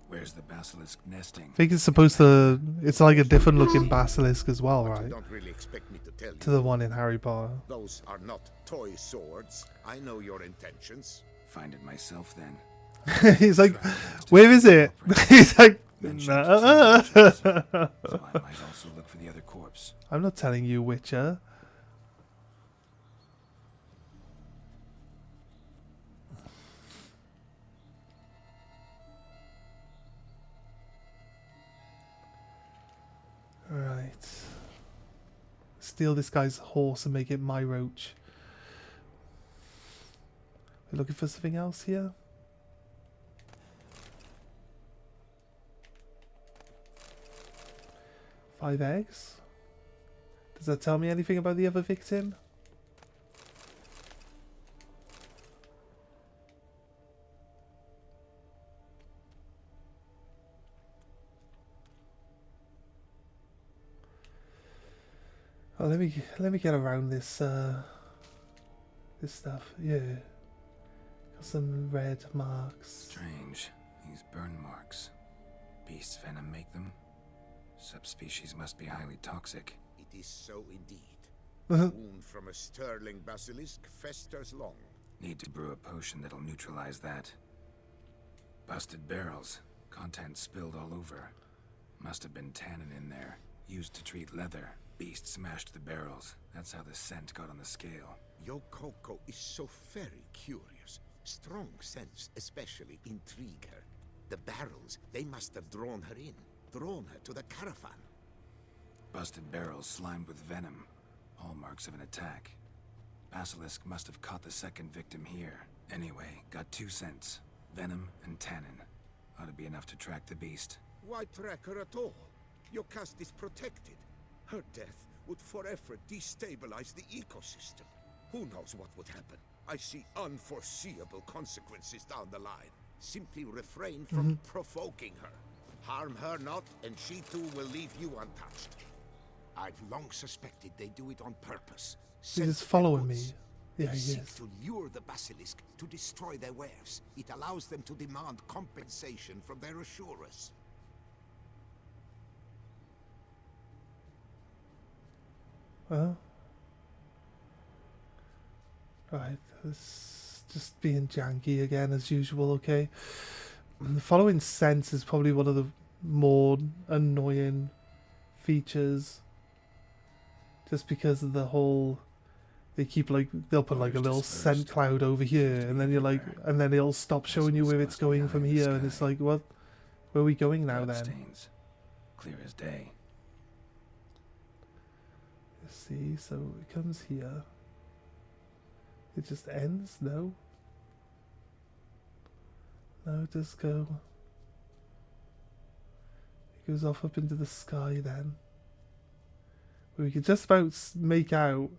Where's the basilisk nesting? I think it's supposed to. It's like a different looking basilisk as well, But you right? don't really expect me to tell To you. the one in Harry Potter. Those are not toy swords. I know your intentions. Find it myself then. He's like, where is it? He's like, Mentioned nah. two witches, so I might also look for the other corpse. I'm not telling you, Witcher. Right. Steal this guy's horse and make it my roach. We're looking for something else here? Five eggs? Does that tell me anything about the other victim? Oh, let me get around this this stuff. Yeah, got some red marks. Strange. These burn marks. Beast's venom make them? Subspecies must be highly toxic. It is so indeed. Wound from a sterling basilisk festers long. Need to brew a potion that'll neutralize that. Busted barrels. Contents spilled all over. Must have been tannin in there. Used to treat leather. Beast smashed the barrels. That's how the scent got on the scale. Your Coco is so very curious. Strong scents especially intrigue her. The barrels, they must have drawn her in. Drawn her to the caravan. Busted barrels slimed with venom. Hallmarks of an attack. Basilisk must have caught the second victim here. Anyway, got 2 scents. Venom and tannin. Ought to be enough to track the beast. Why track her at all? Your caste is protected. Her death would forever destabilize the ecosystem. Who knows what would happen? I see unforeseeable consequences down the line. Simply refrain from provoking her. Harm her not, and she too will leave you untouched. I've long suspected they do it on purpose. He's just Scent following their me. goods. Yeah, They he seek is. to lure the basilisk to destroy their wares. It allows them to demand compensation from their assurers. Well, right, it's just being janky again as usual, okay? The following sense is probably one of the more annoying features. Just because of the whole... They keep like... They'll put like a little scent cloud over here, and then you're like... And then it'll stop showing you where it's going from here, and it's like, what? Where are we going now then? Bloodstains. Clear as day. See, so it comes here. It just ends? No? No, it does go. It goes off up into the sky then. We could just about make out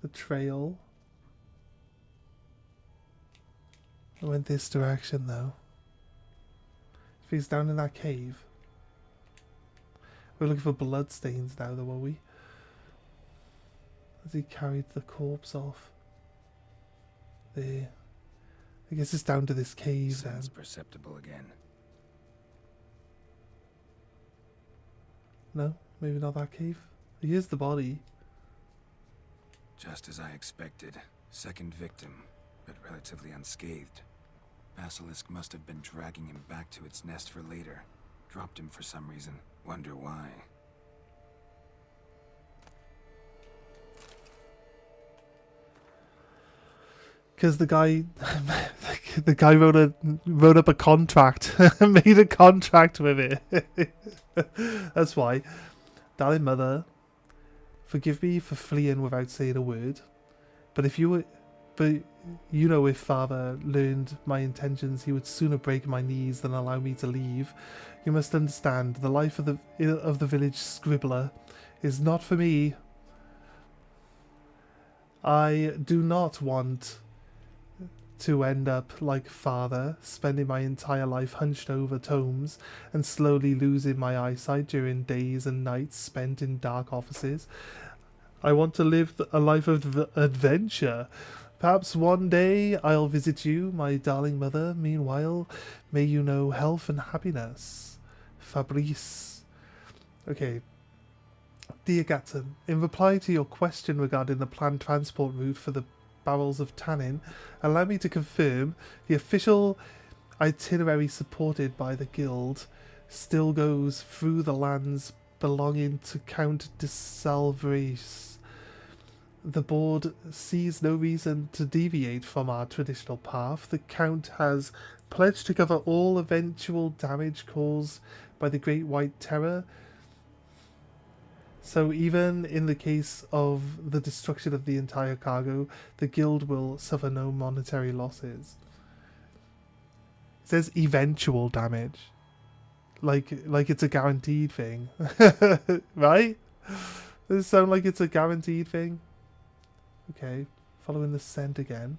the trail. It went this direction though. If he's down in that cave. We're looking for bloodstains now, though, are we? As he carried the corpse off. There. I guess it's down to this cave then. Scent's perceptible again. No, maybe not that cave. Here's the body. Just as I expected. Second victim, but relatively unscathed. Basilisk must have been dragging him back to its nest for later. Dropped him for some reason. Wonder why. Because the guy, the guy wrote up a contract, made a contract with it. That's why. Darling mother, forgive me for fleeing without saying a word. But if you know, if father learned my intentions, he would sooner break my knees than allow me to leave. You must understand, the life of the village scribbler is not for me. I do not want to end up like father, spending my entire life hunched over tomes and slowly losing my eyesight during days and nights spent in dark offices. I want to live a life of adventure. Perhaps one day I'll visit you, my darling mother. Meanwhile, may you know health and happiness. Fabrice. Okay. Dear Gatton, in reply to your question regarding the planned transport route for the barrels of tannin, allow me to confirm the official itinerary supported by the guild still goes through the lands belonging to Count de Salvres. The board sees no reason to deviate from our traditional path. The Count has pledged to cover all eventual damage caused by the Great White Terror. So even in the case of the destruction of the entire cargo, the guild will suffer no monetary losses. It says eventual damage. Like it's a guaranteed thing. Right? Does it sound like it's a guaranteed thing? Okay, following the scent again.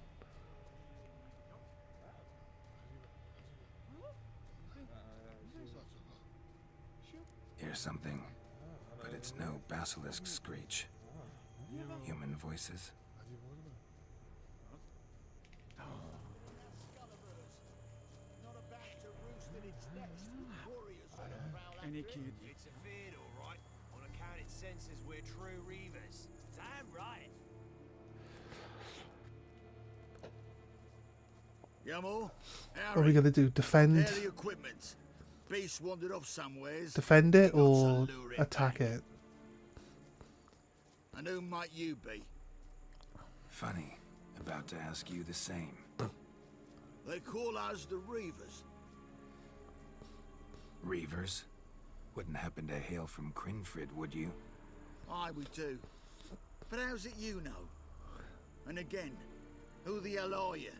Here's something, but it's no basilisk screech. Human voices. Any kid. It's a fear, all right. On account it senses we're true reavers. Damn right. Yamo, What are we gonna do? Defend? the equipment. Beast wandered off somewheres. Defend it We got to or lure it attack back. it? And who might you be? Funny. About to ask you the same. They call us the Reavers. Reavers? Wouldn't happen to hail from Crinfrid, would you? Aye, we do. But how's it you know? And again, who the hell are you?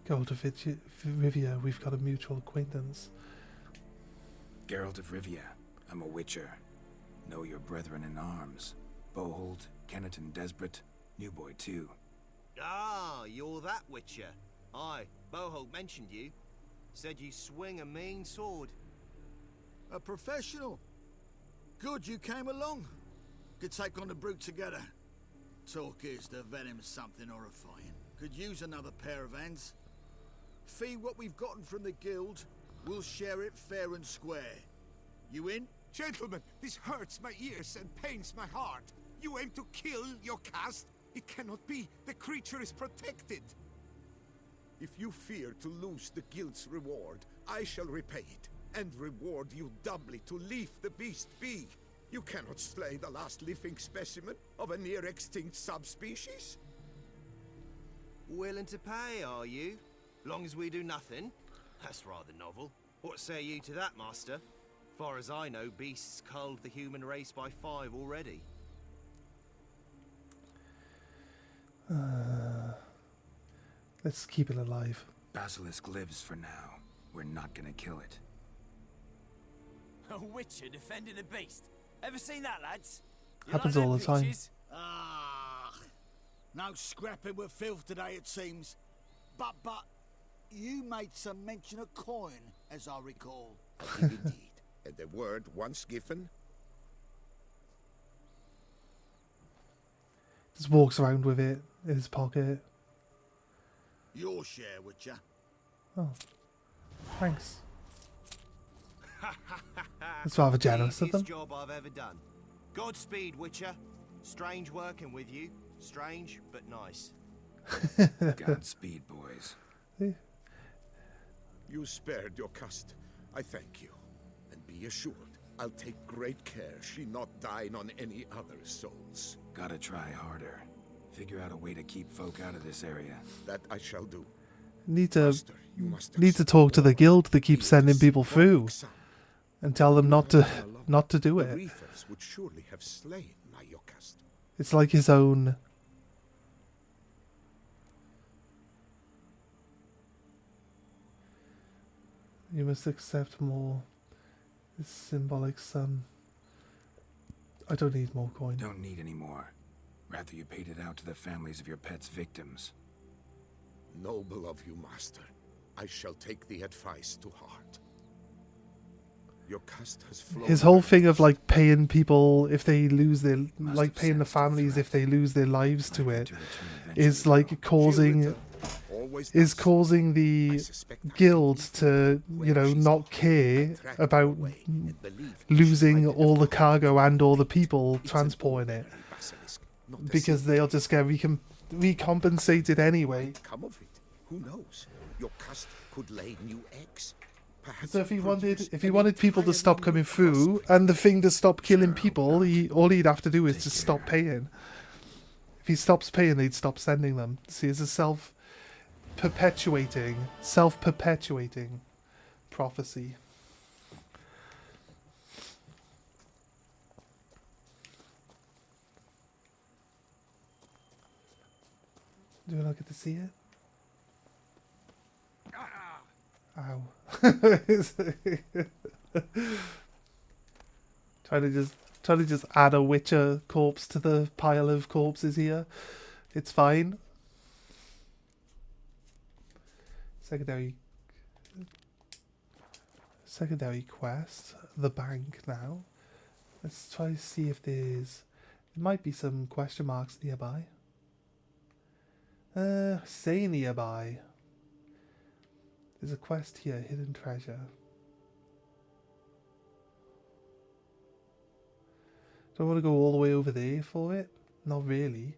Geralt of Rivia, we've got a mutual acquaintance. Geralt of Rivia. I'm a witcher. Know your brethren in arms. Bohold, Kenneton Desperate, New Boy too. Ah, you're that witcher. Aye, Boho mentioned you. Said you swing a mean sword. A professional. Good you came along. Could take on the brute together. Talk is the venom's something horrifying. Could use another pair of hands. Fee what we've gotten from the guild. We'll share it fair and square. You in? Gentlemen, this hurts my ears and pains my heart. You aim to kill your caste? It cannot be. The creature is protected. If you fear to lose the guild's reward, I shall repay it, and reward you doubly to leave the beast be. You cannot slay the last living specimen of a near-extinct subspecies. Willing to pay, are you? Long as we do nothing? That's rather novel. What say you to that, master? Far as I know, beasts culled the human race by 5 already. Let's keep it alive. Basilisk lives for now. We're not gonna kill it. A witcher defending a beast. Ever seen that, lads? You Happens like all them the time. pictures? Ah, no scrapping with filth today, it seems. But, you made some mention of coin, as I recall. Indeed. And the word once given, Just walks around with it in his pocket. Your share, Witcher. Oh, thanks. That's rather generous of them. Easiest job I've ever done. Godspeed, Witcher. Strange working with you. Strange, but nice. Godspeed, boys. You spared your caste. I thank you. And be assured, I'll take great care she not dine on any other souls. Gotta try harder. Figure out a way to keep folk out of this area. That I shall do. Need to Master, you must need to accept talk to the all guild that keeps Here's sending a people through symbolic sum. and tell them You not have to done a lot. not to do The it. reefers would surely have slain my Yokast. It's like his own. You must accept more. This symbolic sum. I don't need more coin. Don't need any more. Rather you paid it out to the families of your pet's victims. Noble of you, Master. I shall take the advice to heart. Yokast has flown. His whole thing of like paying people if they lose their, Must like have paying the sensed the families threat. if they lose their lives to Likely it, return is eventually, like though. causing is causing the guild to, you know, not care about losing all the cargo and all the people transporting it, because they'll just get recompensated anyway. Come of it. Who knows? Yokast could lay new eggs. Perhaps So if he produce wanted an people to entirely stop new coming through and the thing to stop killing people, all he'd have to do is just stop paying. If he stops paying, they'd stop sending them. See, it's a self-perpetuating prophecy. Do I not get to see it? Ow. trying to just add a Witcher corpse to the pile of corpses here. It's fine. Secondary quest. The bank now. Let's try to see if there might be some question marks nearby. Say nearby. There's a quest here, hidden treasure. Do I want to go all the way over there for it? Not really.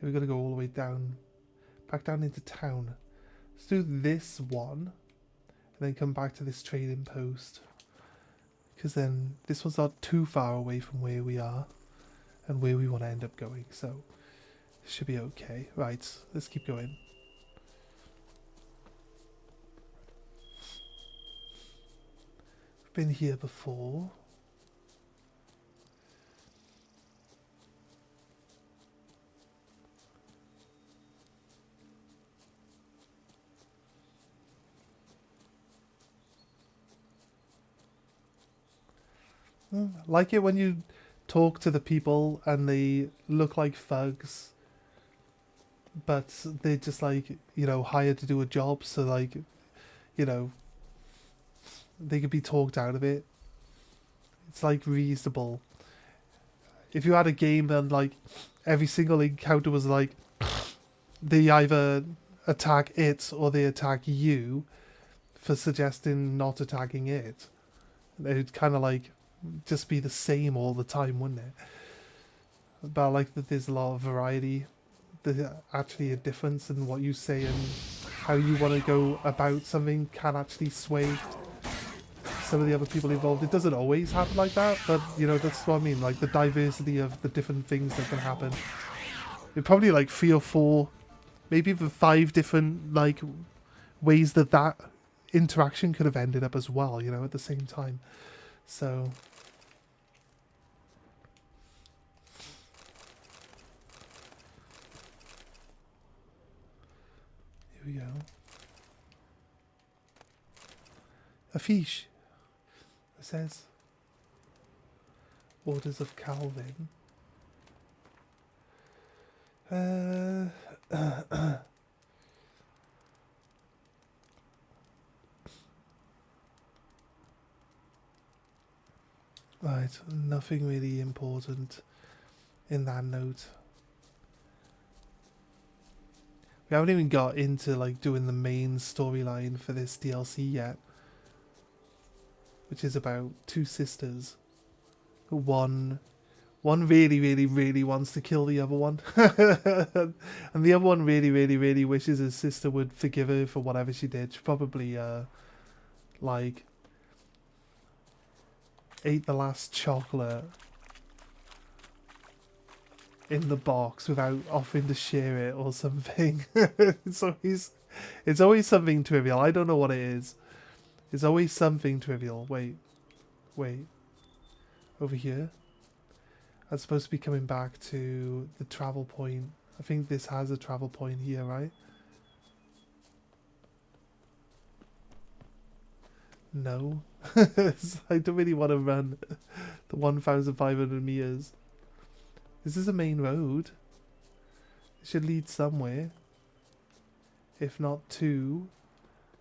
We're going to go all the way down, back down into town. Let's do this one, and then come back to this trading post. Because then this one's not too far away from where we are, and where we want to end up going, so it should be okay. Right, let's keep going. Been here before. Like it when you talk to the people and they look like thugs, but they're just like, you know, hired to do a job, so like, you know, they could be talked out of it. It's like reasonable. If you had a game and like every single encounter was like they either attack it or they attack you for suggesting not attacking it, it'd kind of like just be the same all the time, wouldn't it? But I like that there's a lot of variety. There's actually a difference in what you say and how you want to go about something can actually sway some of the other people involved. It doesn't always happen like that, but you know, that's what I mean, like the diversity of the different things that can happen. It probably like 3 or 4, maybe even 5 different like ways that that interaction could have ended up as well, you know, at the same time. So here we go. A fiche. It says Orders of Calvin. Right, nothing really important in that note. We haven't even got into like doing the main storyline for this DLC yet, which is about 2 sisters. One really wants to kill the other one, and the other one really wishes his sister would forgive her for whatever she did. She probably like ate the last chocolate in the box without offering to share it or something. It's always something trivial. I don't know what it is. It's always something trivial. Wait. Over here. I'm supposed to be coming back to the travel point. I think this has a travel point here, right? No. I don't really want to run the 1,500 meters. This is a main road. It should lead somewhere. If not to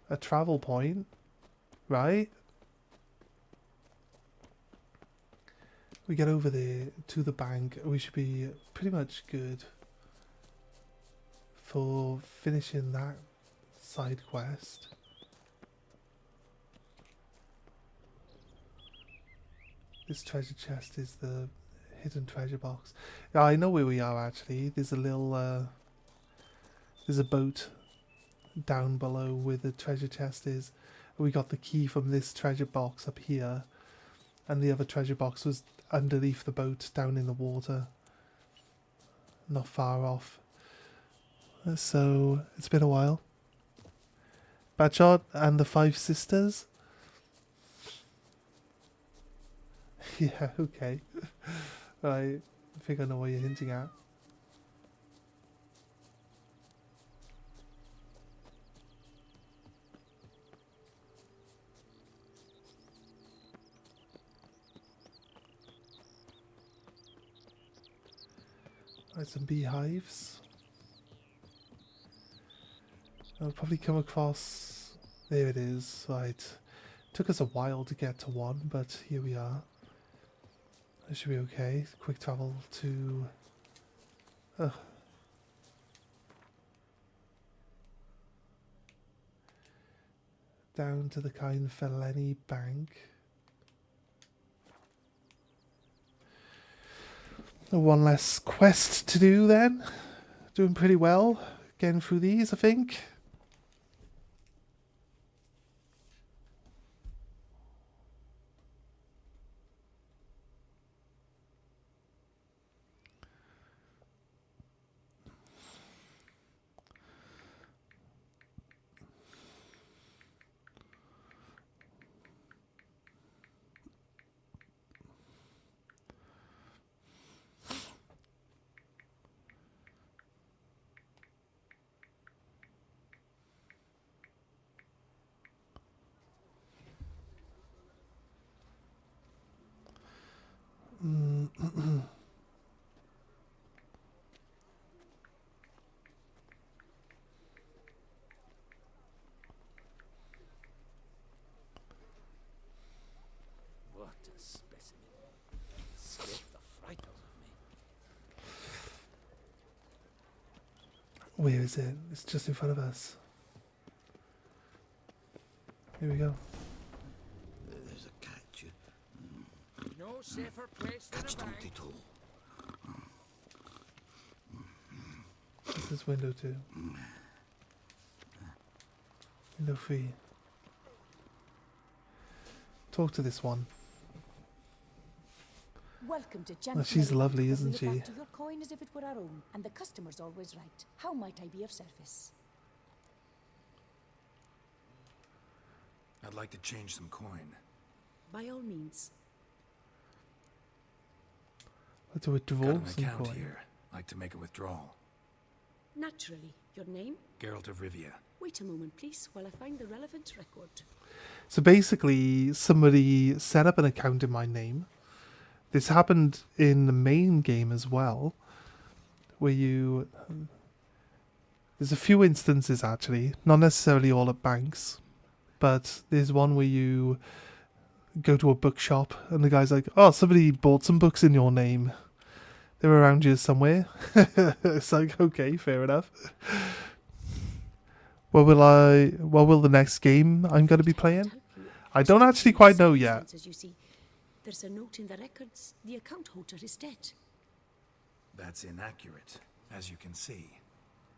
a travel point, right? We get over there to the bank, we should be pretty much good for finishing that side quest. This treasure chest is the hidden treasure box. Yeah, I know where we are actually. There's a little, there's a boat down below where the treasure chest is. We got the key from this treasure box up here. And the other treasure box was underneath the boat, down in the water. Not far off. So, it's been a while. BADSHOT and the 5 sisters? Yeah, okay. Right, I think I know what you're hinting at. Right, some beehives. I'll probably come across... There it is, right. Took us a while to get to one, but here we are. That should be okay. Quick travel to... down to the kind Feleni Bank. One less quest to do then. Doing pretty well. Getting through these, I think. What a specimen. Scared the fright out of me. Where is it? It's just in front of us. Here we go. There's a catch. No safer place than Catch a bank. 22. This is window 2. Window 3. Talk to this one. Welcome to Well, she's lovely, isn't she? We look after your coin as if it were our own, and the customer's always right. How might I be of service? I'd like to change some coin. By all means. Let's withdraw Got an some account coin. here. Like to make a withdrawal. Naturally. Your name? Geralt of Rivia. Wait a moment, please, while I find the relevant record. So basically, somebody set up an account in my name. This happened in the main game as well, where you... There's a few instances actually, not necessarily all at banks, but there's one where you go to a bookshop and the guy's like, oh, somebody bought some books in your name. They're around here somewhere. It's like, okay, fair enough. What will the next game I'm going to be playing? I don't actually quite know yet. As you see, there's a note in the records. The account holder is dead. That's inaccurate, as you can see.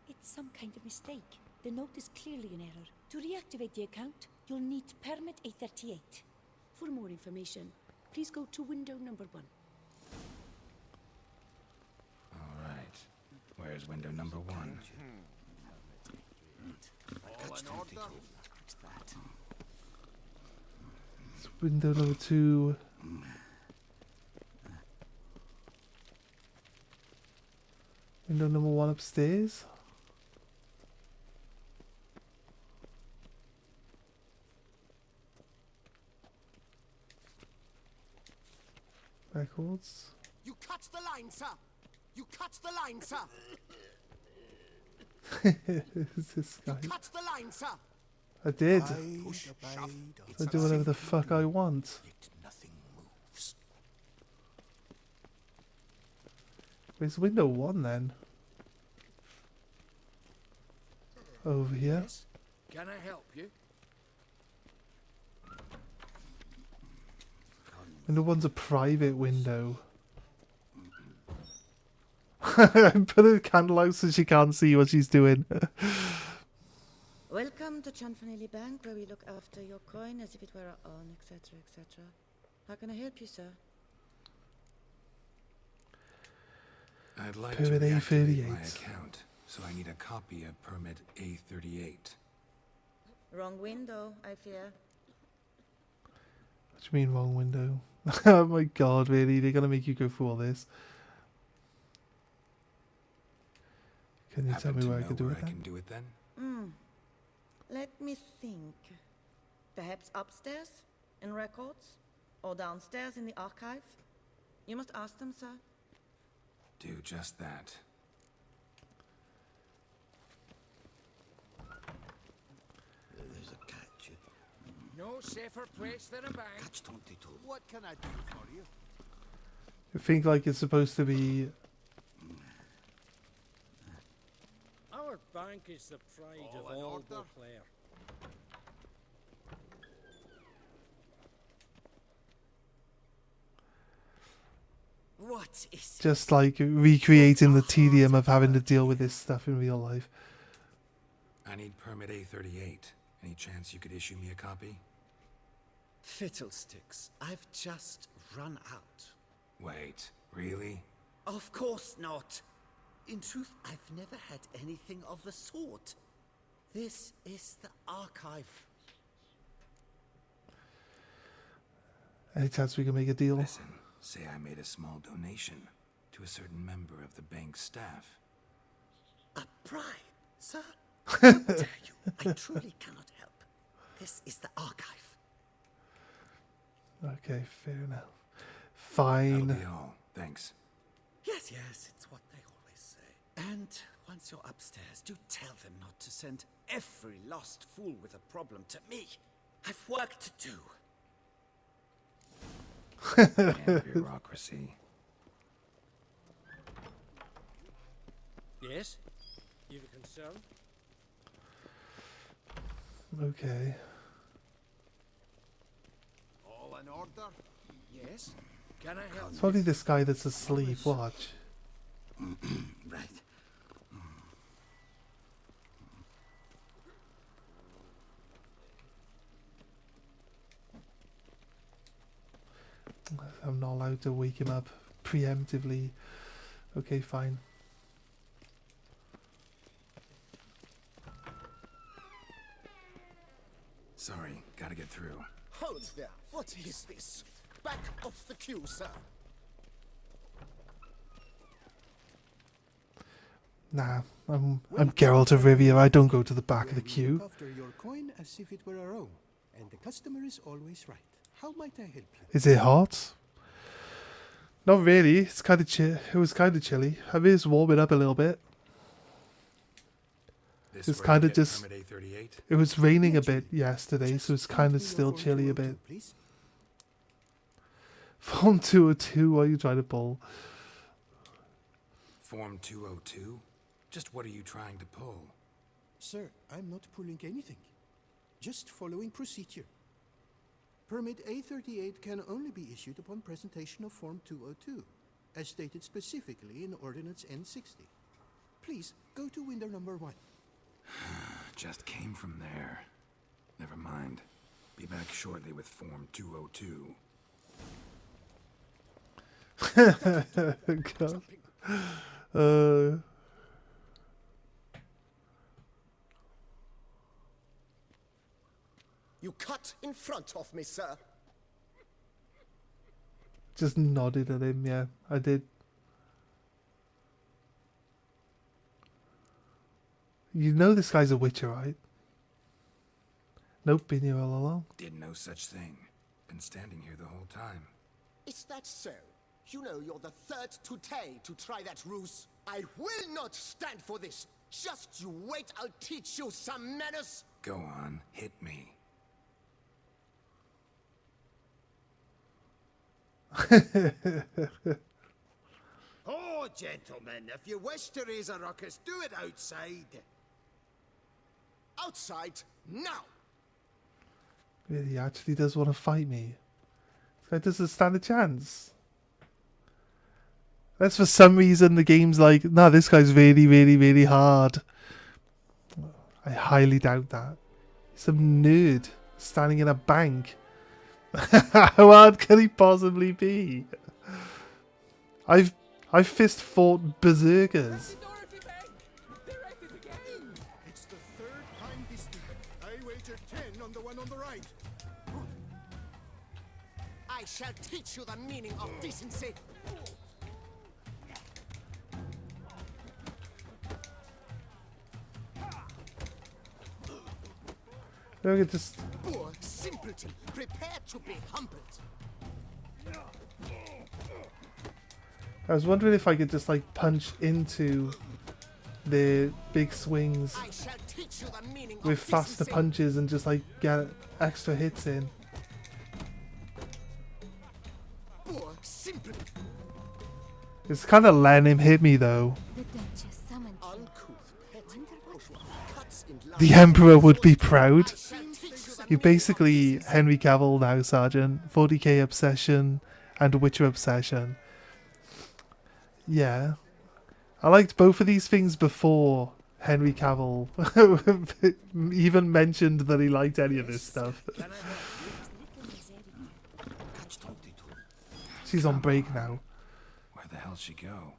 It's some kind of mistake. The note is clearly an error. To reactivate the account, you'll need permit 838. For more information, please go to window number 1. All Where's window number 1? All in order. It's window number 2. Window number 1 upstairs. Records. You cut the line, sir. You cut the line, sir. Who's this guy? Cut the line, sir. I did. Push, shove. I do whatever the fuck I want. Yet nothing moves. Where's window 1 then? Over here. Yes? Can I help you? Window 1's a private window. Put a candle out so she can't see what she's doing. Welcome to Chanfanelli Bank, where we look after your coin as if it were our own, etc., etc. How can I help you, sir? I'd like Permit to reactivate my A38. account, so I need a copy of permit A38. Wrong window, I fear. What do you mean wrong window? Oh my god, really? They're gonna make you go through all this? Can you tell Happen me to where I know can do where it I then? can do it then? Let me think. Perhaps upstairs, in records? Or downstairs in the archive? You must ask them, sir. Do just that. There's a catch. No safer place than a bank. Catch 22. What can I do for you? You think like it's supposed to be... Our bank is the pride All of in all order? Beauclair. What is it? just like recreating the tedium of having to deal with this stuff in real life. I need permit A38. Any chance you could issue me a copy? Fiddlesticks. I've just run out. Wait, really? Of course not. In truth, I've never had anything of the sort. This is the archive. Any chance we can make a deal? Listen, say I made a small donation to a certain member of the bank's staff. A bribe, sir? How dare you? I truly cannot help. This is the archive. Okay, fair enough. That'll be Fine. all. Thanks. Yes, it's what they always say. And once you're upstairs, do tell them not to send every lost fool with a problem to me. I've work to do. Damn bureaucracy. Yes? You've a concern? Okay. All in order? Yes? Can I help? It's probably this guy that's asleep. Watch. Right. I'm not allowed to wake him up preemptively. Okay, fine. Sorry, gotta get through. Hold there. What is this? Back off the queue, sir. Nah, I'm Geralt of Rivia. I don't go to the back of the queue. Look after your coin as if it were our own, and the customer is always right. How might I help you? Is it hot? Not really. It's kind of It was kind of chilly. I mean, it's warming up a little bit. This It's where kind you of get just. permit A38? It was raining a bit Naturally. yesterday, so it's Just kind of hand me still your form chilly a 202, bit. please. Form 202. What are you trying to pull? Form 202? Just what are you trying to pull? Sir, I'm not pulling anything. Just following procedure. Permit A38 can only be issued upon presentation of Form 202, as stated specifically in Ordinance N60. Please, go to window number 1. Just came from there. Never mind. Be back shortly with Form 202. God. You cut in front of me, sir. Just nodded at him, yeah. I did. You know this guy's a witcher, right? Nope, been here all along. Did no such thing. Been standing here the whole time. Is that so? You know you're the third today to try that ruse. I will not stand for this. Just you wait, I'll teach you some manners. Go on, hit me. Oh, gentlemen, if you wish to raise a ruckus, do it outside. Outside, now! Really, he actually does want to fight me. This guy doesn't stand a chance. That's for some reason the game's like, nah, this guy's really, really, really hard. I highly doubt that. He's some nerd standing in a bank. How hard can he possibly be? I've fist fought berserkers. It's the third time this week. I wager 10 on the one on the right. I shall teach you the meaning of decency. Look at just. Poor simpleton, prepare to be humbled. I was wondering if I could just like punch into the big swings I shall teach you the meaning with of faster decency. punches and just like get extra hits in. Poor simpleton. It's kind of letting him hit me though. The Duchess summoned you. Uncouth, petty, bourgeois, cuts in line. The Emperor would be proud. I shall teach you the You're meaning basically of decency. Henry Cavill now, Sergeant. 40k obsession and Witcher obsession. Yeah. I liked both of these things before Henry Cavill even mentioned that he liked any of this stuff. She's on break now. Where the hell'd she go?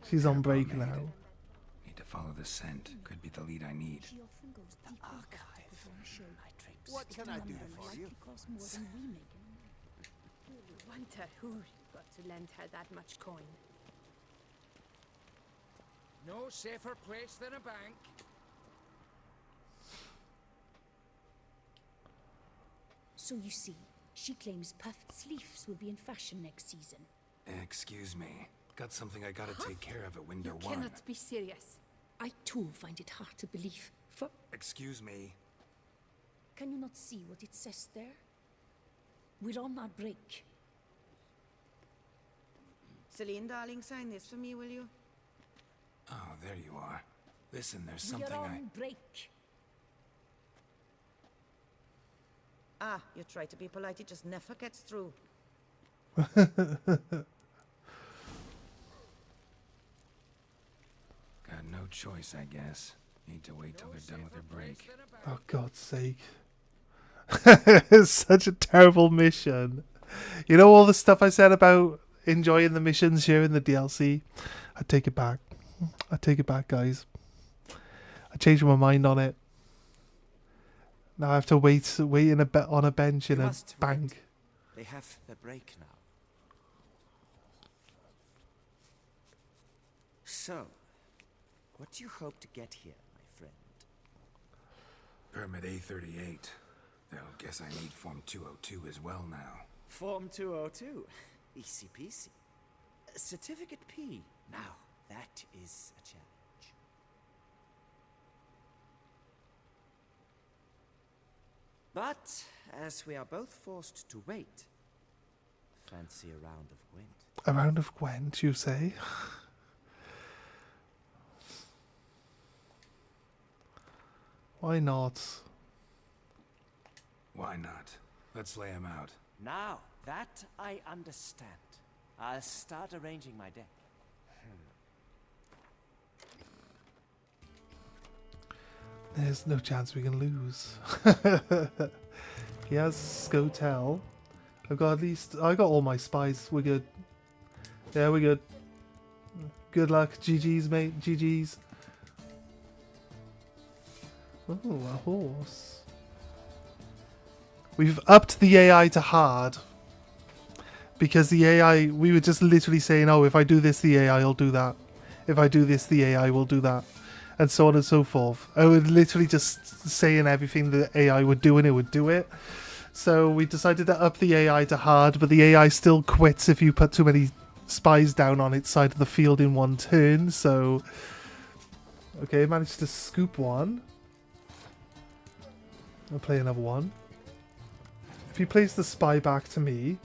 She's on break now. Need to follow the scent. Could be the lead I need. She often goes deep into the show. What can I do for you? Costs more than we make. Wonder who got to lend her that much coin. No safer place than a bank. So you see, she claims puffed sleeves will be in fashion next season. Excuse me. Got something I gotta take care of at window You 1. cannot be serious. I too find it hard to believe. For Excuse me. can you not see what it says there? We're on our break. Celine, darling, sign this for me, will you? Oh, there you are. Listen, there's We're something on break. Ah, you try to be polite, it just never gets through. Got no choice, I guess. Need to wait till they're done with their break. Oh, God's sake. It's such a terrible mission. You know all the stuff I said about enjoying the missions here in the DLC? I take it back. I take it back, guys. I changed my mind on it. Now I have to wait in on a bench in You a must bank. wait. They have the break now. So, what do you hope to get here, my friend? Permit A38. Though, guess I need Form 202 as well now. Form 202. Easy peasy. Certificate P. Now, that is a challenge. But, as we are both forced to wait, fancy a round of Gwent. A round of Gwent, you say? Why not? Why not? Let's lay him out. Now, that I understand. I'll start arranging my deck. There's no chance we can lose. He has Scotel. I got all my spies. We're good. Yeah, we're good. Good luck. GG's, mate. GG's. Oh, a horse. We've upped the AI to hard. Because the AI, we were just literally saying, oh, if I do this, the AI will do that. If I do this, the AI will do that. And so on and so forth. I would literally just saying everything the AI would do and it would do it. So we decided to up the AI to hard, but the AI still quits if you put too many spies down on its side of the field in one turn. So, okay, managed to scoop one. I'll play another one. If he plays the spy back to me,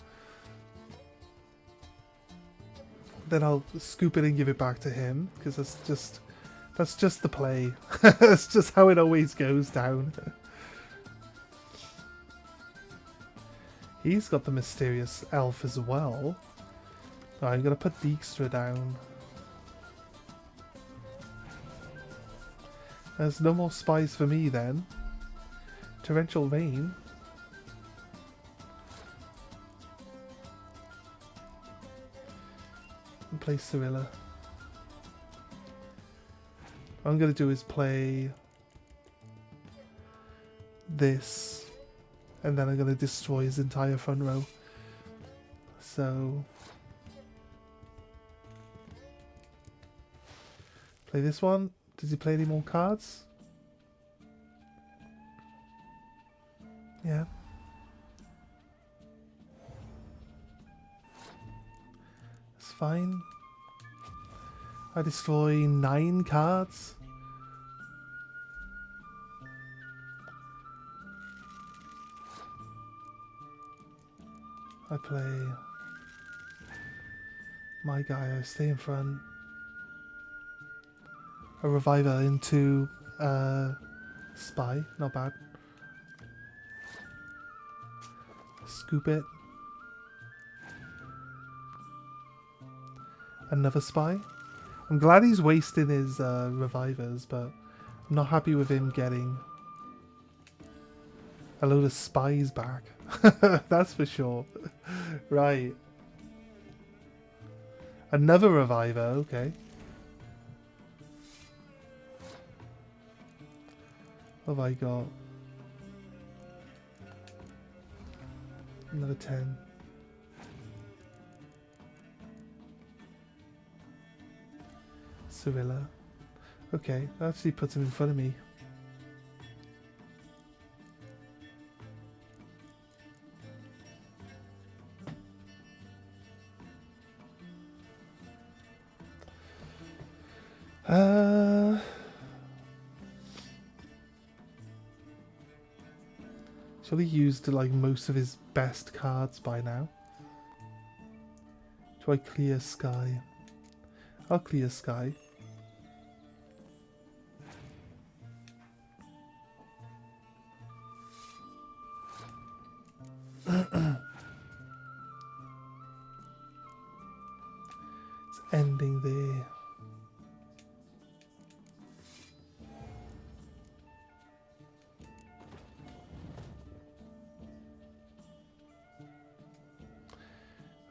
then I'll scoop it and give it back to him, because that's just the play. That's just how it always goes down. He's got the mysterious elf as well. Oh, I'm gonna put Dijkstra down. There's no more spies for me then. Torrential Rain. And play Cirilla. What I'm going to do is play this, and then I'm going to destroy his entire front row. So, play this one. Does he play any more cards? Yeah. It's fine. I destroy 9 cards. I play my guy, I stay in front. A Reviver into Spy, not bad. Scoop it. Another Spy. I'm glad he's wasting his Revivers, but I'm not happy with him getting a load of Spies back. That's for sure. Right. Another Reviver, okay. What have I got? Another 10. Cirilla. Okay, that actually puts him in front of me. Surely used like most of his best cards by now. Do I clear Sky? I'll clear Sky. It's ending there.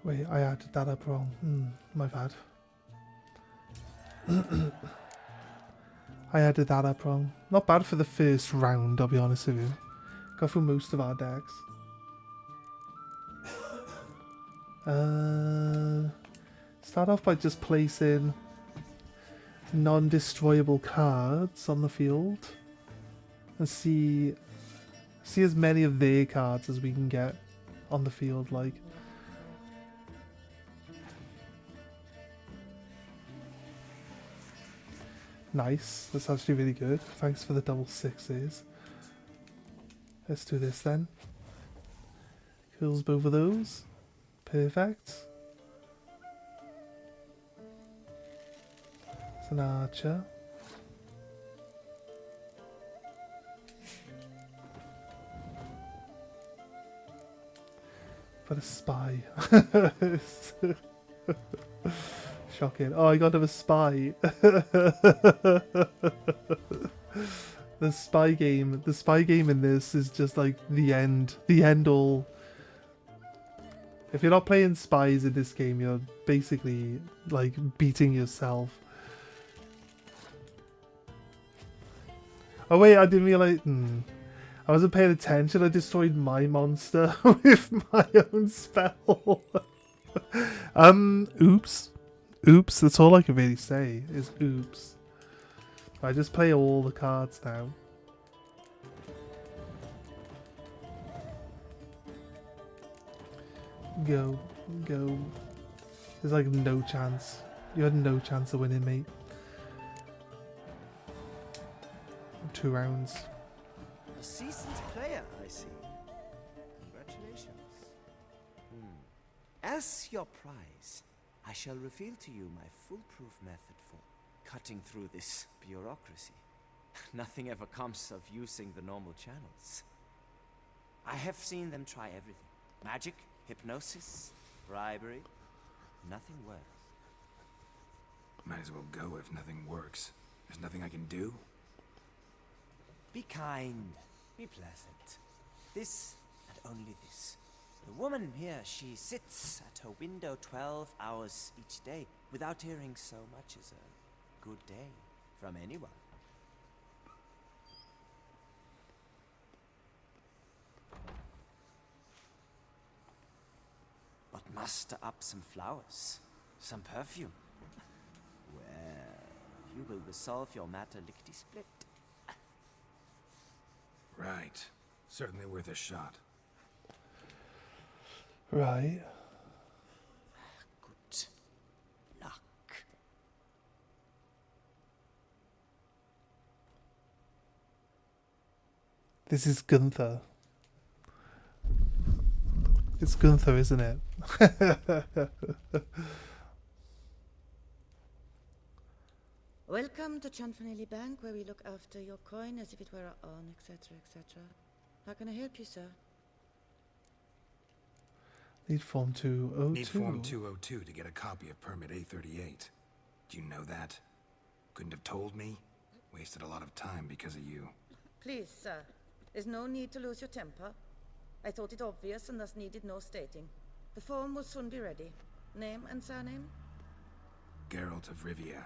Wait, I added that up wrong. My bad. I added that up wrong. Not bad for the first round, I'll be honest with you. Got through most of our decks. Start off by just placing non-destroyable cards on the field. And see as many of their cards as we can get on the field, like. Nice, that's actually really good. Thanks for the double 6s. Let's do this then. Kills both of those. Perfect. It's an archer. But a spy. Shocking. Oh, I got him a spy. The spy game in this is just like the end all. If you're not playing spies in this game, you're basically like beating yourself. Oh wait, I didn't realize. I wasn't paying attention. I destroyed my monster with my own spell. Oops. Oops. That's all I can really say is oops. I just play all the cards now. Go. Go. There's like no chance. You had no chance of winning, mate. 2 rounds. A seasoned player, I see. Congratulations. As your prize, I shall reveal to you my foolproof method for cutting through this bureaucracy. Nothing ever comes of using the normal channels. I have seen them try everything. Magic, hypnosis, bribery. Nothing works. Might as well go if nothing works. There's nothing I can do. Be kind. Be pleasant. This and only this. The woman here, she sits at her window 12 hours each day without hearing so much as a good day from anyone. But muster up some flowers, some perfume. Well, you will resolve your matter lickety-split. Right. Certainly worth a shot. Right. Good luck. This is Gunther. It's Gunther, isn't it? Welcome to Chanfanelli Bank, where we look after your coin as if it were our own, etc., etc. How can I help you, sir? Need Form 202. Need Form 202 to get a copy of Permit A38. Do you know that? Couldn't have told me? Wasted a lot of time because of you. Please, sir. There's no need to lose your temper. I thought it obvious and thus needed no stating. The form will soon be ready. Name and surname? Geralt of Rivia.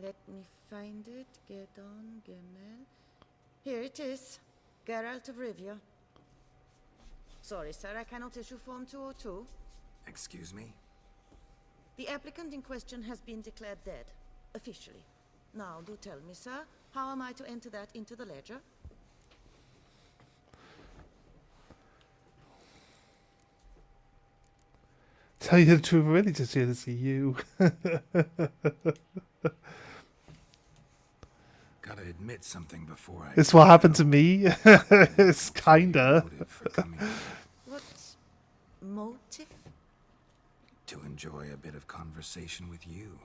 Let me find it. Gedon, Gemel. Here it is. Geralt of Rivia. Sorry, sir, I cannot issue Form 202. Excuse me? The applicant in question has been declared dead, officially. Now, do tell me, sir, how am I to enter that into the ledger? Tell you the truth, I'm really just here to see you. Gotta admit something before I... It's what happened to me. It's kinda. What motive? To enjoy a bit of conversation with you.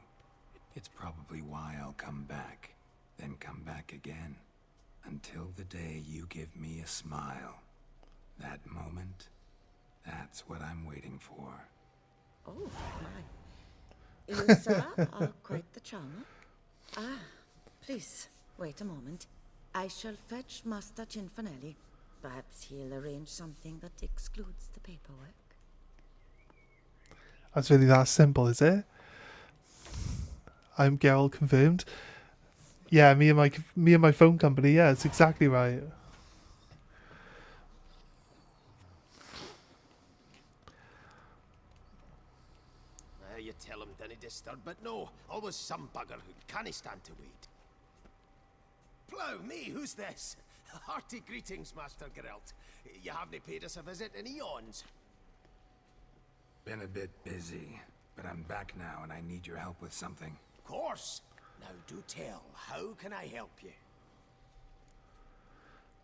It's probably why I'll come back, then come back again, until the day you give me a smile. That moment, that's what I'm waiting for. Oh, my. You, sir, are quite the charmer. Ah, please, wait a moment. I shall fetch Master Cinfanelli. Perhaps he'll arrange something that excludes the paperwork. That's really that simple, is it? I'm Geralt confirmed. Yeah, me and my phone company. Yeah, it's exactly right. You tell him dinna disturb, but no, always some bugger who can't stand to wait. Plough me, who's this? Hearty greetings, Master Geralt. You haven't paid us a visit in eons. Been a bit busy, but I'm back now and I need your help with something. Of course. Now do tell, how can I help you?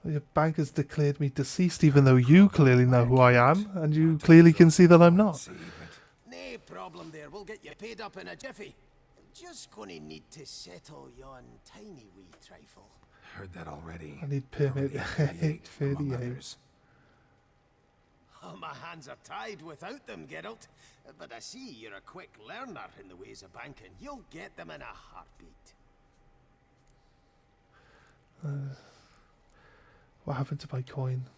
Your bank has declared me deceased, even though you clearly know who I am, and you clearly can see that I'm not. No problem there, we'll get you paid up in a jiffy. Just gonna need to settle yon tiny wee trifle. Heard that already. I need permit 838. Oh, my hands are tied without them, Geralt. But I see you're a quick learner in the ways of banking. You'll get them in a heartbeat. What happened to my coin?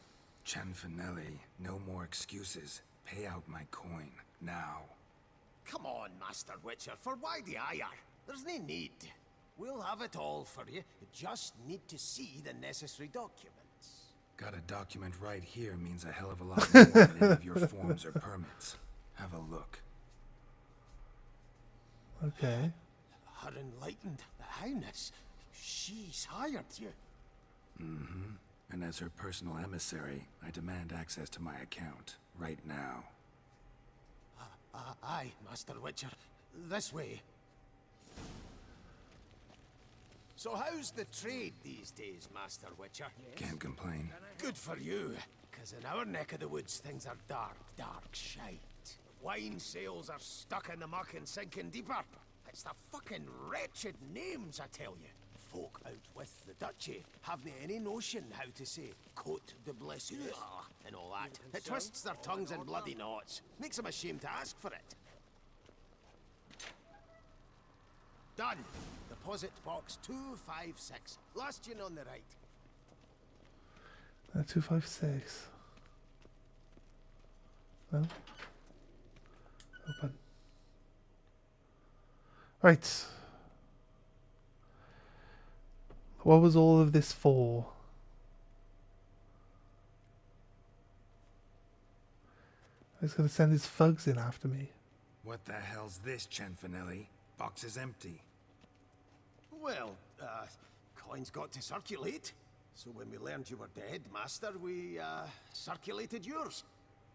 Chanfanelli, no more excuses. Pay out my coin, now. Come on, Master Witcher, for why the ire? There's no need. We'll have it all for you. You just need to see the necessary documents. Got a document right here means a hell of a lot more than any of your forms or permits. Have a look. Okay. Her Enlightened Highness, she's hired you. Mm-hmm. And as her personal emissary, I demand access to my account, right now. Aye, Master Witcher. This way. So how's the trade these days, Master Witcher? Can't complain. Good for you, because in our neck of the woods, things are dark, dark shite. Wine sales are stuck in the muck and sinking deeper. It's the fucking wretched names, I tell you. Folk out with the duchy haven't any notion how to say Cote de Blessure and all that. It twists their tongues in bloody knots. Makes them ashamed to ask for it. Done. Deposit box 256. Last yin on the right. 256. No? Open. Right. What was all of this for? He's gonna send his thugs in after me. What the hell's this, Cianfanelli? Box is empty. Well, coins got to circulate. So when we learned you were dead, Master, we, circulated yours.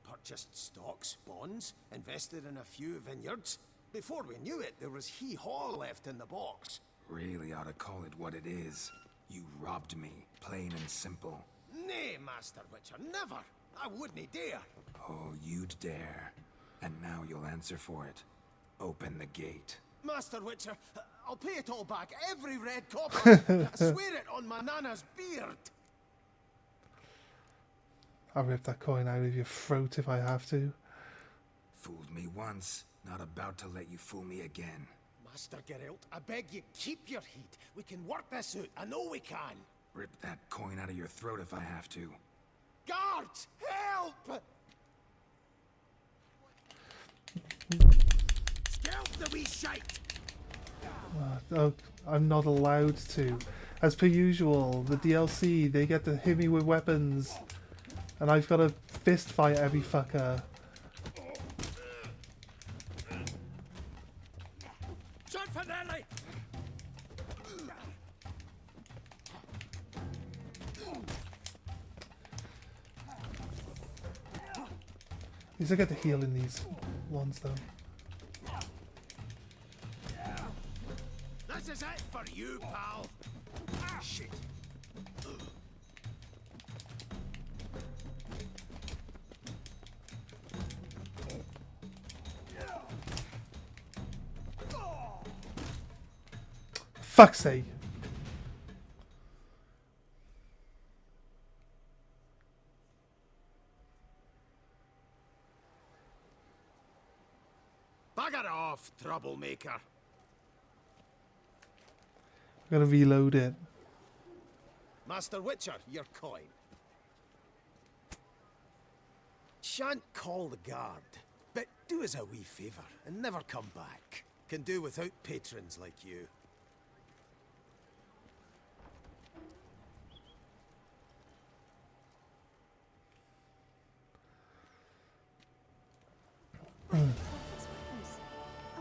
Purchased stocks, bonds, invested in a few vineyards. Before we knew it, there was hee-haw left in the box. Really ought to call it what it is. You robbed me, plain and simple. Nay, Master Witcher, never. I wouldn't dare. Oh, you'd dare. And now you'll answer for it. Open the gate. Master Witcher, I'll pay it all back, every red copper. I swear it on my nana's beard. I'll rip that coin out of your throat if I have to. Fooled me once, not about to let you fool me again. Master Geralt, I beg you, keep your heat. We can work this out, I know we can. Rip that coin out of your throat if I have to. Guards, help! Skelp the wee shite! Oh, I'm not allowed to. As per usual, the DLC, they get to hit me with weapons. And I've got to fist fight every fucker. Cianfanelli! At least I get to heal in these ones though. This is it for you, pal. Ah, shit. Fuck's sake. Bugger off, troublemaker. I'm gonna reload it. Master Witcher, your coin. Shan't call the guard, but do us a wee favour and never come back. Can do without patrons like you. A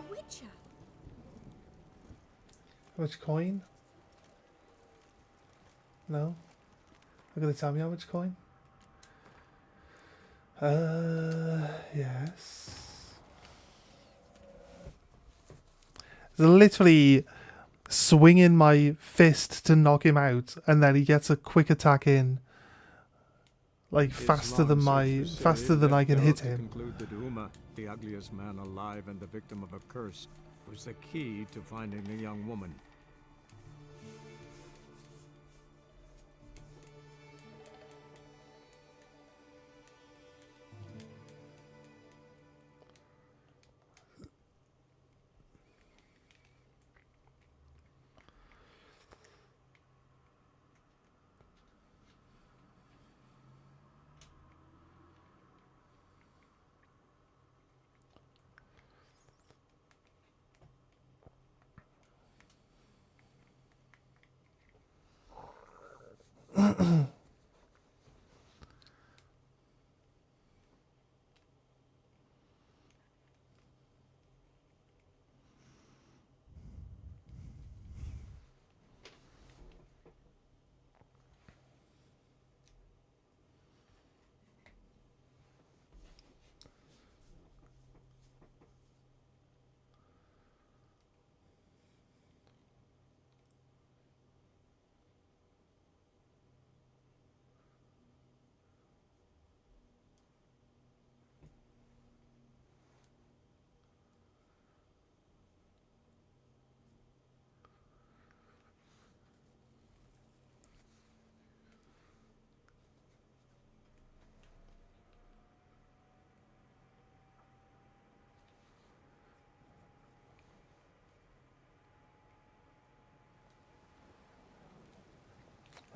witcher. How much coin? No? They're gonna tell me how much coin? Yes. Literally swinging my fist to knock him out, and then he gets a quick attack in, like faster than I can hit him. Conclude that Uma, the ugliest man alive and the victim of a curse, was the key to finding the young woman.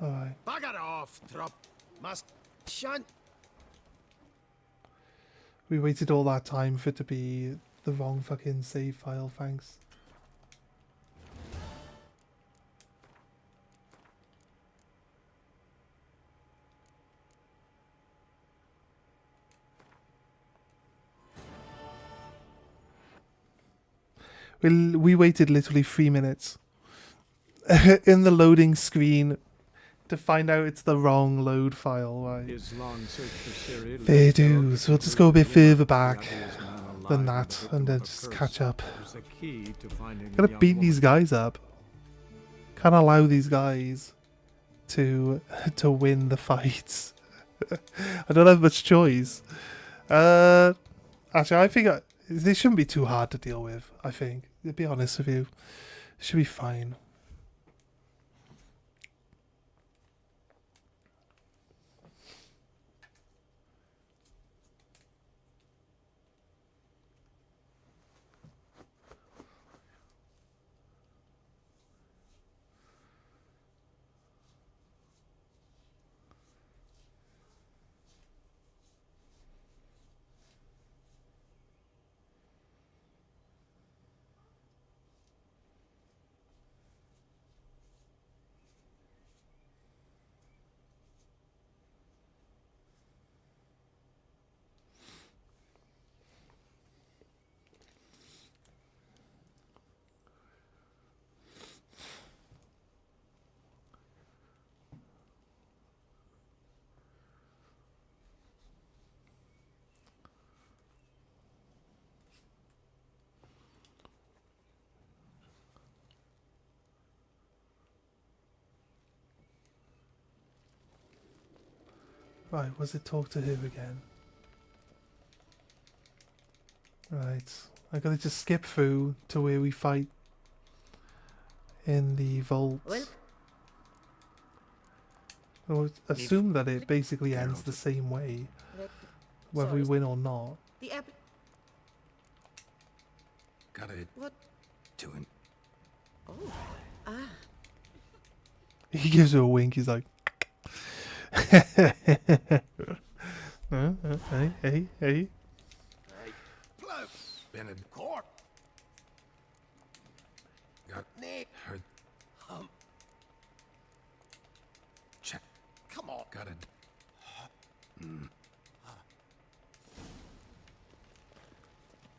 Alright. Bugger off, Trop. Must shunt. We waited all that time for it to be the wrong fucking save file, thanks. We waited literally 3 minutes in the loading screen to find out it's the wrong load file. Right. His long search for Ciri Fair led Geralt dues. to We'll just go a conclude bit the woman further was the back ugliest man alive than and the that victim and then of a just curse. catch up. Was the key to finding the Gotta young beat these woman. guys up. Can't allow these guys to win the fights. I don't have much choice. Actually, I think they shouldn't be too hard to deal with. I think, to be honest with you, it should be fine. Right, was it talk to who again? Right, I gotta just skip through to where we fight in the vault. Well, I assume that it basically ends the same way, whether we win or not. the app. Got it. What? Doing. Oh, ah. He gives her a wink, he's like... hey. Blow. Bennett. Court. Got. Nick. Heard. Check. Come on. Got it.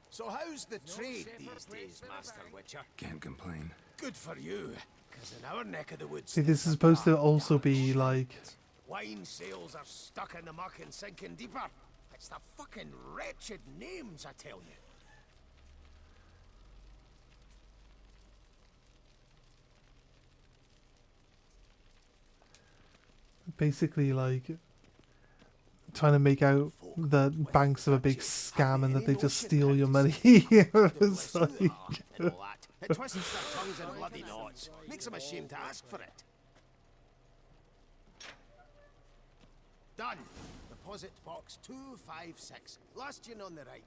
So how's the trade these days, Master Witcher? Can't complain. Good for you, because in our neck of the woods... See, this is supposed to also be like... Wine sales are stuck in the muck and sinking deeper. It's the fucking wretched names, I tell you. Basically, like... trying to make out that banks are a big scam and that they just steal your money. It's like... And all that. It twists their tongues in bloody knots. Makes them ashamed to ask for it. Done. Deposit box 256. Last yin on the right.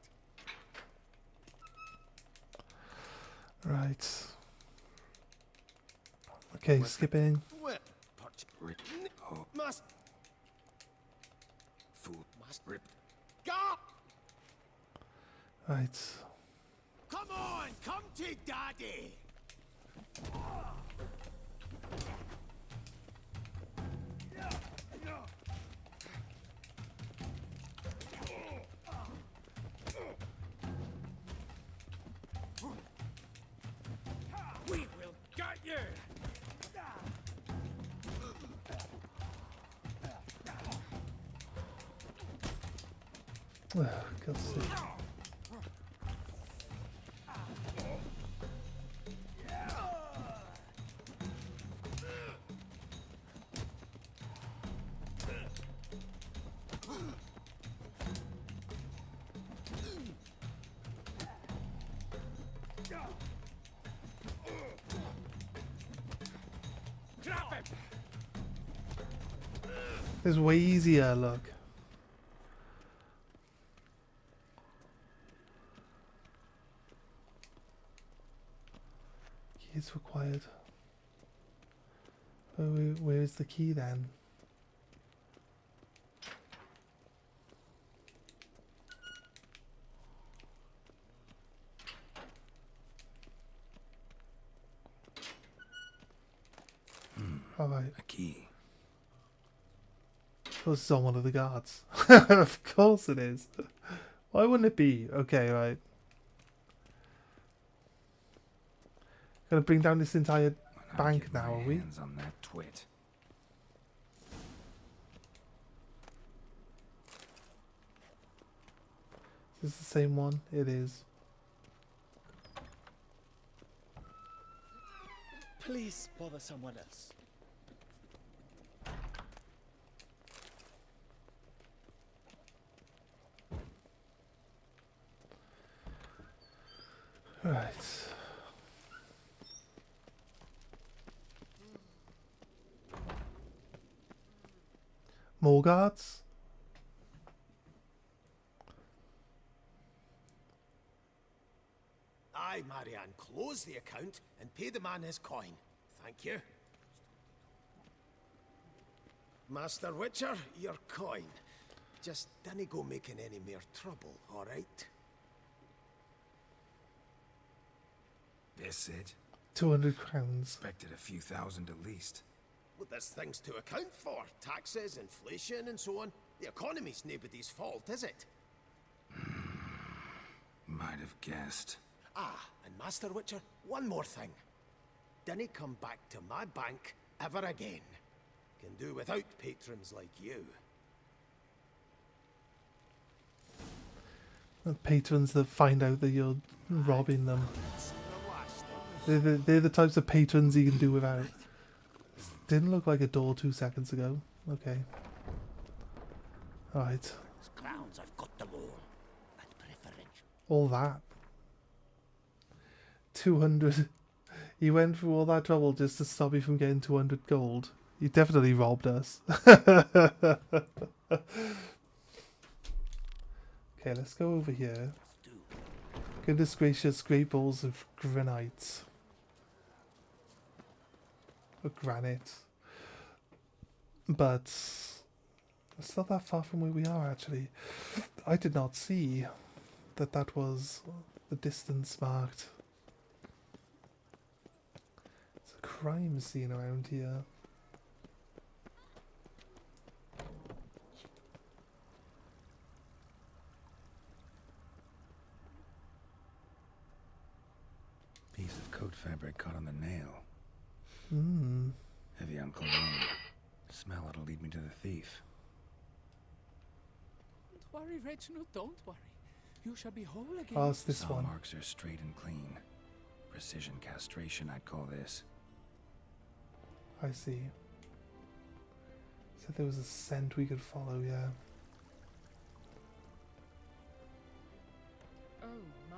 Right. Okay, skipping. Whip. Perch. Oh. Must. Fool. Must. Rip. Go! Right. Come on! Come to daddy! Oh, God's sake. It's way easier, look. Key is required. Oh, where is the key then? Alright. A key. This is on one of the guards. Of course it is. Why wouldn't it be? Okay, right. Gonna bring down this entire bank now, are we? Hands on that twit. Is this the same one? It is. Please bother someone else. Right. More guards? Aye, Marianne, close the account and pay the man his coin. Thank you. Master Witcher, your coin. Just dinna go making any more trouble, all right? This it? 200 crowns. Expected a few thousand at least. Well, there's things to account for. Taxes, inflation, and so on. The economy's nobody's fault, is it? Might have guessed. Ah, and Master Witcher, one more thing. Dinna come back to my bank ever again. Can do without patrons like you. The patrons that find out that you're robbing them. They're the types of patrons you can do without. Didn't look like a door 2 seconds ago. Okay. Alright. Crowns, I've got them all. At preferential. All that. 200. You went through all that trouble just to stop me from getting 200 gold. You definitely robbed us. Okay, let's go over here. Goodness gracious, great balls of granite. Or granite. But it's not that far from where we are, actually. I did not see that that was the distance marked. It's a crime scene around here. Piece of coat fabric caught on the nail. Hmm. Heavy on cologne. Smell it'll lead me to the thief. Don't worry, Reginald, don't worry. You shall be whole again. Oh, it's this Saw one. marks are straight and clean. Precision castration, I'd call this. I see. So there was a scent we could follow, yeah. Oh my.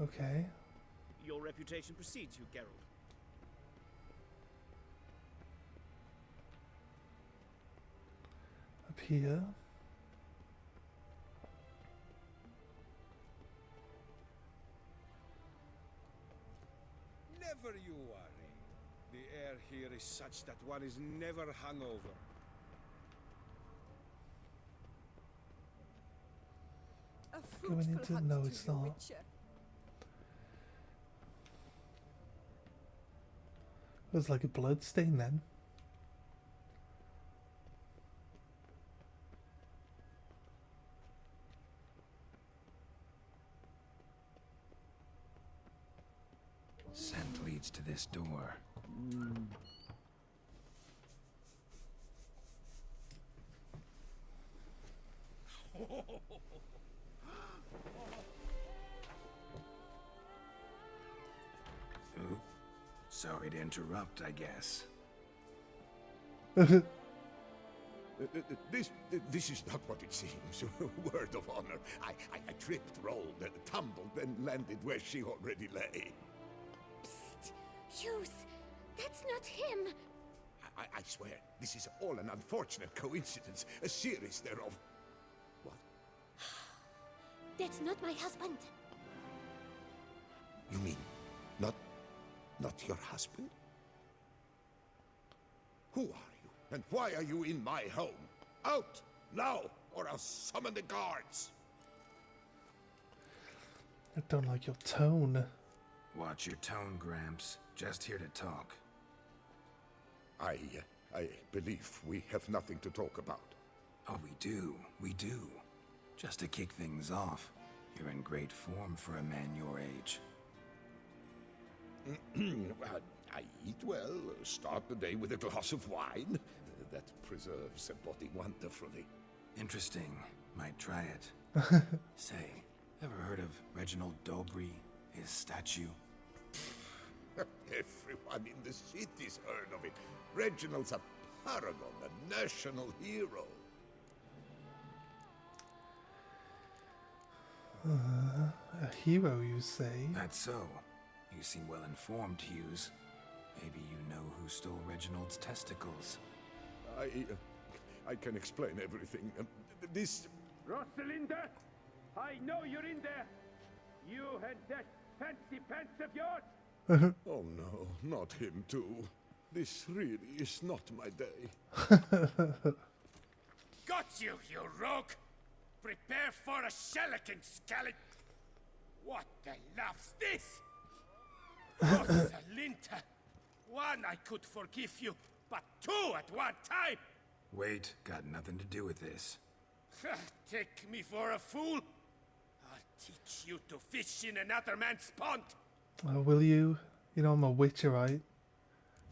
Okay. Your reputation precedes you, Geralt. Up here. Never you worry. The air here is such that one is never hungover. A Going fruitful into hunt no, to it's you, not. Witcher. It was like a blood stain then. Scent leads to this door. Ooh, sorry to interrupt, I guess. This is not what it seems. Word of honor. I tripped, rolled, tumbled, and landed where she already lay. Psst! Hughes! That's not him! I swear, this is all an unfortunate coincidence. A series thereof. What? That's not my husband. You mean, not your husband? Who are you? And why are you in my home? Out! Now! Or I'll summon the guards! I don't like your tone. Watch your tone, Gramps. Just here to talk. I believe we have nothing to talk about. Oh, we do. Just to kick things off, you're in great form for a man your age. I eat well, start the day with a glass of wine. That preserves a body wonderfully. Interesting. Might try it. Say, ever heard of Reginald Dobry, his statue? Everyone in the city's heard of it. Reginald's a paragon, a national hero. A hero, you say? That's so. You seem well informed, Hughes. Maybe you know who stole Reginald's testicles. I can explain everything. This... Rosalinda, I know you're in there. You and that fancy pants of yours. Oh no, not him too. This really is not my day. Got you, you rogue! Prepare for a shellacking, scallop! What the laugh's this? Rosalinda! One, I could forgive you, but two at one time! Wait, got nothing to do with this. Take me for a fool? I'll teach you to fish in another man's pond! Will you? You know I'm a witcher, right?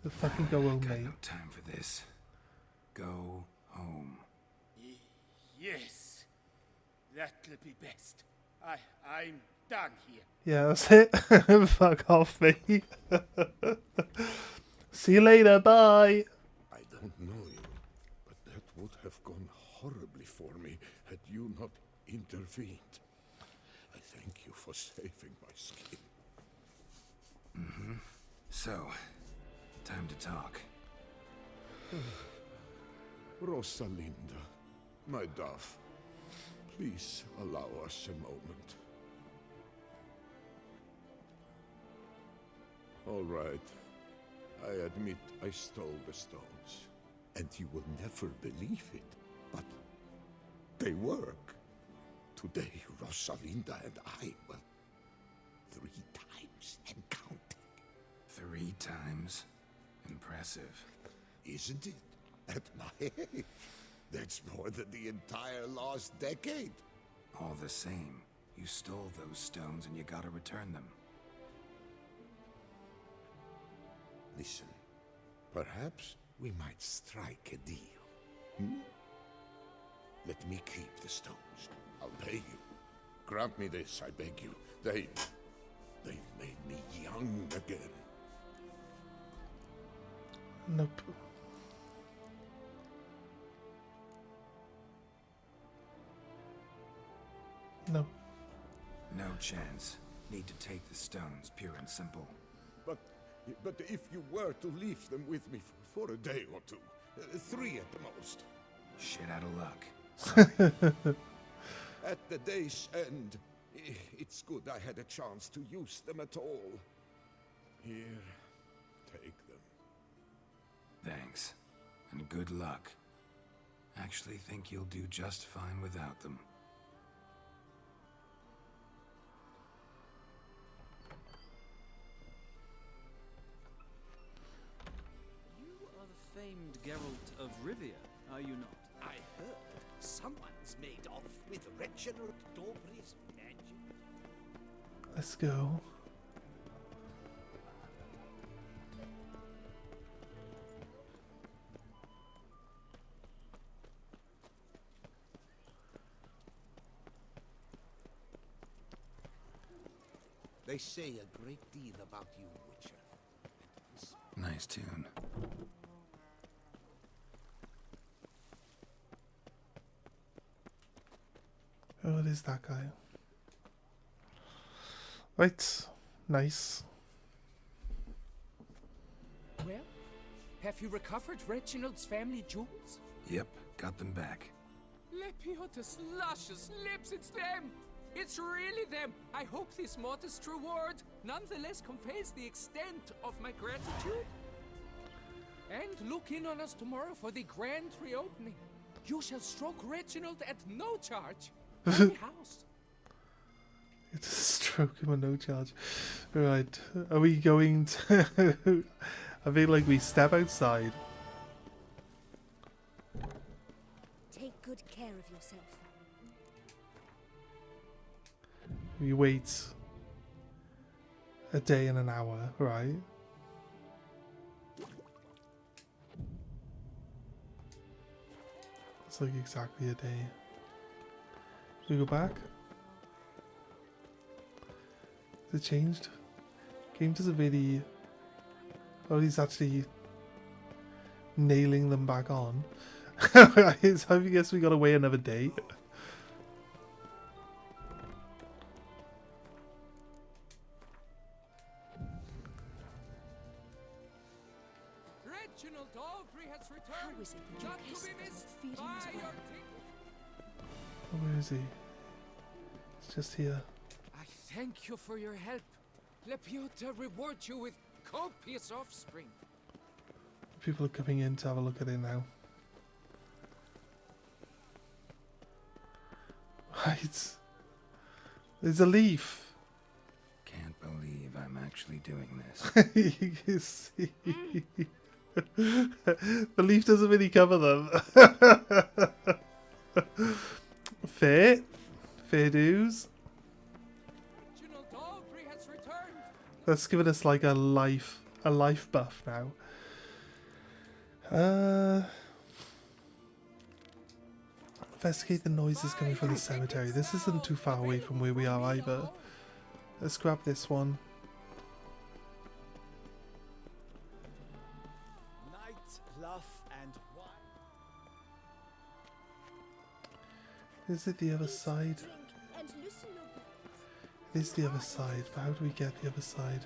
The fucking go home, got mate. no time for this. Go home. Yes. That'll be best. I'm done here. Yeah, that's it. Fuck off, mate. See you later, bye. I don't know you, but that would have gone horribly for me had you not intervened. I thank you for saving my skin. Mm-hmm. So, time to talk. Rosalinda, my dove, please allow us a moment. All right. I admit I stole the stones, and you will never believe it, but they work. Today, Rosalinda and I, well, 3 times and counting. 3 times? Impressive. Isn't it? At my age. That's more than the entire last decade. All the same, you stole those stones and you gotta return them. Listen, perhaps we might strike a deal. Let me keep the stones. I'll pay you. Grant me this, I beg you. They've made me young again. Nope. No. No chance. Need to take the stones, pure and simple. But if you were to leave them with me for a day or two, 3 at the most. Shit out of luck. Sorry. At the day's end, it's good I had a chance to use them at all. Here, take them. Thanks. And good luck. Actually think you'll do just fine without them. Famed Geralt of Rivia, are you not? I heard someone's made off with Reginald Dobry's magic. Let's go. They say a great deal about you, Witcher. Nice tune. Oh, it is that guy. Right. Nice. Well, have you recovered Reginald's family jewels? Yep, got them back. Lepiota's luscious lips, it's them! It's really them! I hope this modest reward nonetheless conveys the extent of my gratitude. And look in on us tomorrow for the grand reopening. You shall stroke Reginald at no charge. At the house. It's a stroke him at no charge. Right. Are we going to... I feel like we step outside. Take good care of yourself. We wait a day and an hour, right? It's like exactly a day. Should we go back? Has it changed? Game doesn't really... Oh, he's actually nailing them back on. I guess we gotta wait another day. Reginald Aubrey has returned. How is it that Not your to be pest missed doesn't feed him by as your well? Oh, where is he? It's just here. I thank you for your help. Lepiota reward you with copious offspring. People are coming in to have a look at it now. Right. There's a leaf. Can't believe I'm actually doing this. You can see. The leaf doesn't really cover them. Fair. Fair dues. Reginald Aubrey has returned. That's given us like a life buff now. Investigate the noises coming from the cemetery. This isn't too far away from where we are either. Let's grab this one. Night, laugh, and wine. Is it the other side? It is the other side, but how do we get the other side?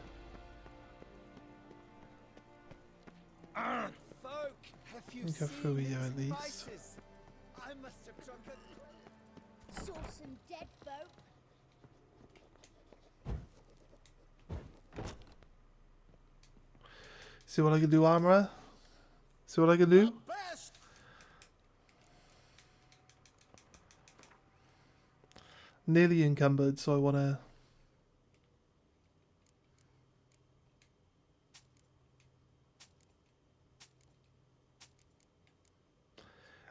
Folk, have you Go through seen here these at least. spices? I must have drunk a... Saw some dead folk. See what I can do, armorer? See what I can do? Nearly encumbered, so I want to...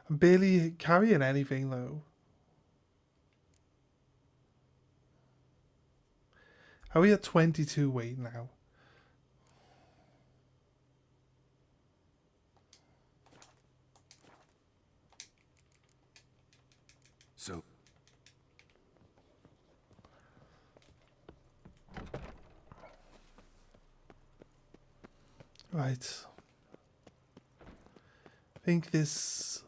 I'm barely carrying anything, though. Are we at 22 weight now? So... Right. I think this...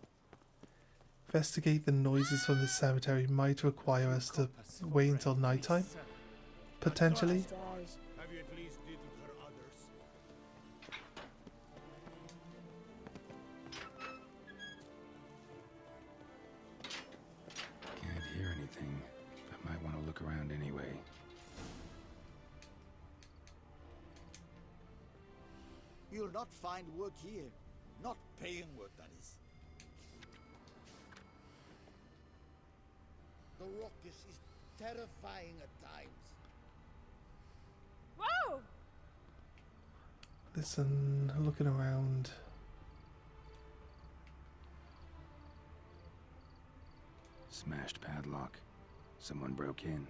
Investigate the noises from the cemetery might require us to wait until nighttime. Potentially. Have you at least did for others? Can't hear anything, but might want to look around anyway. You'll not find work here. Not paying work, that is. The ruckus is terrifying at times. Whoa! Listen, looking around. Smashed padlock. Someone broke in.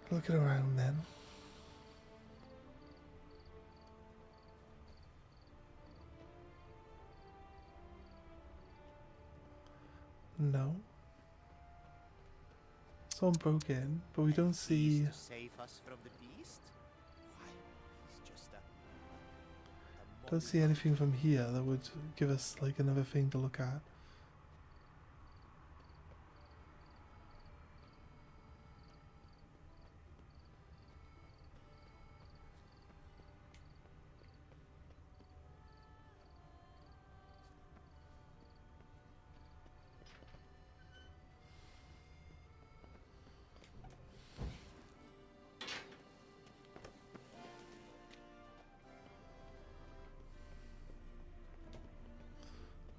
Looking around then. No. Someone broke in, but we don't see... To save us from the beast? Why, he's just a Don't see anything from here that would give us like another thing to look at.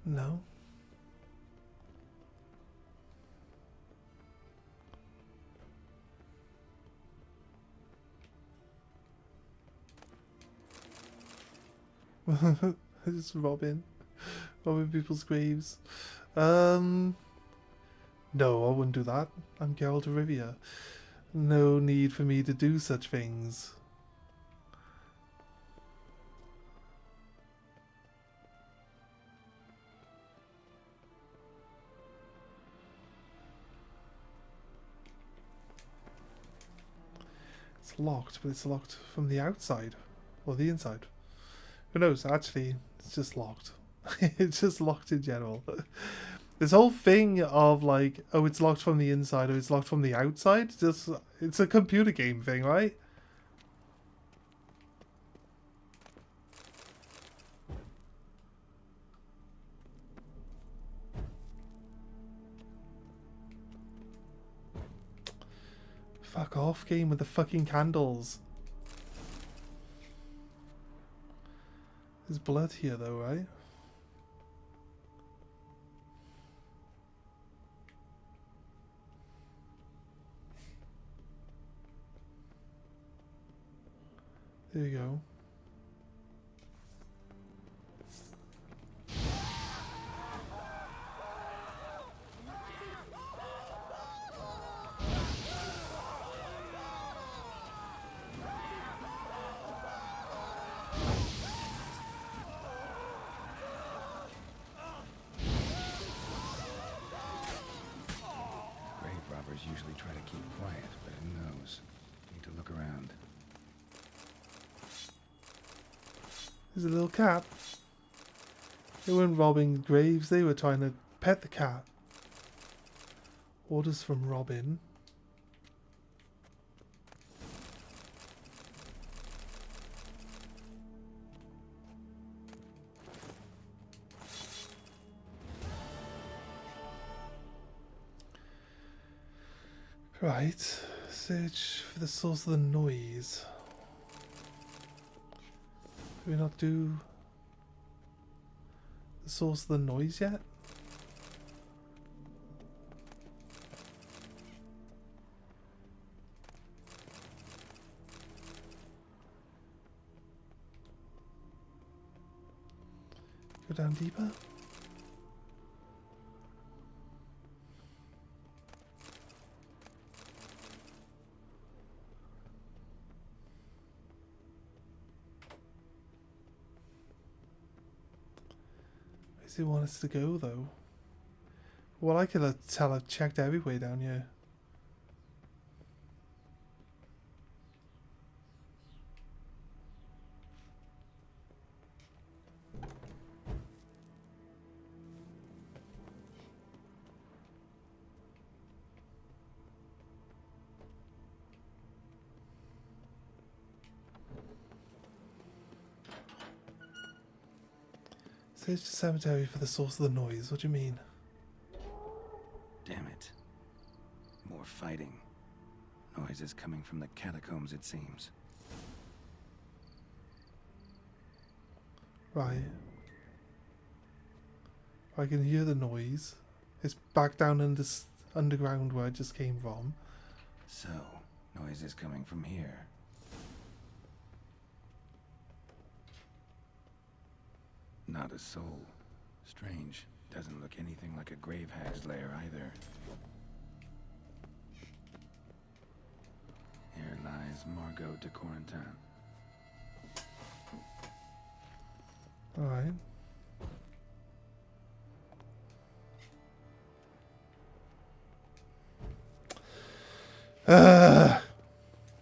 No. Just robbing people's graves. No, I wouldn't do that. I'm Geralt of Rivia. No need for me to do such things. It's locked, but it's locked from the outside or the inside. Who knows? Actually, it's just locked. It's just locked in general. This whole thing of like, oh, it's locked from the inside or it's locked from the outside, just it's a computer game thing, right? Fuck off, game with the fucking candles. There's blood here though, right? There you go. Usually try to keep quiet, but who knows? Need to look around. There's a little cat. They weren't robbing graves, they were trying to pet the cat. Orders from Robin. Right, search for the source of the noise. Did we not do the source of the noise yet? Go down deeper. Where does he want us to go though? Well, I could tell I've checked everywhere down here. Search the cemetery for the source of the noise. What do you mean? Damn it. More fighting. Noise is coming from the catacombs, it seems. Right. I can hear the noise. It's back down in this underground where I just came from. So, noise is coming from here. Not a soul. Strange. Doesn't look anything like a grave hag's lair either. Here lies Margot de Corentin. Alright.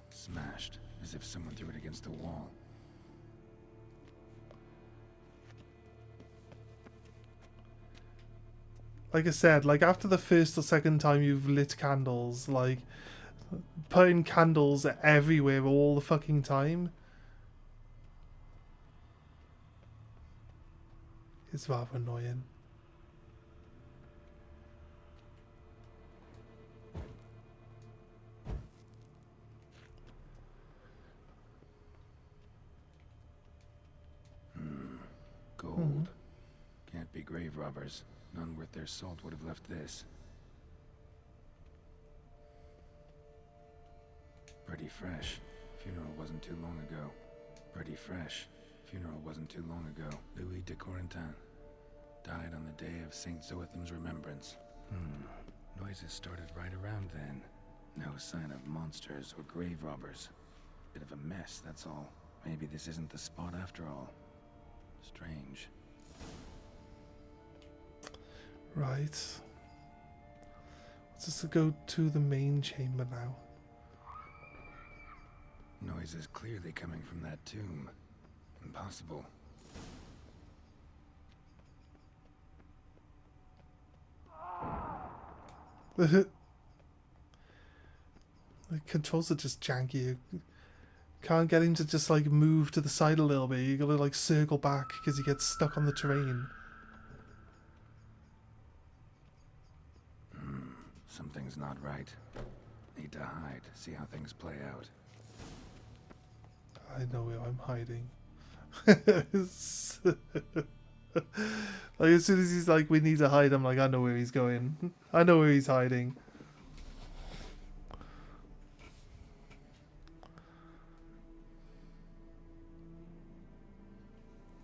Smashed, as if someone threw it against the wall. Like I said, like after the first or second time you've lit candles, like putting candles everywhere all the fucking time is rather annoying. Gold. Can't be grave robbers. None worth their salt would have left this. Pretty fresh. Funeral wasn't too long ago. Pretty fresh. Funeral wasn't too long ago. Louis de Corentin died on the day of Saint Zoetham's remembrance. Noises started right around then. No sign of monsters or grave robbers. Bit of a mess, that's all. Maybe this isn't the spot after all. Strange. Right. Let's just go to the main chamber now. Noise is clearly coming from that tomb. Impossible. The controls are just janky. Can't get him to just like move to the side a little bit. You gotta like circle back because he gets stuck on the terrain. Something's not right. Need to hide, see how things play out. I know where I'm hiding. Like as soon as he's like, we need to hide, I'm like, I know where he's going. I know where he's hiding.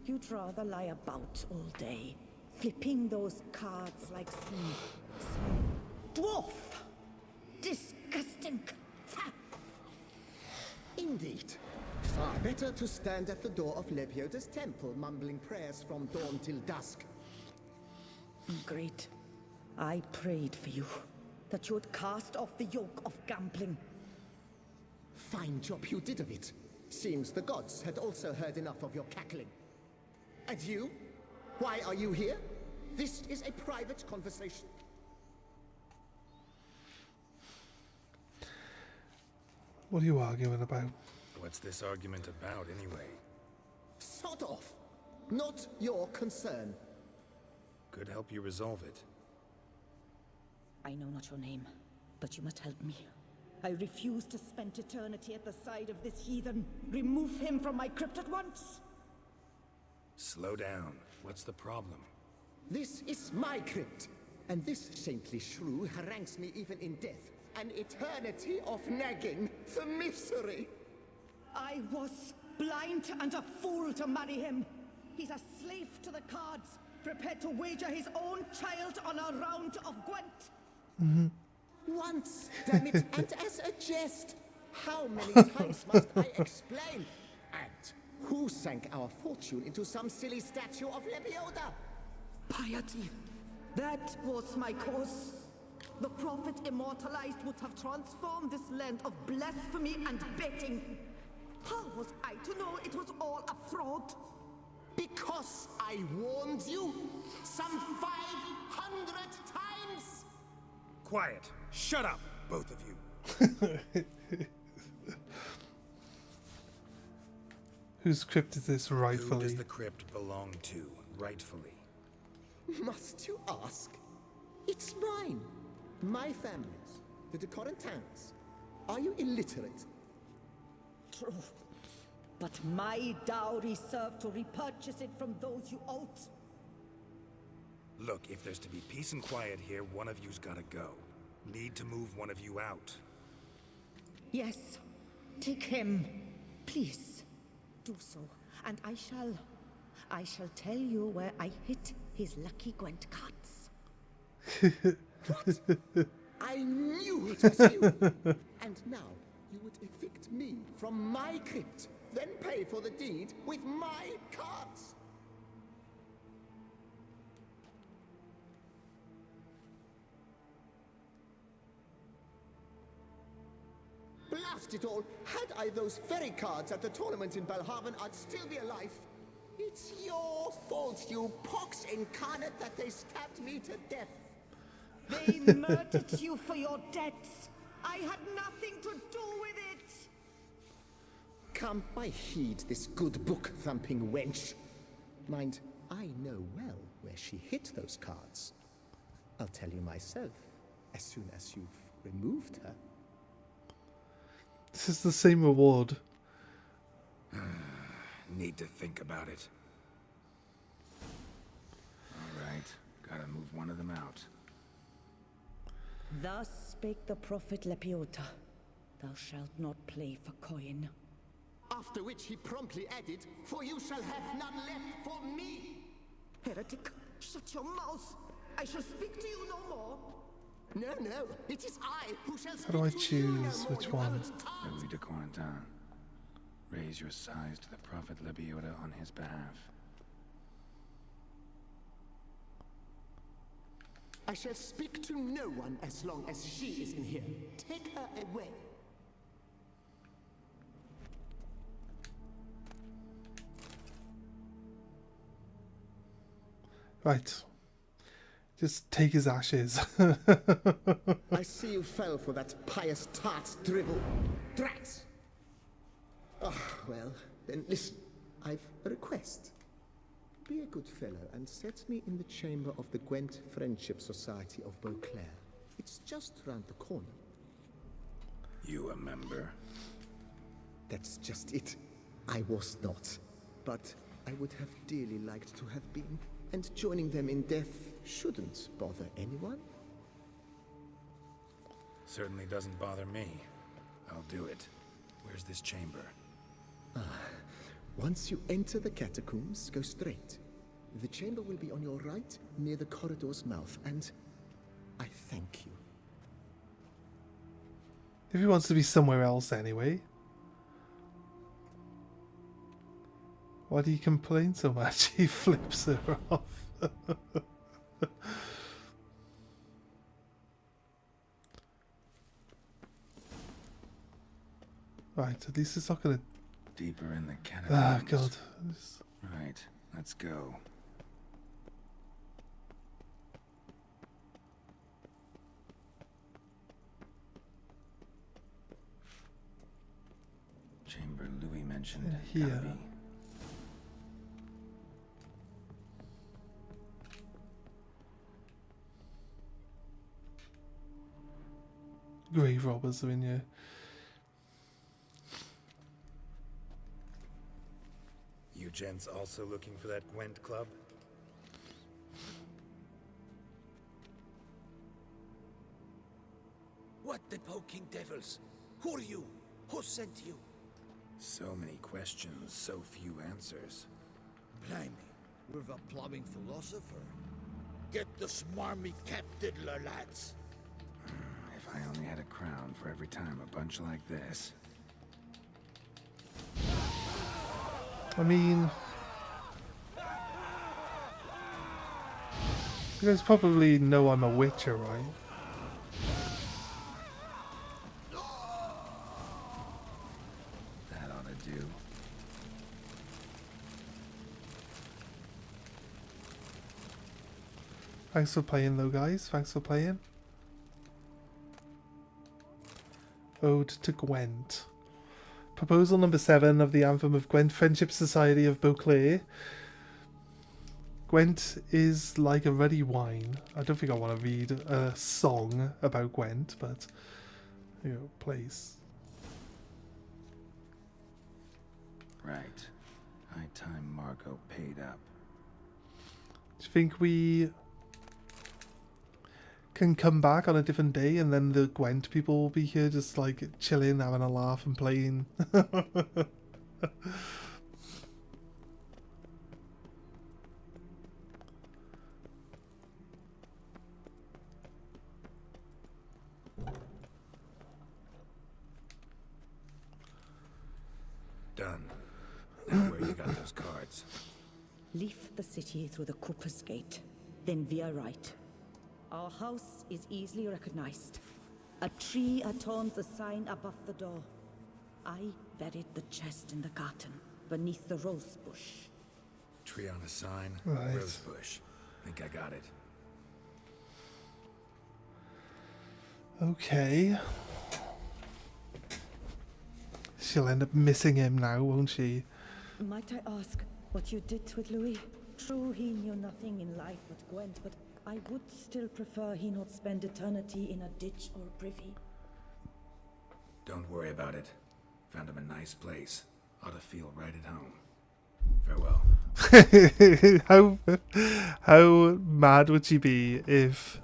You'd rather lie about all day, flipping those cards like some dwarf. Disgusting. Indeed. Far better to stand at the door of Lebioda's temple, mumbling prayers from dawn till dusk. Great. I prayed for you, that you would cast off the yoke of gambling. Fine job you did of it. Seems the gods had also heard enough of your cackling. And you? Why are you here? This is a private conversation. What are you arguing about? What's this argument about, anyway? Sod off. Not your concern. Could help you resolve it. I know not your name, but you must help me. I refuse to spend eternity at the side of this heathen. Remove him from my crypt at once. Slow down. What's the problem? This is my crypt, and this saintly shrew harangues me even in death. An eternity of nagging, the misery. I was blind and a fool to marry him. He's a slave to the cards, prepared to wager his own child on a round of Gwent. Once, damn it, and as a jest. How many times must I explain? And who sank our fortune into some silly statue of Lebioda? Piety. That was my cause. The prophet immortalized would have transformed this land of blasphemy and betting. How was I to know it was all a fraud? Because I warned you some 500 times! Quiet. Shut up, both of you. Whose crypt is this rightfully? Who does the crypt belong to, rightfully? Must you ask? It's mine. My family's. The de Corentins. Are you illiterate? True. But my dowry served to repurchase it from those you owed. Look, if there's to be peace and quiet here, one of you's gotta go. Need to move one of you out. Yes. Take him. Please. Do so. And I shall tell you where I hid his lucky Gwent cards. What? I knew it was you! And now, you would evict me from my crypt, then pay for the deed with my cards! lost it all. Had I those fairy cards at the tournament in Belhaven, I'd still be alive. It's your fault, you pox incarnate, that they stabbed me to death. They murdered you for your debts. I had nothing to do with it. Come, I heed this good book-thumping wench. Mind, I know well where she hid those cards. I'll tell you myself, as soon as you've removed her. This is the same reward. Need to think about it. Alright, gotta move one of them out. Thus spake the prophet Lepiota. Thou shalt not play for coin. After which he promptly added, "For you shall have none left for me." Heretic, shut your mouth. I shall speak to you no more. No, no, it is I who shall speak How do I to you choose no more, which you one? arrant tart. Louis de Corentin. Raise your size to the Prophet Lebiota on his behalf. I shall speak to no one as long as she is in here. Take her away. Right. Just take his ashes. I see you fell for that pious tart's drivel. Drats! Ah, well, then listen. I've a request. Be a good fellow and set me in the chamber of the Gwent Friendship Society of Beauclair. It's just round the corner. You a member? That's just it. I was not. But I would have dearly liked to have been. And joining them in death shouldn't bother anyone. Certainly doesn't bother me. I'll do it. Where's this chamber? Once you enter the catacombs, go straight. The chamber will be on your right, near the corridor's mouth, and I thank you. If he wants to be somewhere else anyway. Why do you complain so much? He flips her off. Right, at least it's not gonna... Deeper in the catacombs. Ah, God. Right, let's go. Chamber Louis mentioned. Here. Gotta be. Grave robbers are in here. You gents also looking for that Gwent club? What the poking devils? Who are you? Who sent you? So many questions, so few answers. Blimey, we're a plumbing philosopher. Get the smarmy cap diddler, lads. If I only had a crown for every time a bunch like this. I mean... You guys probably know I'm a witcher, right? That ought to do. Thanks for playing though, guys. Thanks for playing. Ode to Gwent. Proposal number 7 of the Anthem of Gwent Friendship Society of Beauclair. Gwent is like a ruddy wine. I don't think I want to read a song about Gwent, but you know, please. Right. High time Margot paid up. Do you think we can come back on a different day and then the Gwent people will be here just like chilling, having a laugh and playing? Done. Now where you got those cards? Leave the city through the Cooper's Gate, then via right. Our house is easily recognized. A tree adorns the sign above the door. I buried the chest in the garden, beneath the rose bush. Tree on a sign, Right. rose bush. Think I got it. Okay. She'll end up missing him now, won't she? Might I ask what you did with Louis? True, he knew nothing in life but Gwent, but I would still prefer he not spend eternity in a ditch or privy. Don't worry about it. Found him a nice place. Ought to feel right at home. Farewell. how mad would she be if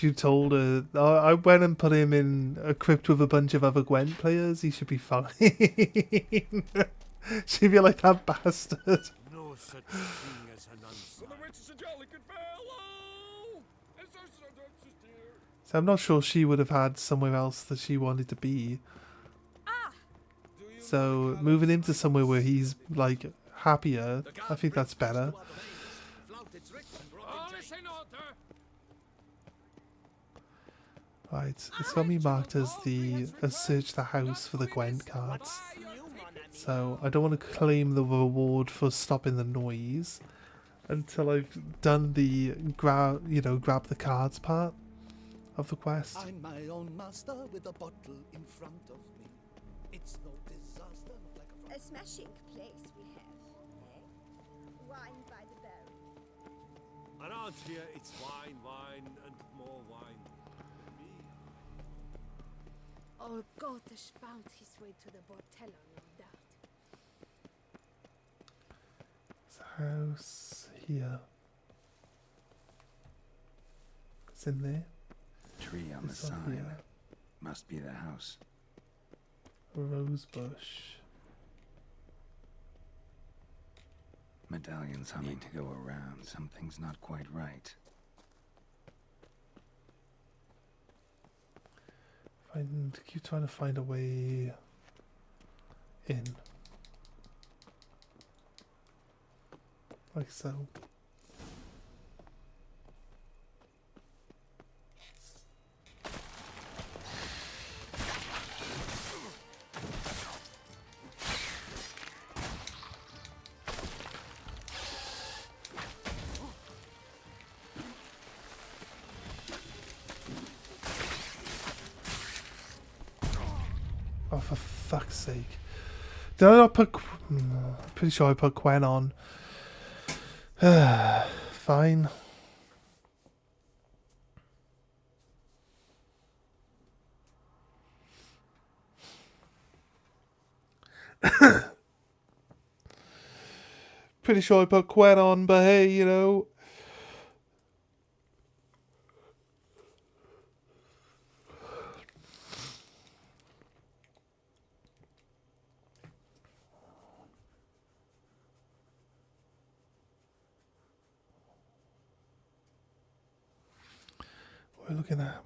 you told her, oh, I went and put him in a crypt with a bunch of other Gwent players, he should be fine. She'd be like, that bastard. No such thing as an unseen. The witch is a jolly good fellow. And so dear. So I'm not sure she would have had somewhere else that she wanted to be. So moving him to somewhere where he's like happier, I think that's better. Right, it's got me marked as the search the house for the Gwent cards. So I don't want to claim the reward for stopping the noise until I've done the grab the cards part of the quest. I'm my own master with a bottle in front of me. It's no disaster, not like a smashing place we have, eh? Wine by the barrel. Around here, it's wine, wine, and more wine. Old Gotish found his way to the Bortello, no doubt. House here. It's in there. Tree on the It's on sign. here. Must be the house. A rose bush. Medallions humming to go around. Something's not quite right. Keep trying to find a way in. Like so. Oh, for fuck's sake. Did I not put... I'm pretty sure I put Gwen on. Fine. Pretty sure I put Gwen on, but hey, you know... We're looking at.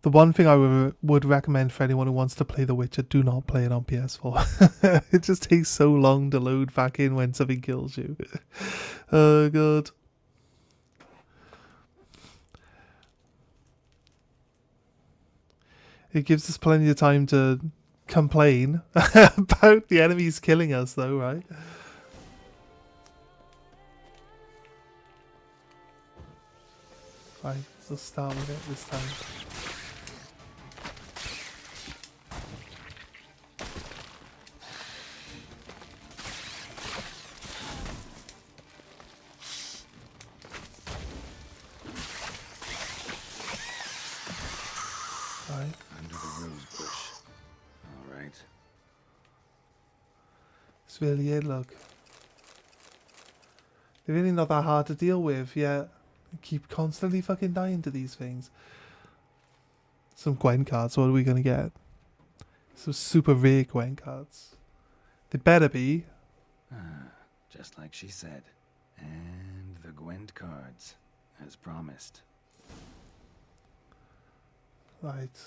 The one thing I would recommend for anyone who wants to play The Witcher, do not play it on PS4. It just takes so long to load back in when something kills you. Oh, God. It gives us plenty of time to complain about the enemies killing us, though, right? Right, we'll start with it this time. Under the rose bush. All right. It's really it, look. They're really not that hard to deal with, yet I keep constantly fucking dying to these things. Some Gwen cards, what are we gonna get? Some super rare Gwen cards. They better be. Just like she said. And the Gwent cards, as promised. Right.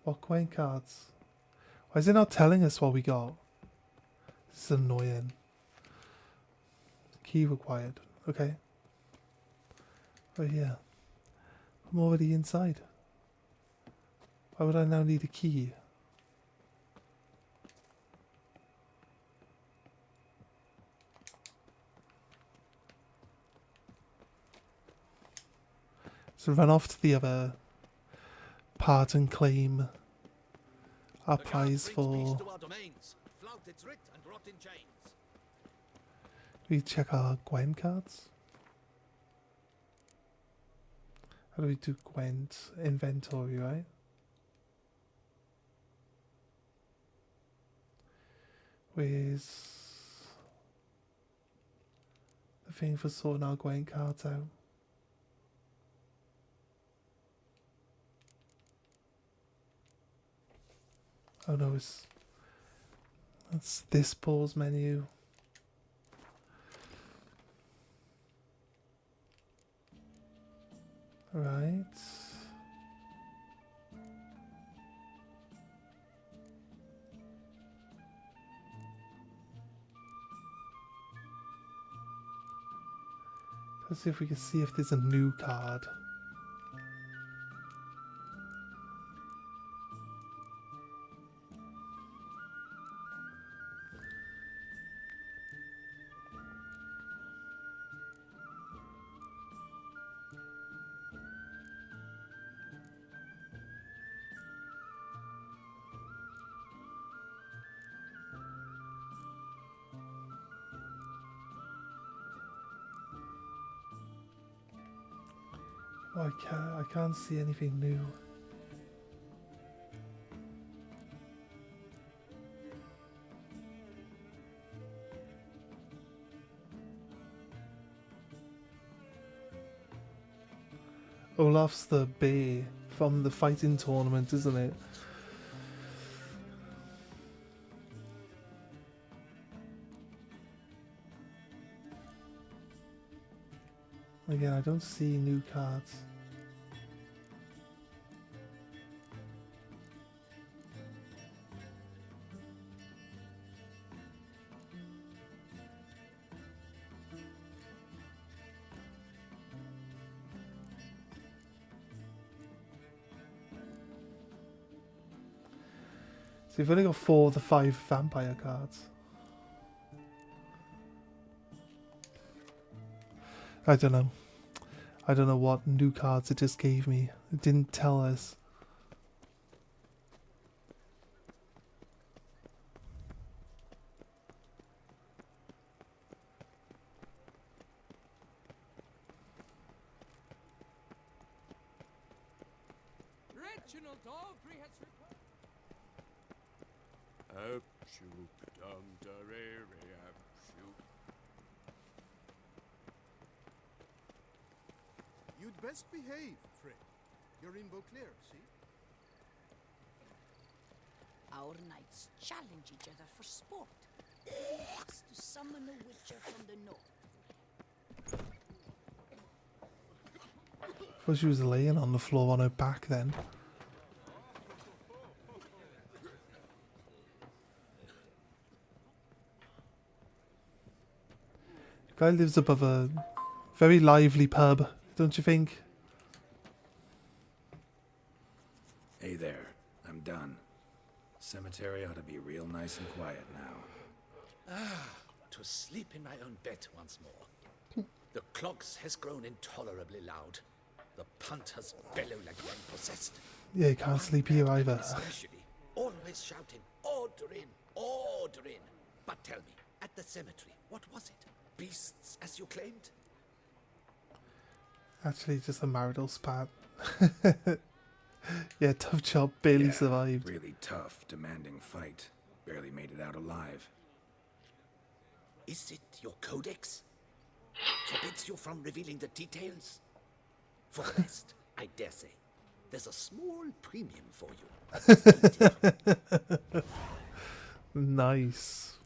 What coin cards? Why is it not telling us what we got? This is annoying. Key required. Okay. Right here. I'm already inside. Why would I now need a key? So run off to the other part and claim our prize for... We check our Gwen cards. How do we do Gwent inventory, right? Where's the thing for sorting our Gwent cards out? Oh no, it's this pause menu. Right. Let's see if we can see if there's a new card. Oh, I can't see anything new. Olaf's the bear from the fighting tournament, isn't it? Again, I don't see new cards. So we've only got 4 of the 5 vampire cards. I don't know. I don't know what new cards it just gave me. It didn't tell us. Reginald Aubrey has You'd best behave, Fred. You're in Beauclair, see? Our knights challenge each other for sport. It's to summon a witcher from the north. I thought she was laying on the floor on her back then. Guy lives above a very lively pub, don't you think? Hey there, I'm done. Cemetery ought to be real nice and quiet now. To sleep in my own bed once more. The clogs has grown intolerably loud. The punters bellow like one possessed. Yeah, you can't sleep here either. Especially, always shouting, order in, order in. But tell me, at the cemetery, what was it? Beasts, as you claimed? Actually, just a marital spat. Yeah, tough job, barely survived. Really tough, demanding fight. Barely made it out alive. Is it your codex? Forbids you from revealing the details? For the rest, I dare say, there's a small premium for you. Nice.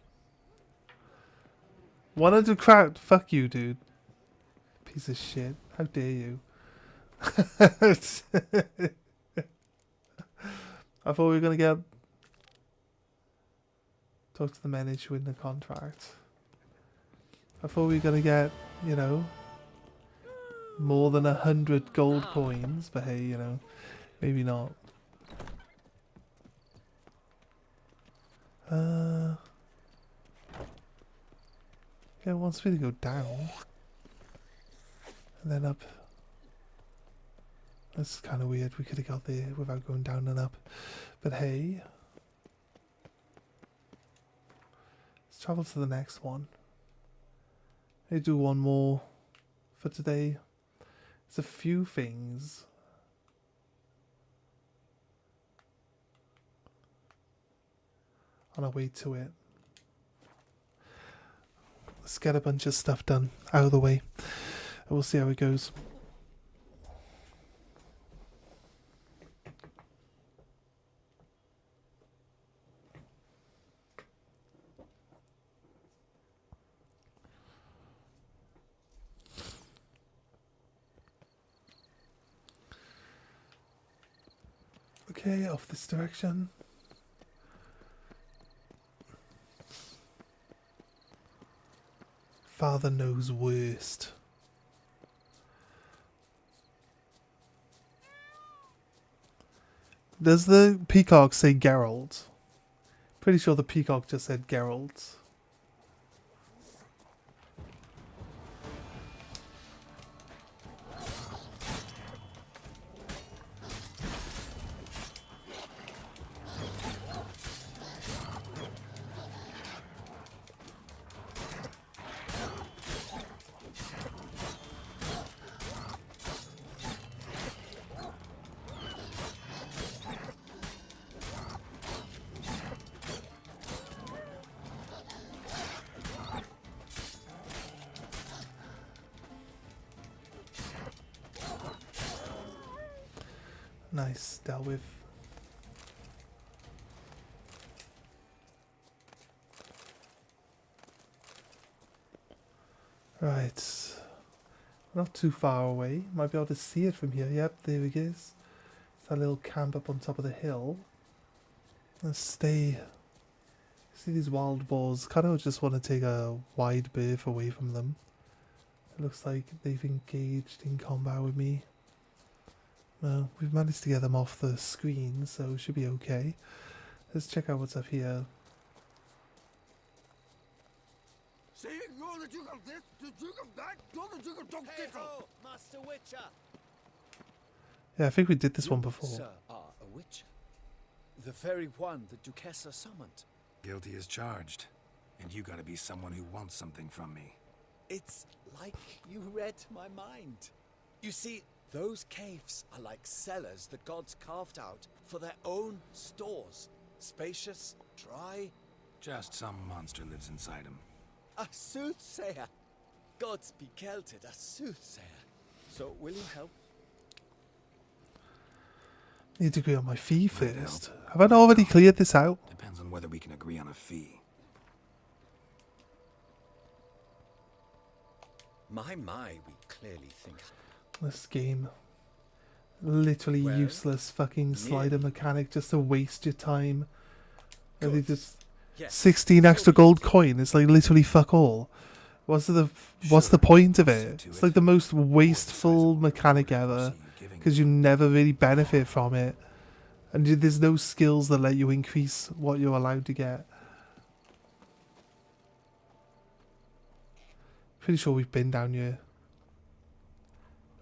100 crowd. Fuck you, dude. Piece of shit. How dare you? I thought we were going to get... Talk to the men issuing the contract. I thought we were going to get, you know, more than 100 gold coins. But hey, you know, maybe not. Yeah, it wants me to go down. And then up. That's kind of weird. We could have got there without going down and up. But hey. Let's travel to the next one. Maybe do one more for today. There's a few things. On our way to it. Let's get a bunch of stuff done out of the way. And we'll see how it goes. Okay, off this direction. Father knows worst. Does the peacock say Geralt? Pretty sure the peacock just said Geralt. Nice, dealt with. Right. Not too far away. Might be able to see it from here. Yep, there it is. It's that little camp up on top of the hill. Let's stay. See these wild boars? Kind of just want to take a wide berth away from them. It looks like they've engaged in combat with me. Well, we've managed to get them off the screen, so it should be okay. Let's check out what's up here. See, you're the Duke of this, the Duke of that, you're the Duke of Dog Dickle. Master Witcher. Yeah, I think we did this one before. Sir, are a witcher. The very one the Duchessa summoned. Guilty as charged. And you gotta be someone who wants something from me. It's like you read my mind. You see, those caves are like cellars the gods carved out for their own stores. Spacious, dry. Just some monster lives inside him. A soothsayer. Gods be kelted, a soothsayer. So, will you help? Need to agree on my fee first. Have I not already cleared this out? Depends on whether we can agree on a fee. My, we clearly think. This game. Literally useless fucking slider mechanic just to waste your time. Really just 16 extra gold coin. It's like literally fuck all. What's the point of it? It's like the most wasteful mechanic ever. Because you never really benefit from it. And there's no skills that let you increase what you're allowed to get. Pretty sure we've been down here.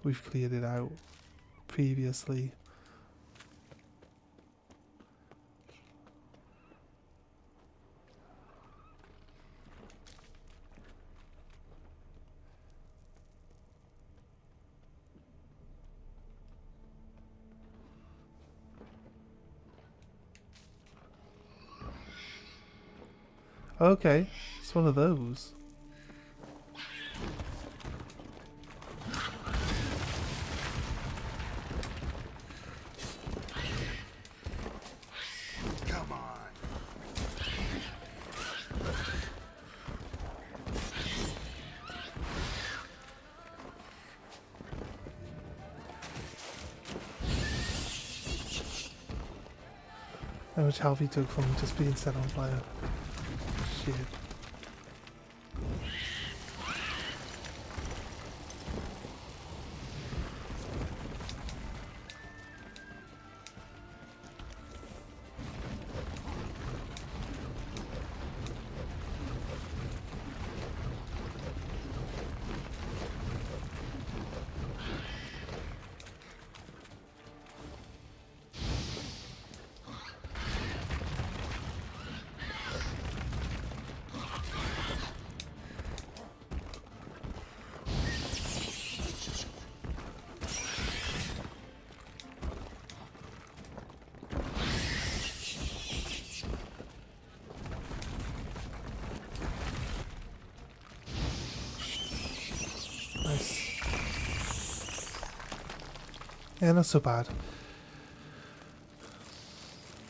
We've cleared it out previously. Okay, it's one of those. Come on. How much health he took from just being set on fire. Shit. Nice. Yeah, not so bad.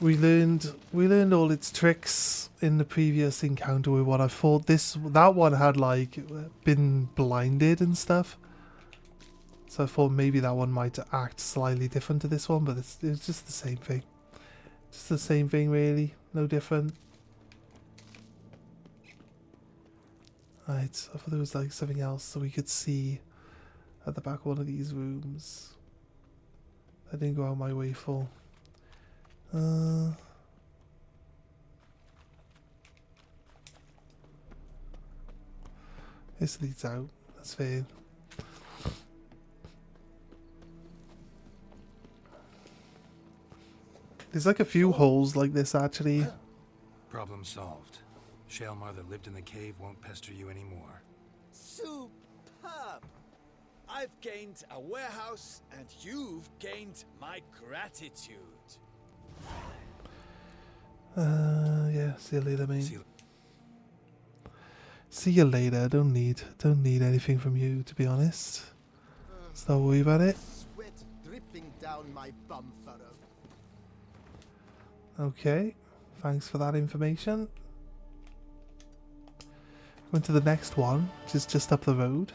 We learned all its tricks in the previous encounter with what I thought that one had like been blinded and stuff. So I thought maybe that one might act slightly different to this one, but it's just the same thing. Just the same thing really, no different. Right, I thought there was like something else so we could see at the back of one of these rooms. I didn't go out my way for. This leads out, that's fair. There's like a few holes like this actually. Problem solved. Shaelmar that lived in the cave won't pester you anymore. Superb! I've gained a warehouse, and you've gained my gratitude. Yeah, see you later, mate. See you later. Don't need anything from you, to be honest. So don't worry about it. Sweat dripping down my bum furrow. Okay, thanks for that information. Going to the next one, which is just up the road.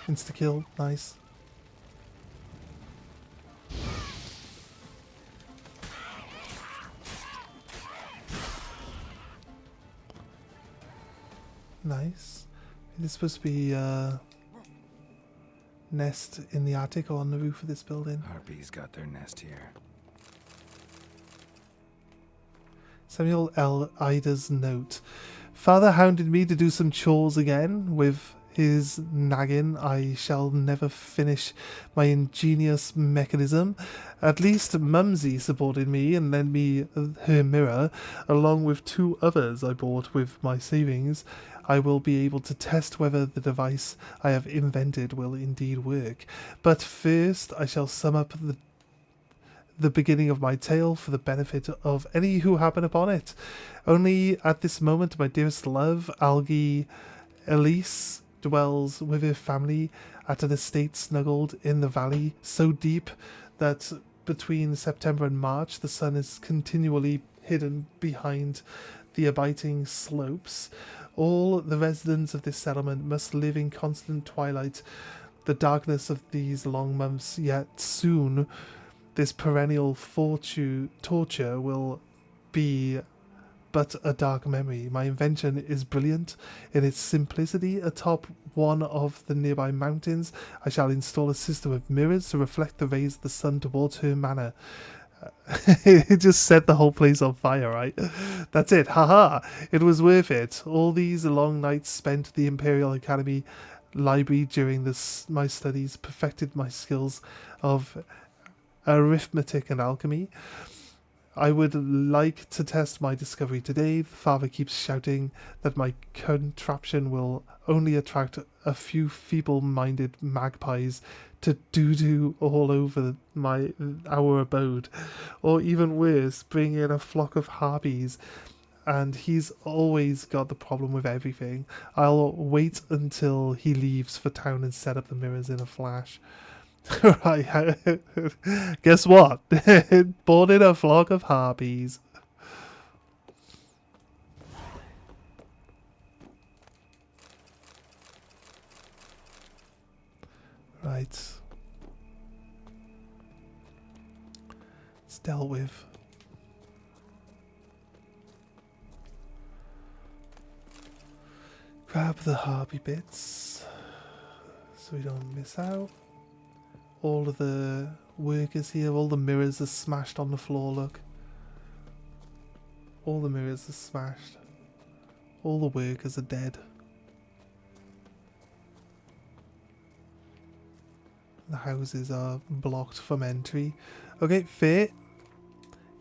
Insta-kill, nice. Nice. Is this supposed to be nest in the attic or on the roof of this building? Harpies got their nest here. Samuel L. Ida's note. Father hounded me to do some chores again with his nagging. I shall never finish my ingenious mechanism. At least Mumsy supported me and lent me her mirror, along with 2 others I bought with my savings. I will be able to test whether the device I have invented will indeed work. But first I shall sum up the beginning of my tale for the benefit of any who happen upon it. Only at this moment my dearest love, Algie Elise, dwells with her family at an estate snuggled in the valley so deep that between September and March the sun is continually hidden behind the abating slopes. All the residents of this settlement must live in constant twilight, the darkness of these long months, yet soon this perennial torture will be but a dark memory. My invention is brilliant in its simplicity. Atop one of the nearby mountains, I shall install a system of mirrors to reflect the rays of the sun towards her manor. It just set the whole place on fire, right? That's it. Haha. It was worth it. All these long nights spent at the Imperial Academy library during my studies perfected my skills of arithmetic and alchemy. I would like to test my discovery today. The father keeps shouting that my contraption will only attract a few feeble-minded magpies to doo-doo all over our abode. Or even worse, bring in a flock of harpies and he's always got the problem with everything. I'll wait until he leaves for town and set up the mirrors in a flash. Right, guess what? Born in a flock of harpies. Right. It's dealt with. Grab the harpy bits so we don't miss out. All of the workers here, all the mirrors are smashed on the floor, look. All the mirrors are smashed. All the workers are dead. The houses are blocked from entry. Okay, fair.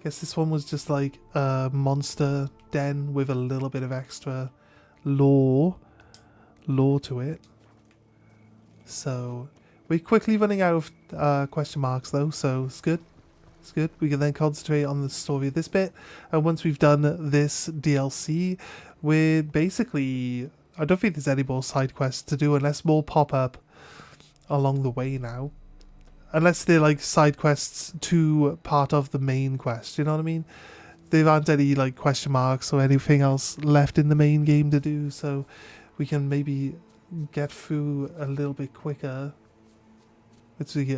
Guess this one was just like a monster den with a little bit of extra lore to it. So we're quickly running out of question marks though, so it's good. It's good. We can then concentrate on the story of this bit. And once we've done this DLC, we're basically... I don't think there's any more side quests to do unless more pop up along the way now. Unless they're like side quests to part of the main quest, you know what I mean? There aren't any like question marks or anything else left in the main game to do, so we can maybe get through a little bit quicker.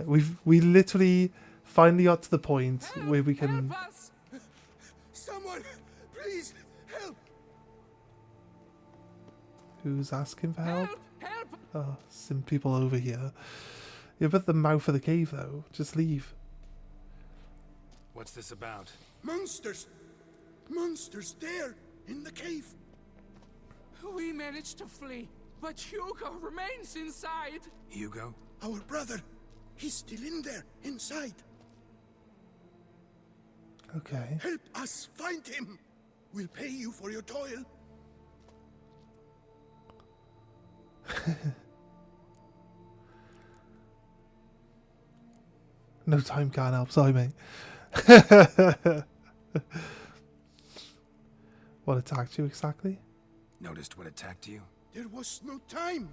We literally finally got to the point where we can... Someone, please, help! Who's asking for help? Oh, some people over here. You're at the mouth of the cave though. Just leave. What's this about? Monsters! Monsters there, in the cave! We managed to flee, but Hugo remains inside. Hugo? Our brother! He's still in there, inside. Okay. Help us find him! We'll pay you for your toil. No time can't help, sorry mate. What attacked you exactly? Noticed what attacked you? There was no time.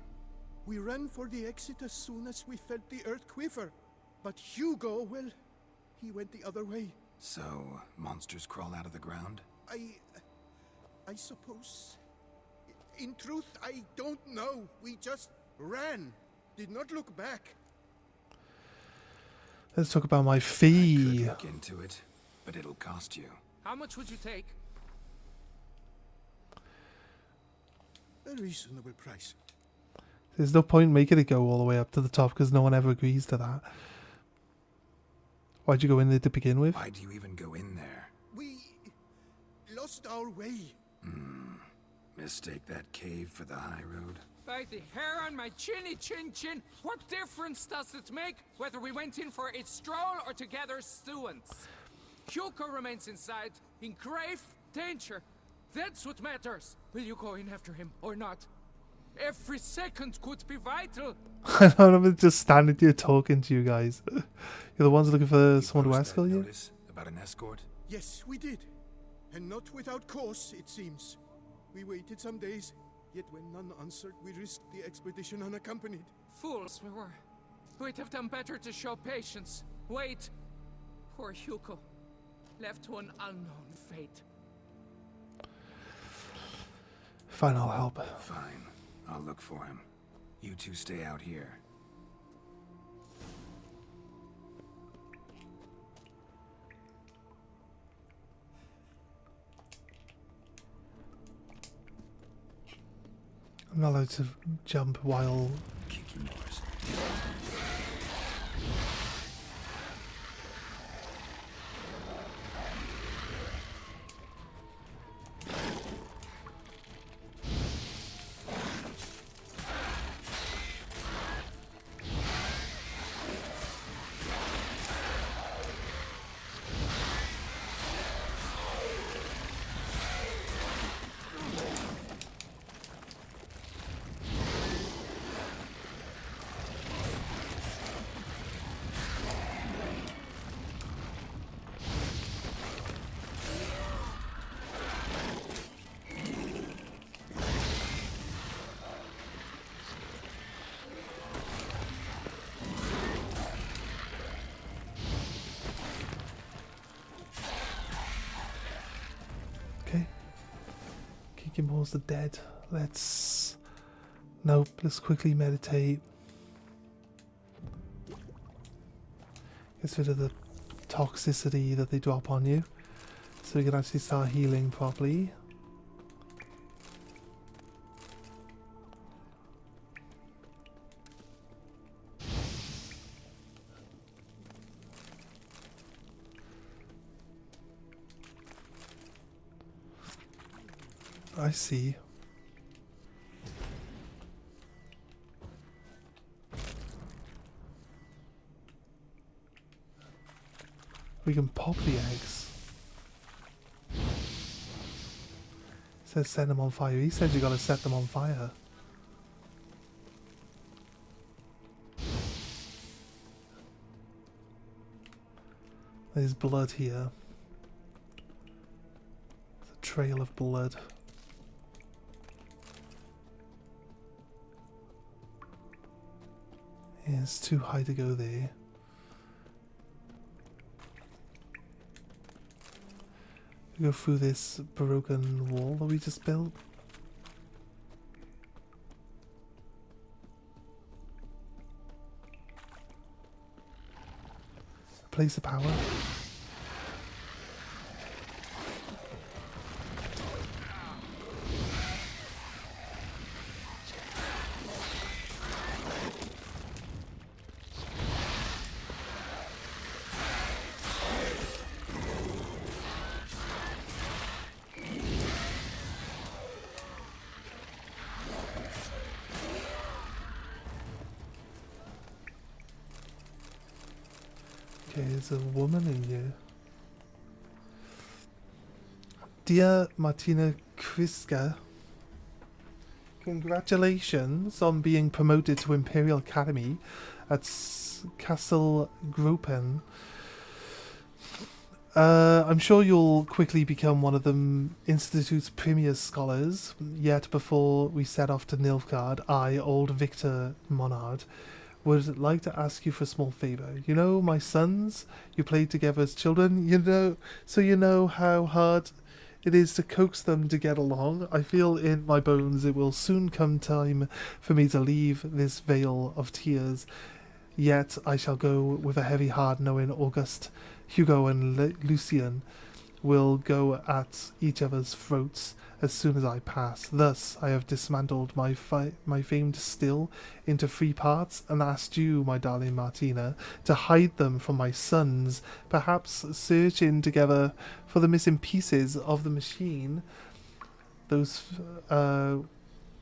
We ran for the exit as soon as we felt the earth quiver. But Hugo, well, he went the other way. So, monsters crawl out of the ground? I suppose. In truth, I don't know. We just ran. Did not look back. Let's talk about my fee. I could look into it, but it'll cost you. How much would you take? A reasonable price. There's no point making it go all the way up to the top because no one ever agrees to that. Why'd you go in there to begin with? Why do you even go in there? We lost our way. Mistake that cave for the high road? By the hair on my chinny chin chin, what difference does it make whether we went in for a stroll or to gather students? Hugo remains inside, in grave danger. That's what matters. Will you go in after him or not? Every second could be vital. I'm just standing here talking to you guys. You're the ones looking for someone to escort you? About an escort? Yes, we did. And not without cause, it seems. We waited some days, yet when none answered, we risked the expedition unaccompanied. Fools we were. We'd have done better to show patience. Wait. Poor Hugo. Left to an unknown fate. Fine, I'll help. Fine. I'll look for him. You two stay out here. I'm not allowed to jump while... Kinky Moors. More are dead. Let's... Nope, let's quickly meditate. Get rid of the toxicity that they drop on you. So we can actually start healing properly. I see. We can pop the eggs. It says set them on fire. He said you gotta set them on fire. There's blood here. There's a trail of blood. Yeah, it's too high to go there. We go through this broken wall that we just built. Place of power. Okay, there's a woman in here. Dear Martina Kriska, congratulations on being promoted to Imperial Academy at Castle Gropen. I'm sure you'll quickly become one of the Institute's premier scholars, yet before we set off to Nilfgaard, I, old Victor Monard, would like to ask you for a small favor. You know, my sons, you played together as children, so you know how hard it is to coax them to get along. I feel in my bones it will soon come time for me to leave this vale of tears, yet I shall go with a heavy heart knowing August, Hugo and Lucien will go at each other's throats as soon as I pass. Thus, I have dismantled my famed still into 3 parts and asked you, my darling Martina, to hide them from my sons, perhaps searching together for the missing pieces of the machine. Those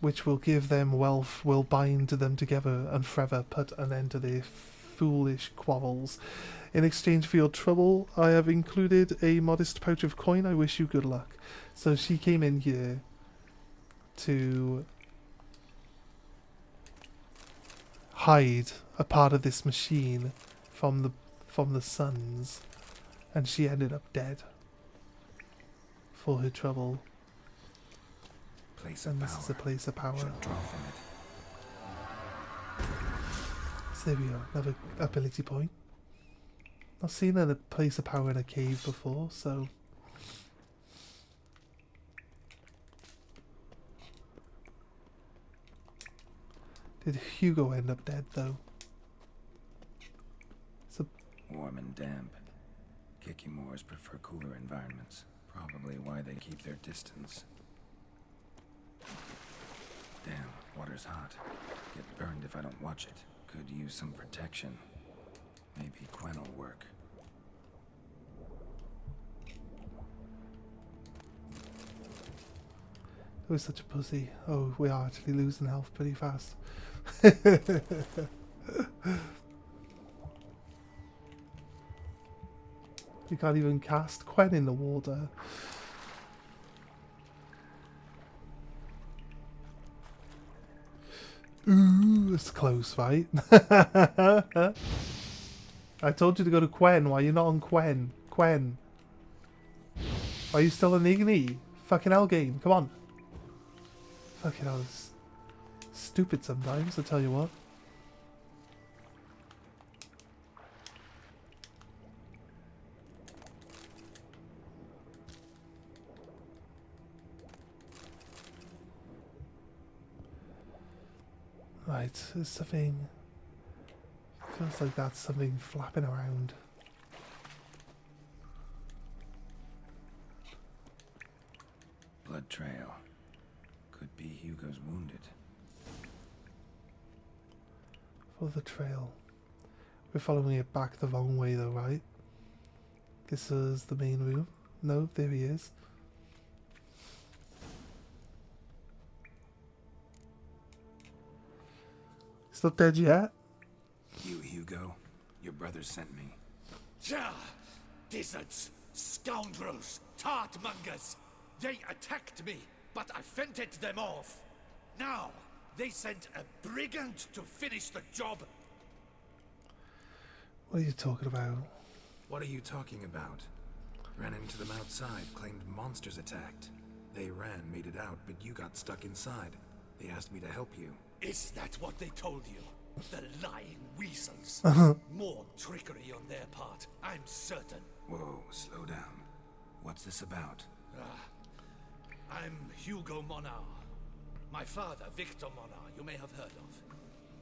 which will give them wealth will bind them together and forever put an end to their foolish quarrels. In exchange for your trouble, I have included a modest pouch of coin. I wish you good luck. So she came in here to hide a part of this machine from the sons, and she ended up dead for her trouble. Place and of this power. is a place of power. Should draw from it. So there we go, another ability point. I've seen a place of power in a cave before, so... Did Hugo end up dead, though? So Warm and damp. Kikimores prefer cooler environments. Probably why they keep their distance. Damn, water's hot. Get burned if I don't watch it. Could use some protection. Maybe Quen will work. Who is such a pussy? Oh, we are actually losing health pretty fast. You can't even cast Quen in the water. Ooh, it's close, right? I told you to go to Quen. Why are you not on Quen? Quen. Why are you still on Igni? Fucking hell game. Come on. Fucking hell. It's stupid sometimes, I tell you what. Alright, there's something... Feels like that's something flapping around. Blood trail. Could be Hugo's wounded. Follow the trail. We're following it back the wrong way though, right? This is the main room. No, there he is. He's not dead yet. You, Hugo. Your brother sent me. Ja! Dizzards, scoundrels, tartmongers. They attacked me, but I fended them off. Now, they sent a brigand to finish the job. What are you talking about? What are you talking about? Ran into them outside, claimed monsters attacked. They ran, made it out, but you got stuck inside. They asked me to help you. Is that what they told you? The lying weasels. More trickery on their part, I'm certain. Whoa, slow down. What's this about? I'm Hugo Monar. My father, Victor Monar, you may have heard of.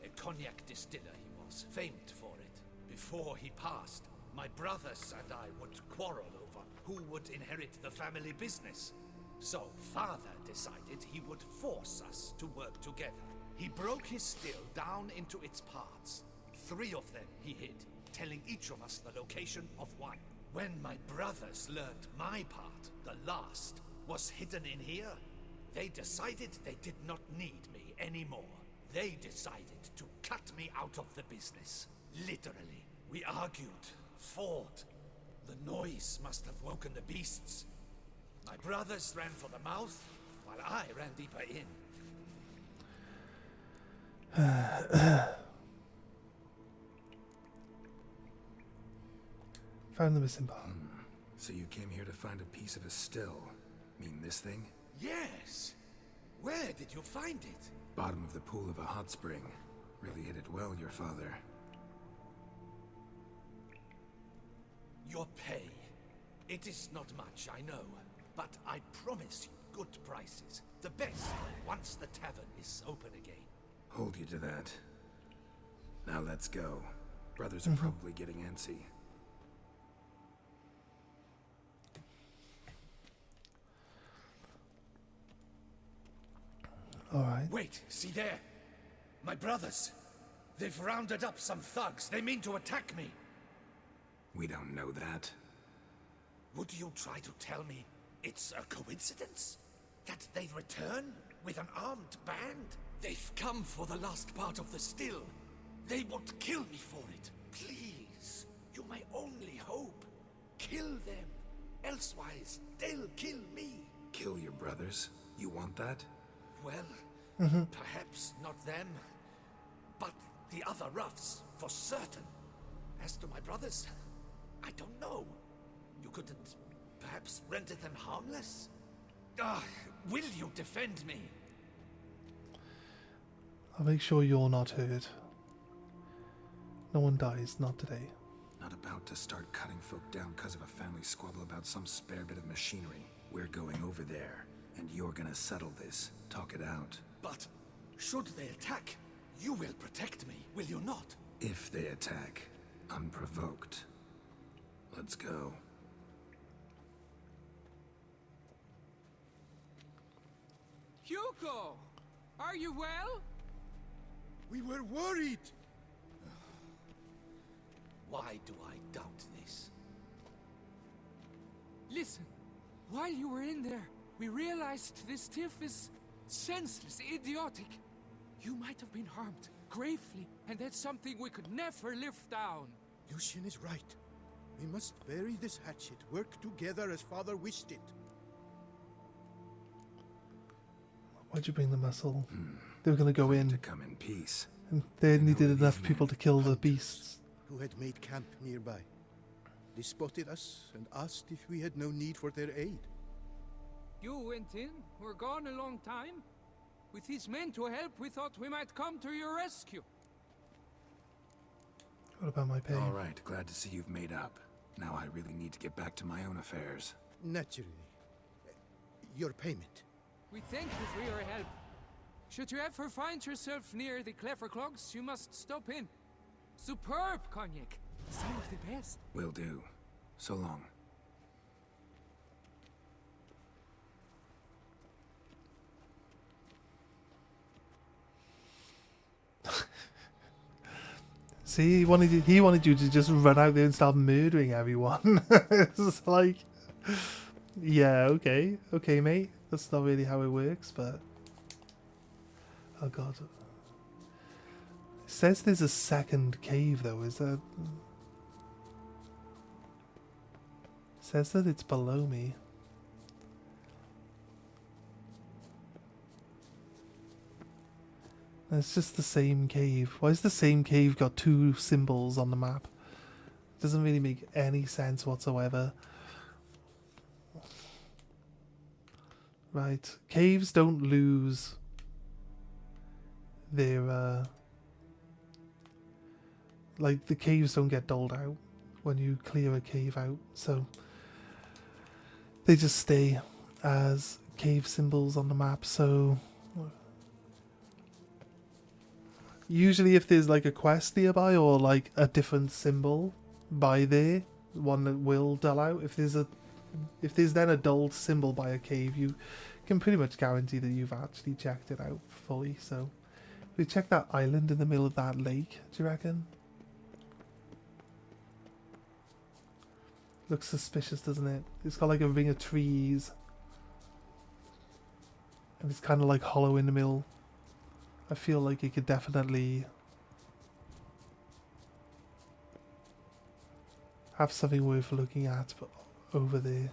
A cognac distiller he was, famed for it. Before he passed, my brothers and I would quarrel over who would inherit the family business. So father decided he would force us to work together. He broke his still down into its parts. 3 of them he hid, telling each of us the location of one. When my brothers learned my part, the last, was hidden in here, they decided they did not need me anymore. They decided to cut me out of the business. Literally. We argued, fought. The noise must have woken the beasts. My brothers ran for the mouth, while I ran deeper in. Found the missing part. So you came here to find a piece of a still. Mean this thing? Yes! Where did you find it? Bottom of the pool of a hot spring. Really hit it well, your father. Your pay. It is not much, I know. But I promise you good prices. The best, once the tavern is open again. Hold you to that. Now let's go. Brothers are probably getting antsy. Alright. Wait, see there? My brothers. They've rounded up some thugs. They mean to attack me. We don't know that. Would you try to tell me it's a coincidence? That they return with an armed band? They've come for the last part of the still. They would kill me for it. Please, you're my only hope. Kill them. Elsewise, they'll kill me. Kill your brothers? You want that? Well, perhaps not them, but the other roughs, for certain. As to my brothers, I don't know. You couldn't perhaps render them harmless? Will you defend me? I'll make sure you're not hurt. No one dies, not today. Not about to start cutting folk down because of a family squabble about some spare bit of machinery. We're going over there, and you're gonna settle this. Talk it out. But should they attack, you will protect me, will you not? If they attack, unprovoked. Let's go. Hugo! Are you well? We were worried. Why do I doubt this? Listen, while you were in there, we realized this tiff is senseless, idiotic. You might have been harmed, gravely, and that's something we could never live down. Lucian is right. We must bury this hatchet, work together as father wished it. Why'd you bring the muscle? They were going to go in. To come in peace. And they needed enough people to kill the beasts. Who had made camp nearby. They spotted us and asked if we had no need for their aid. You went in, were gone a long time. With these men to help, we thought we might come to your rescue. What about my pay? All right, glad to see you've made up. Now I really need to get back to my own affairs. Naturally. Your payment. We thank you for your help. Should you ever find yourself near the Clever Clogs, you must stop in. Superb cognac. Some of the best. Will do. So long. See, he wanted you to just run out there and start murdering everyone. It's like, yeah, okay, mate. That's not really how it works, but oh god. It says there's a second cave though. Is that? It says that it's below me. It's just the same cave. Why has the same cave got two symbols on the map? It doesn't really make any sense whatsoever. Right. Caves don't lose their... like, the caves don't get doled out when you clear a cave out. So, they just stay as cave symbols on the map. So... usually if there's like a quest nearby or like a different symbol by there, one that will dull out, if there's then a dulled symbol by a cave, you can pretty much guarantee that you've actually checked it out fully. So we check that island in the middle of that lake, do you reckon? Looks suspicious, doesn't it? It's got like a ring of trees and it's kind of like hollow in the middle. I feel like it could definitely have something worth looking at over there.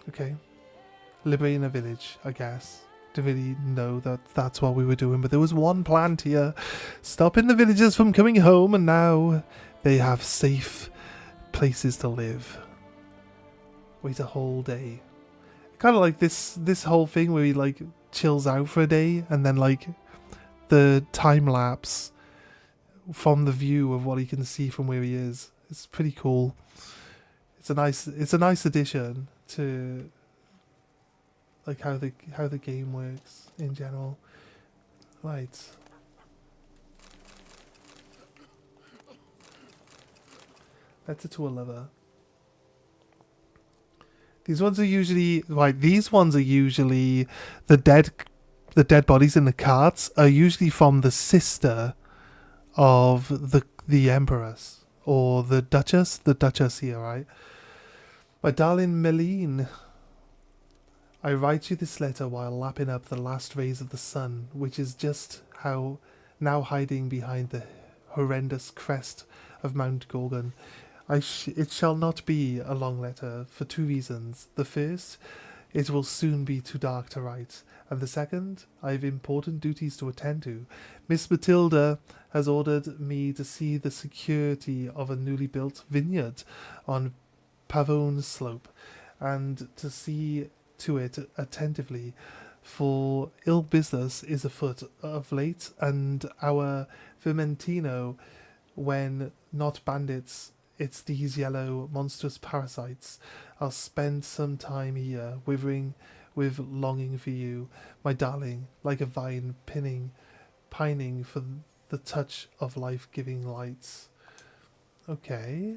Okay. Liberating a village, I guess. Didn't really know that that's what we were doing, but there was one plant here stopping the villagers from coming home, and now they have safe places to live. Wait a whole day. Kind of like this whole thing where he like chills out for a day, and then like the time lapse from the view of what he can see from where he is. It's pretty cool. It's a nice addition to like how the game works in general. Right. Letter to a lover. These ones are usually the dead bodies in the carts are usually from the sister of the Empress or the Duchess here, right? My darling Meline, I write you this letter while lapping up the last rays of the sun, which is just how now hiding behind the horrendous crest of Mount Gorgon. It shall not be a long letter for two reasons. The first, it will soon be too dark to write, and the second, I have important duties to attend to. Miss Matilda has ordered me to see the security of a newly built vineyard on Pavone Slope, and to see to it attentively, for ill business is afoot of late, and our Vermentino, when not bandits, it's these yellow monstrous parasites. I'll spend some time here, withering with longing for you, my darling, like a vine pining for the touch of life-giving lights. Okay.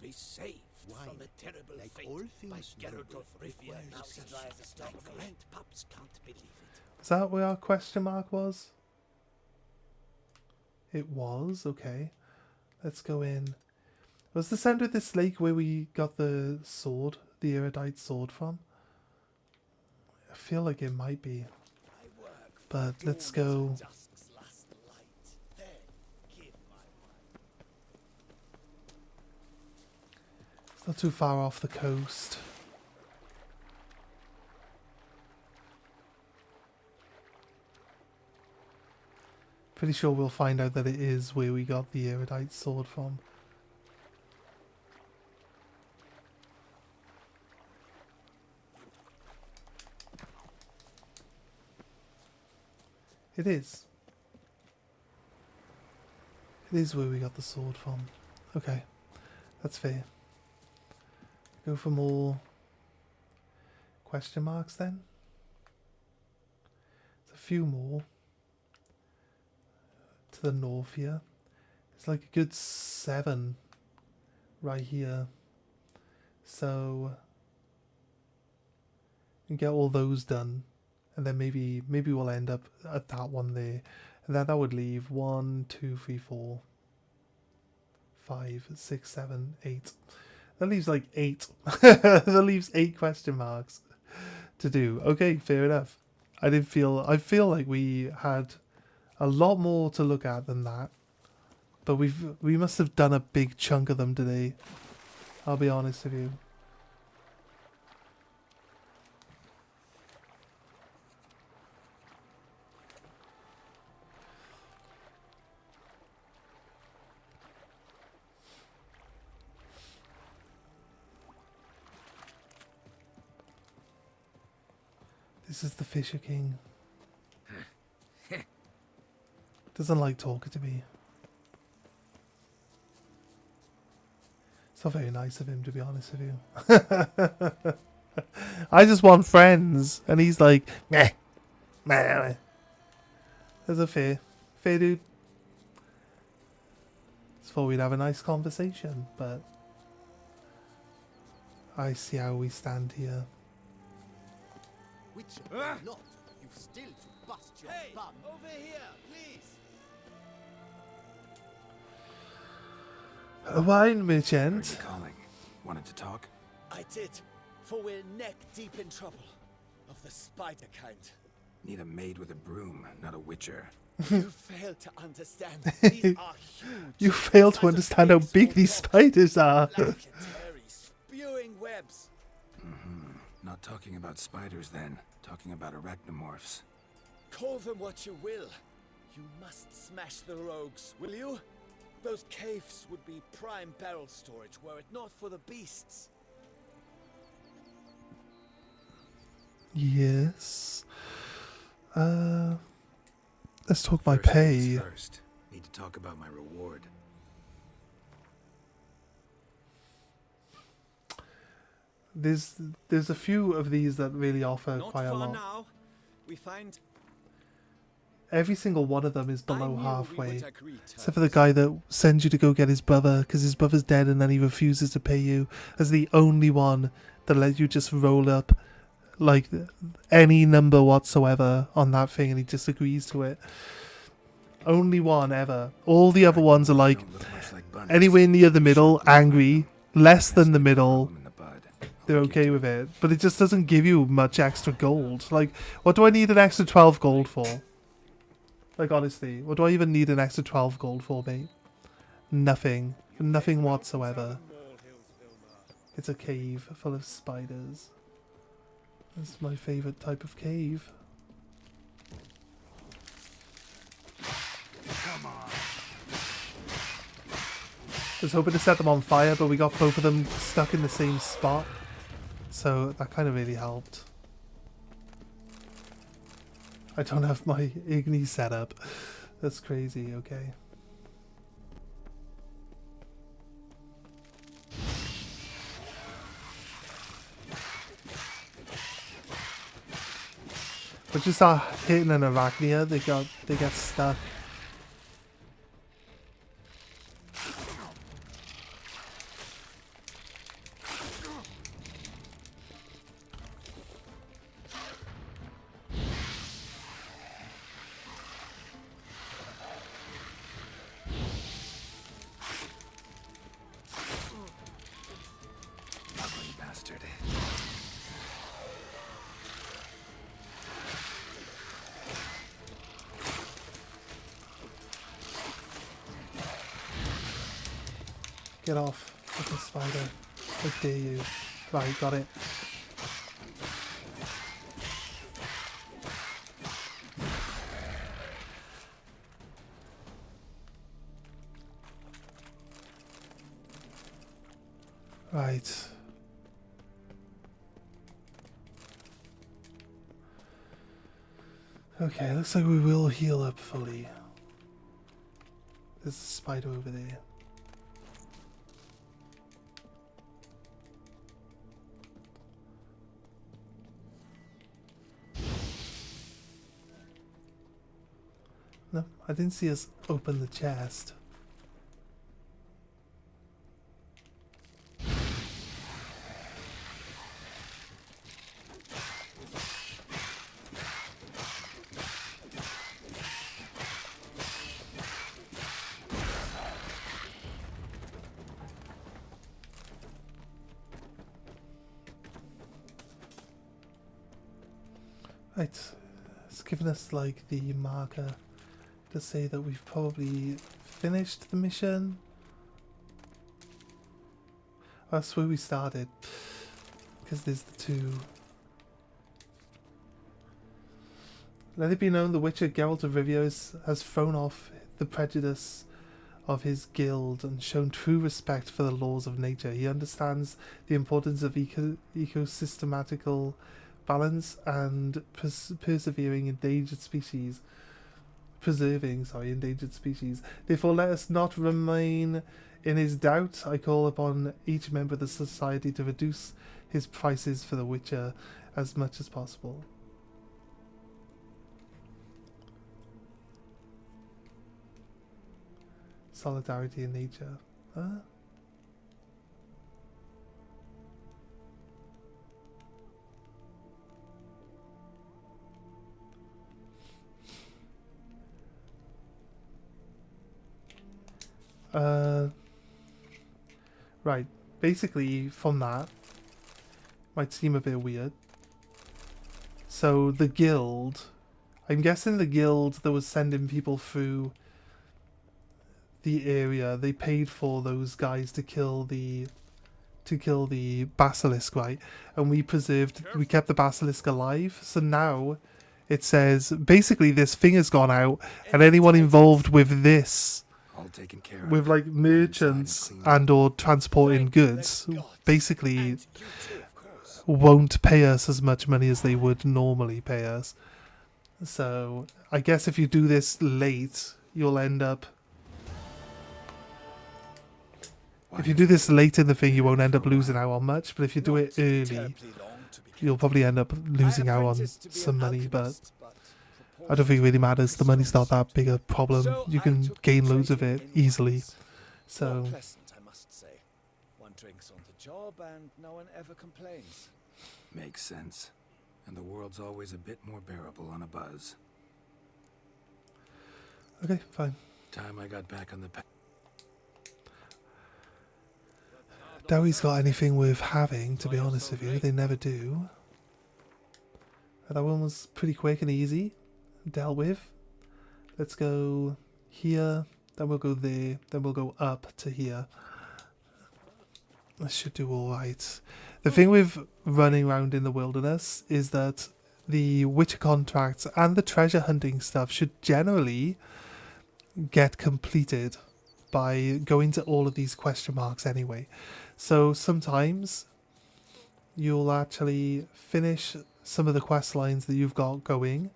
Be safe from the terrible fate by Geralt of Rivia. Grandpaps can't believe it. Is that where our question mark was? It was, okay. Let's go in. Was the center of this lake where we got the sword, the erudite sword from? I feel like it might be. But let's go. It's not too far off the coast. Pretty sure we'll find out that it is where we got the erudite sword from. It is. It is where we got the sword from. Okay, that's fair. Go for more question marks then. There's a few more to the north here. It's like a good 7 right here. So we can get all those done, and then maybe we'll end up at that one there, and then that would leave 1, 2, 3, 4, 5, 6, 7, 8. That leaves like 8. That leaves 8 question marks to do. Okay, fair enough. I feel like we had a lot more to look at than that, but we must have done a big chunk of them today. I'll be honest with you. This is the Fisher King. Doesn't like talking to me. It's not very nice of him, to be honest with you. I just want friends, and he's like, meh, meh. That's a fair dude. Just thought we'd have a nice conversation, but I see how we stand here. Which not, you still to bust your bum. Over here, please. A wine merchant. Heard you calling. Wanted to talk? I did, for we're neck deep in trouble. Of the spider kind. Need a maid with a broom, not a witcher. You fail to understand. These are huge. You fail to understand how big these spiders are. Black and hairy, spewing webs. Not talking about spiders then. Talking about arachnomorphs. Call them what you will. You must smash the rogues, will you? Those caves would be prime barrel storage were it not for the beasts. Yes. Let's talk my pay. First, need to talk about my reward. There's a few of these that really offer Not quite a far lot. now. We find Every single one of them is below halfway, would agree except for the guy that sends you to go get his brother because his brother's dead and then he refuses to pay you. As the only one that lets you just roll up like any number whatsoever on that thing and he just agrees to it. Only one ever. All the other ones are like anywhere near the middle, angry, less than the middle. They're okay with it, but it just doesn't give you much extra gold. Like, what do I need an extra 12 gold for? Like, honestly, what do I even need an extra 12 gold for, mate? Nothing. Nothing whatsoever. It's a cave full of spiders. That's my favourite type of cave. Come on. I was hoping to set them on fire, but we got both of them stuck in the same spot. So that kind of really helped. I don't have my Igni set up. That's crazy, okay. But you start hitting an arachnia, they get stuck. Ugly bastard. Get off, fucking spider. How dare you? Right, got it. Right. Okay, looks like we will heal up fully. There's a spider over there. No, I didn't see us open the chest. Right, it's given us like the marker to say that we've probably finished the mission. That's where we started, because there's the two. Let it be known, the Witcher Geralt of Rivia has thrown off the prejudice of his guild and shown true respect for the laws of nature. He understands the importance of ecosystematical balance and preserving endangered species. Therefore, let us not remain in his doubt. I call upon each member of the society to reduce his prices for the Witcher as much as possible. Solidarity in nature. Huh? Right, basically from that, might seem a bit weird. So the guild, I'm guessing the guild that was sending people through the area, they paid for those guys to kill the basilisk, right? And we kept the basilisk alive. So now it says basically this thing has gone out, and anyone involved with this, All taken care with of. like merchants and or transporting goods, basically won't pay us as much money as they would normally pay us. So I guess if you do this late, you'll end up, if you do this late in the thing, you won't end up losing out on much, but if you do it early, you'll probably end up losing out on some money, but I don't think it really matters. The money's not that big a problem. You can gain loads of it easily. So Pleasant, I must say. One drinks on the job and no one ever complains. Makes sense. And the world's always a bit more bearable on a buzz. okay, fine. Time I got back on the path. Doubt he's got anything with having, to be honest with you. They never do. That one was pretty quick and easy. Dealt with. Let's go here, then we'll go there, then we'll go up to here. That should do alright. The thing with running around in the wilderness is that the Witcher contracts and the treasure hunting stuff should generally get completed by going to all of these question marks anyway. So sometimes you'll actually finish some of the quest lines that you've got going.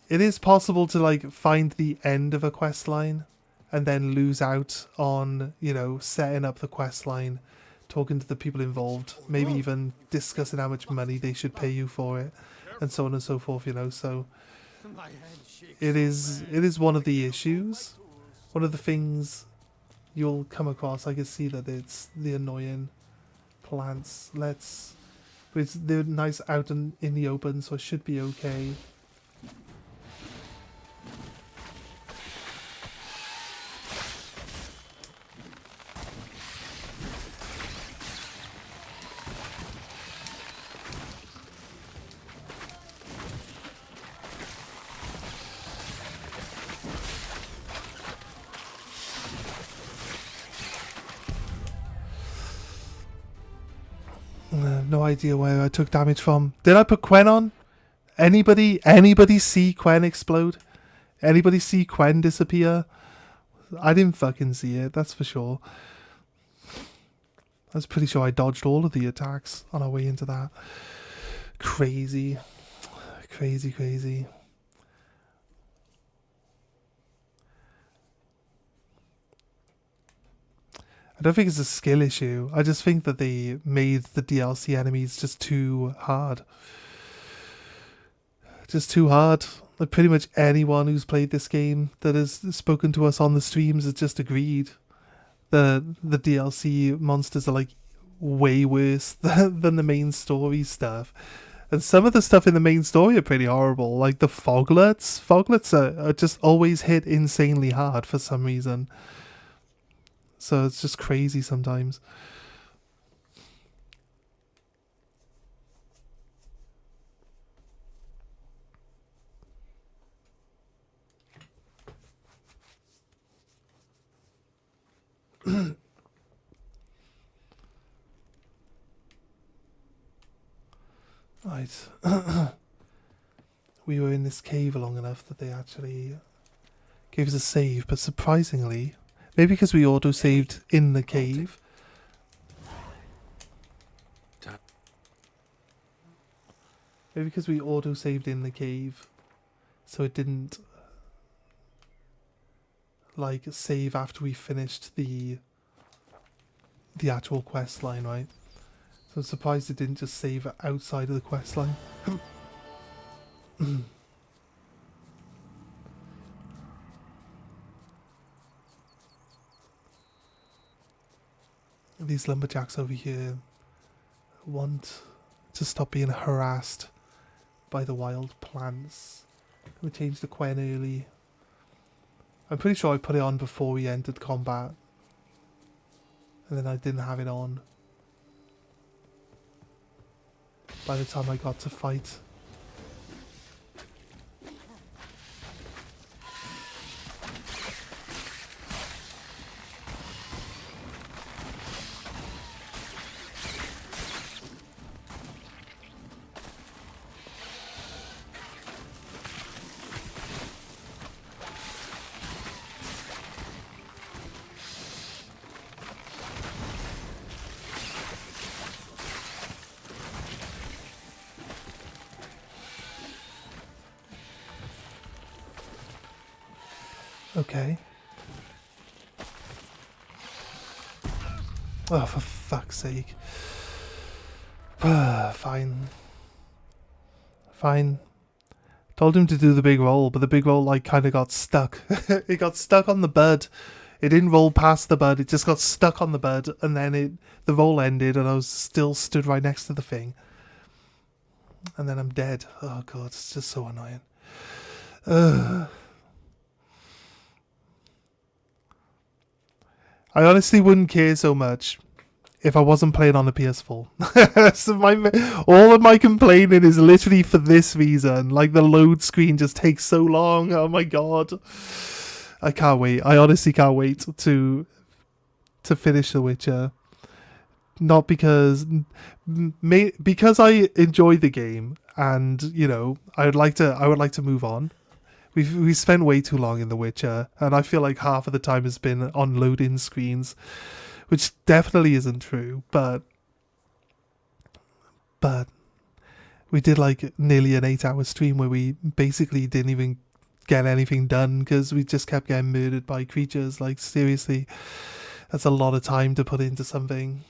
It is possible to like find the end of a quest line and then lose out on, you know, setting up the quest line, talking to the people involved, maybe even discussing how much money they should pay you for it, and so on and so forth, you know. So it is one of the issues, one of the things you'll come across. I can see that it's the annoying plants. But they're nice out in the open, so it should be okay. No idea where I took damage from. Did I put Quen on? Anybody see Quen explode? Anybody see Quen disappear? I didn't fucking see it, that's for sure. I was pretty sure I dodged all of the attacks on our way into that. Crazy. Crazy, crazy. I don't think it's a skill issue. I just think that they made the DLC enemies just too hard. Just too hard. Like pretty much anyone who's played this game that has spoken to us on the streams has just agreed that the DLC monsters are like way worse than the main story stuff. And some of the stuff in the main story are pretty horrible. Like the foglets. Foglets are just always hit insanely hard for some reason. So it's just crazy sometimes. Right. We were in this cave long enough that they actually gave us a save, but surprisingly, maybe because we auto-saved in the cave. Maybe because we auto-saved in the cave, so it didn't like save after we finished the actual quest line, right? So I'm surprised it didn't just save outside of the quest line. These lumberjacks over here want to stop being harassed by the wild plants. We changed the Quen early. I'm pretty sure I put it on before we entered combat. And then I didn't have it on by the time I got to fight. Okay. Oh, for fuck's sake. Fine. Fine. Told him to do the big roll, but the big roll like kind of got stuck. It got stuck on the bud. It didn't roll past the bud, it just got stuck on the bud, and then the roll ended and I was still stood right next to the thing. And then I'm dead. Oh god, it's just so annoying. I honestly wouldn't care so much if I wasn't playing on the PS4. So all of my complaining is literally for this reason. Like the load screen just takes so long. Oh my god. I can't wait. I honestly can't wait to finish The Witcher. Not because I enjoy the game and, you know, I would like to move on. We spent way too long in The Witcher, and I feel like half of the time has been on load-in screens, which definitely isn't true, but we did like nearly an 8-hour stream where we basically didn't even get anything done because we just kept getting murdered by creatures. Like, seriously, that's a lot of time to put into something.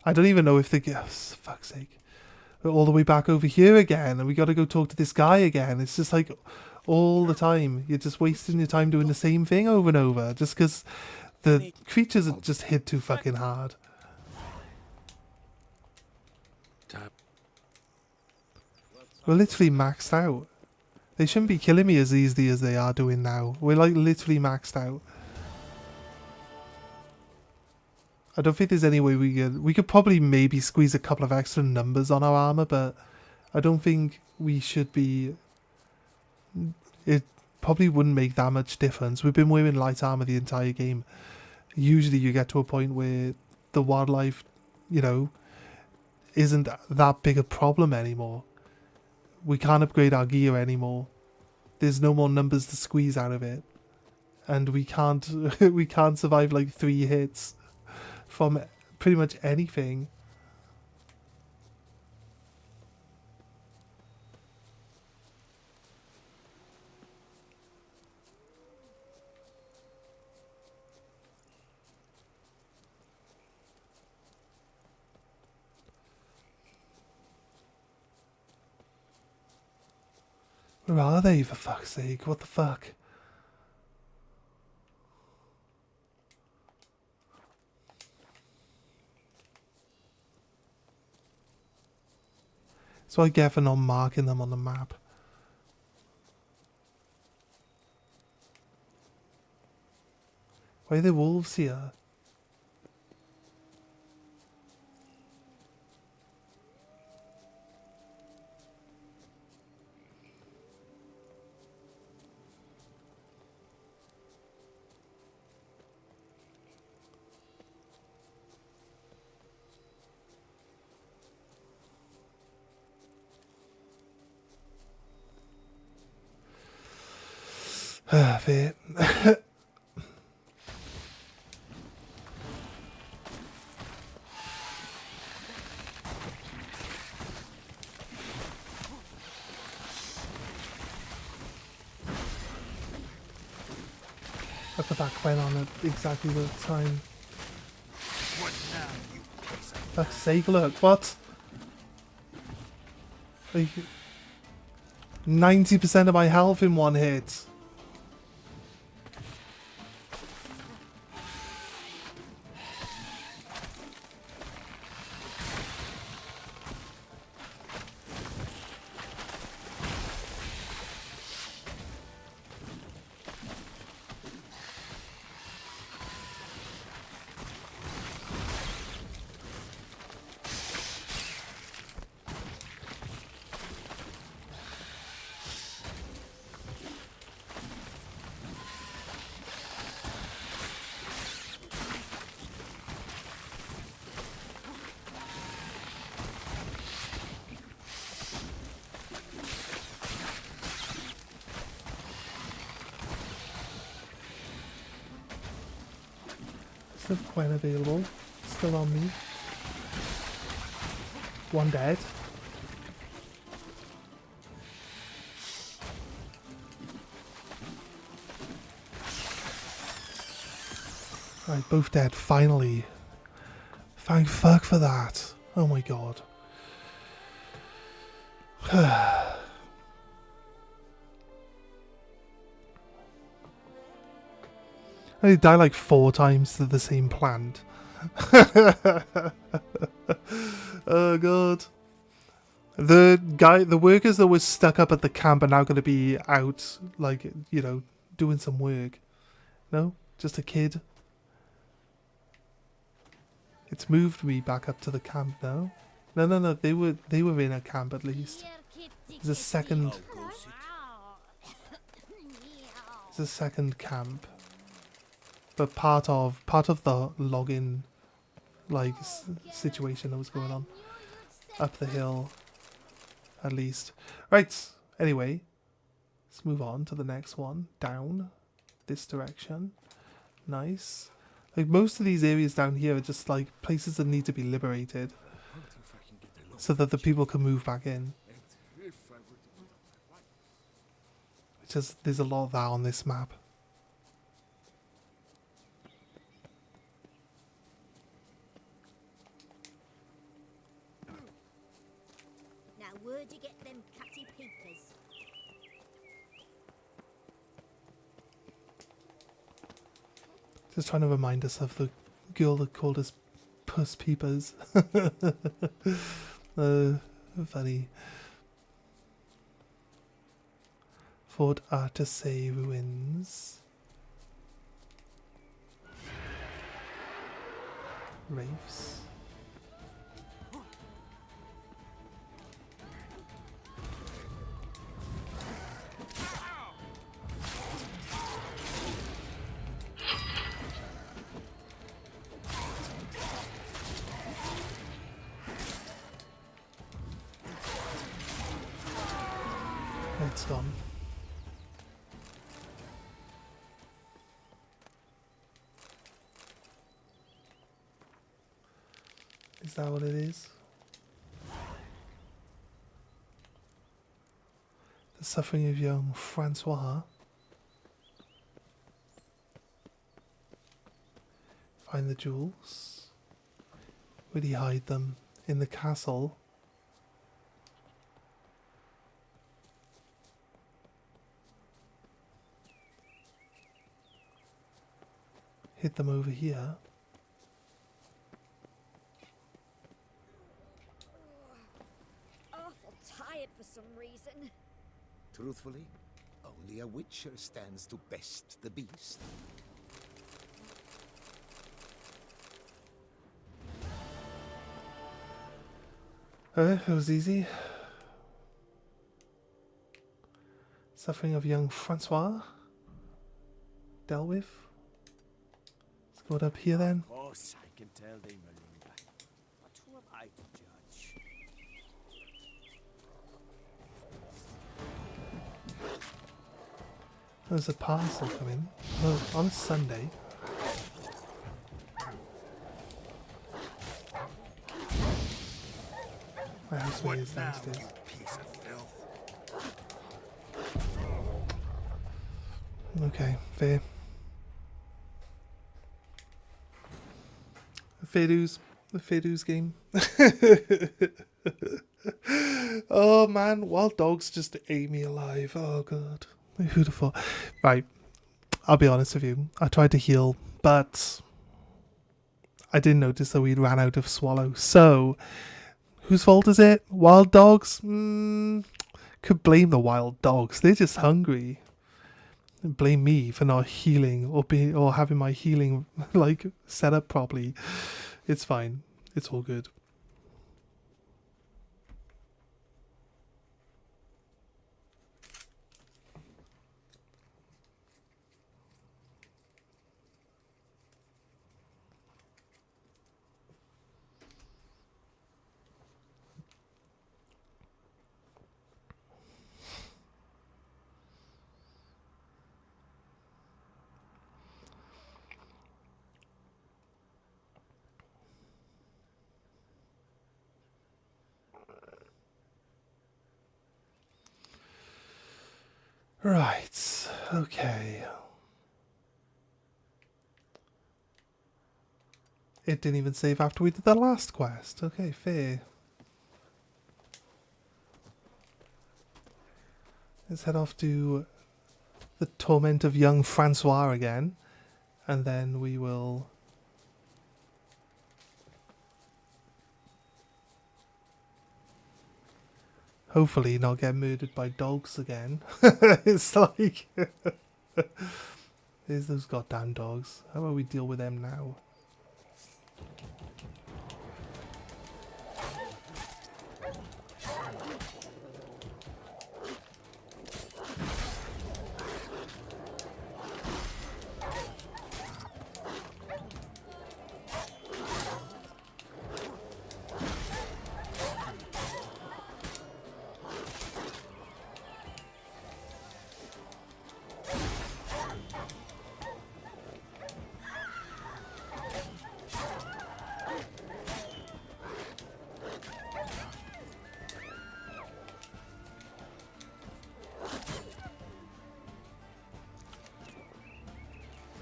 I don't even know if fuck's sake. We're all the way back over here again, and we got to go talk to this guy again. It's just like all the time. You're just wasting your time doing the same thing over and over just because the creatures are just hit too fucking hard. We're literally maxed out. They shouldn't be killing me as easily as they are doing now. We're like literally maxed out. I don't think there's any way we could probably maybe squeeze a couple of extra numbers on our armor, but I don't think we should be. It probably wouldn't make that much difference. We've been wearing light armor the entire game. Usually you get to a point where the wildlife, you know, isn't that big a problem anymore. We can't upgrade our gear anymore. There's no more numbers to squeeze out of it. And we can't we can't survive like 3 hits from pretty much anything. Where are they, for fuck's sake? What the fuck? So I get for not marking them on the map. Why are there wolves here? Fair. I put that coin on at exactly the time. Fuck's sake, look, what? Like, 90% of my health in one hit. Still quite available. Still on me. One dead. Right, both dead, finally. Thank fuck for that. Oh my god. I die like 4 times to the same plant. Oh god. The workers that were stuck up at the camp are now going to be out, like, you know, doing some work. No? Just a kid? It's moved me back up to the camp now. No, they were in a camp at least. There's a second camp. But part of the login, like, situation that was going on up the hill, at least. Right. Anyway, let's move on to the next one. Down this direction. Nice. Like, most of these areas down here are just like places that need to be liberated, so that the people can move back in. Just there's a lot of that on this map. Where'd you get them catty peepers? Just trying to remind us of the girl that called us puss peepers. Funny. Fort Artesay ruins. Wraiths. It's gone. Is that what it is? The suffering of young Francois. Find the jewels. Would he hide them in the castle? Hid them over here. Awful tired for some reason. Truthfully, only a witcher stands to best the beast. It was easy. Suffering of young Francois. Dealt with. Let's go up here then. Of course, I can tell they Malinga. But who am I to judge? There's a parcel coming. Oh, on a Sunday. My housemate is downstairs. Okay, fair. The Fairdues game. Oh man, wild dogs just ate me alive. Oh god. Who'd have thought? Right, I'll be honest with you. I tried to heal, but I didn't notice that we ran out of swallow. So, whose fault is it? Wild dogs? Could blame the wild dogs. They're just hungry. And blame me for not healing or having my healing like set up properly. It's fine. It's all good. Right, okay. It didn't even save after we did the last quest. Okay, fair. Let's head off to the torment of young Francois again. And then we will... hopefully not get murdered by dogs again. It's like... There's those goddamn dogs. How about we deal with them now?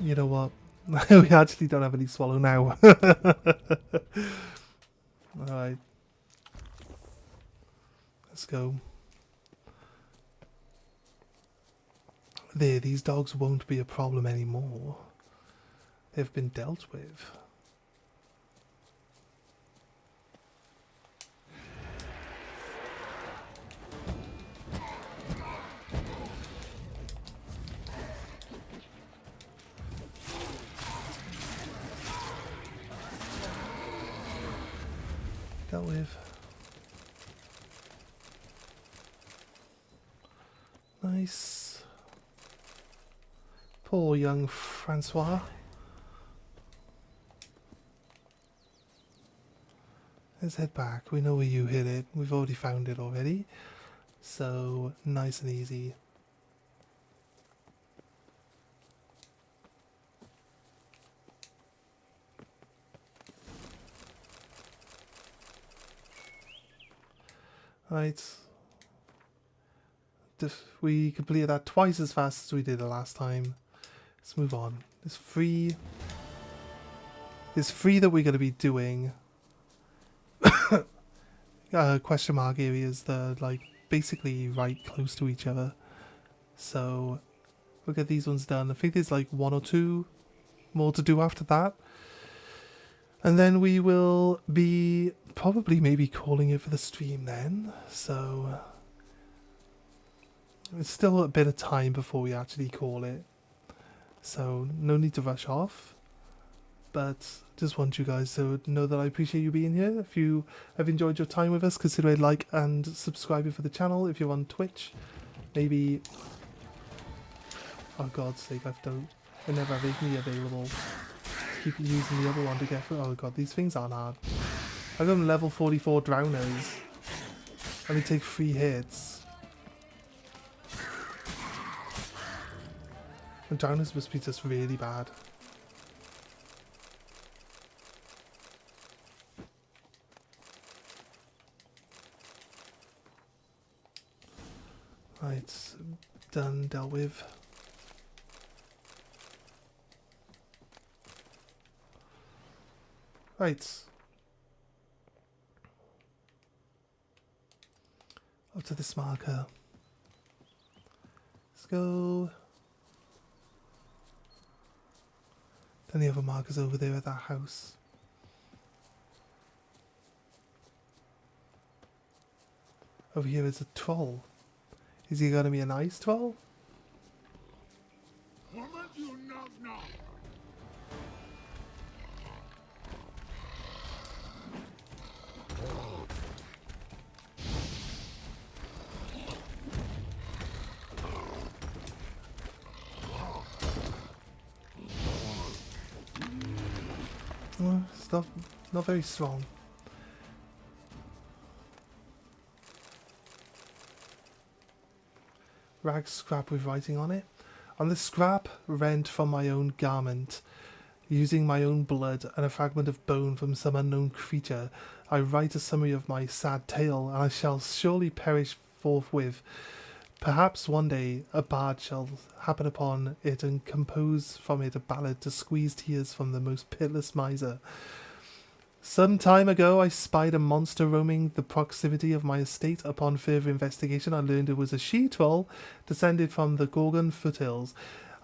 You know what? We actually don't have any swallow now. Alright. Let's go. There, these dogs won't be a problem anymore. They've been dealt with. Dealt with. Nice. Poor young Francois. Let's head back. We know where you hid it. We've already found it already. So nice and easy. Right. We completed that twice as fast as we did the last time. Let's move on. There's three that we're going to be doing. Question mark areas that are like basically right close to each other. So we'll get these ones done. I think there's like 1 or 2 more to do after that. And then we will be probably maybe calling it for the stream then. So it's still a bit of time before we actually call it. So no need to rush off. But just want you guys to know that I appreciate you being here. If you have enjoyed your time with us, consider a like and subscribing for the channel. If you're on Twitch, maybe... Oh God's sake, I never have me available. Keep using the other one to get through. Oh God, these things aren't hard. I've got level 44 drowners. Only take 3 hits. And drowners must be just really bad. Right, done, dealt with. Right. Up to this marker. Let's go. Then the other markers over there at that house. Over here is a troll. Is he gonna be a nice troll? It's not very strong. Rag scrap with writing on it. On the scrap, rent from my own garment, using my own blood and a fragment of bone from some unknown creature, I write a summary of my sad tale, and I shall surely perish forthwith. Perhaps one day a bard shall happen upon it and compose from it a ballad to squeeze tears from the most pitiless miser. Some time ago I spied a monster roaming the proximity of my estate. Upon further investigation I learned it was a she-troll descended from the Gorgon foothills.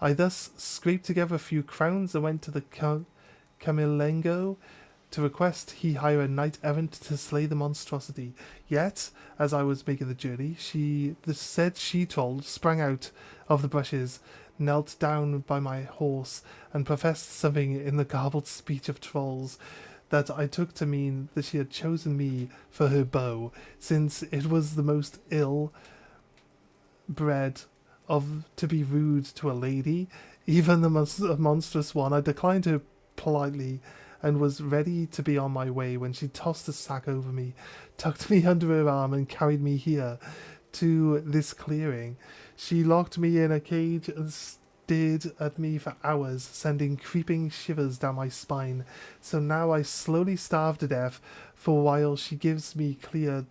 I thus scraped together a few crowns and went to the Camilengo to request he hire a knight-errant to slay the monstrosity. Yet, as I was making the journey, the said she-troll sprang out of the bushes, knelt down by my horse, and professed something in the garbled speech of trolls that I took to mean that she had chosen me for her bow, since it was the most ill-bred to be rude to a lady, even the monstrous one. I declined her politely, and was ready to be on my way when she tossed a sack over me, tucked me under her arm, and carried me here to this clearing. She locked me in a cage and stared at me for hours, sending creeping shivers down my spine. So now I slowly starve to death, for while she gives me clear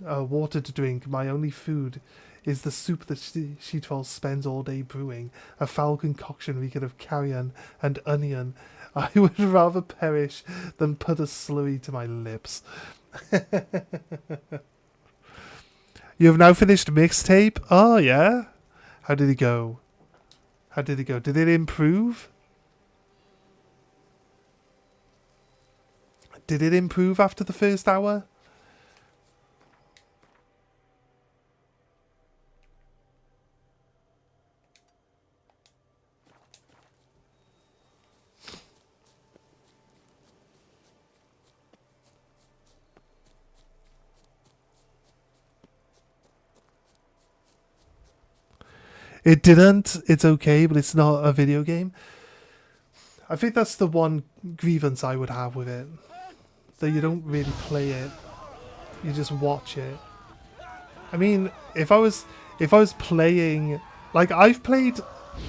water to drink, my only food is the soup that she-troll spends all day brewing, a foul concoction reeking of carrion and onion. I would rather perish than put a slurry to my lips. You have now finished mixtape? Oh, yeah? How did it go? Did it improve? Did it improve after the first hour? It didn't. It's okay, but it's not a video game. I think that's the one grievance I would have with it. That you don't really play it. You just watch it. I mean, if I was playing, like I've played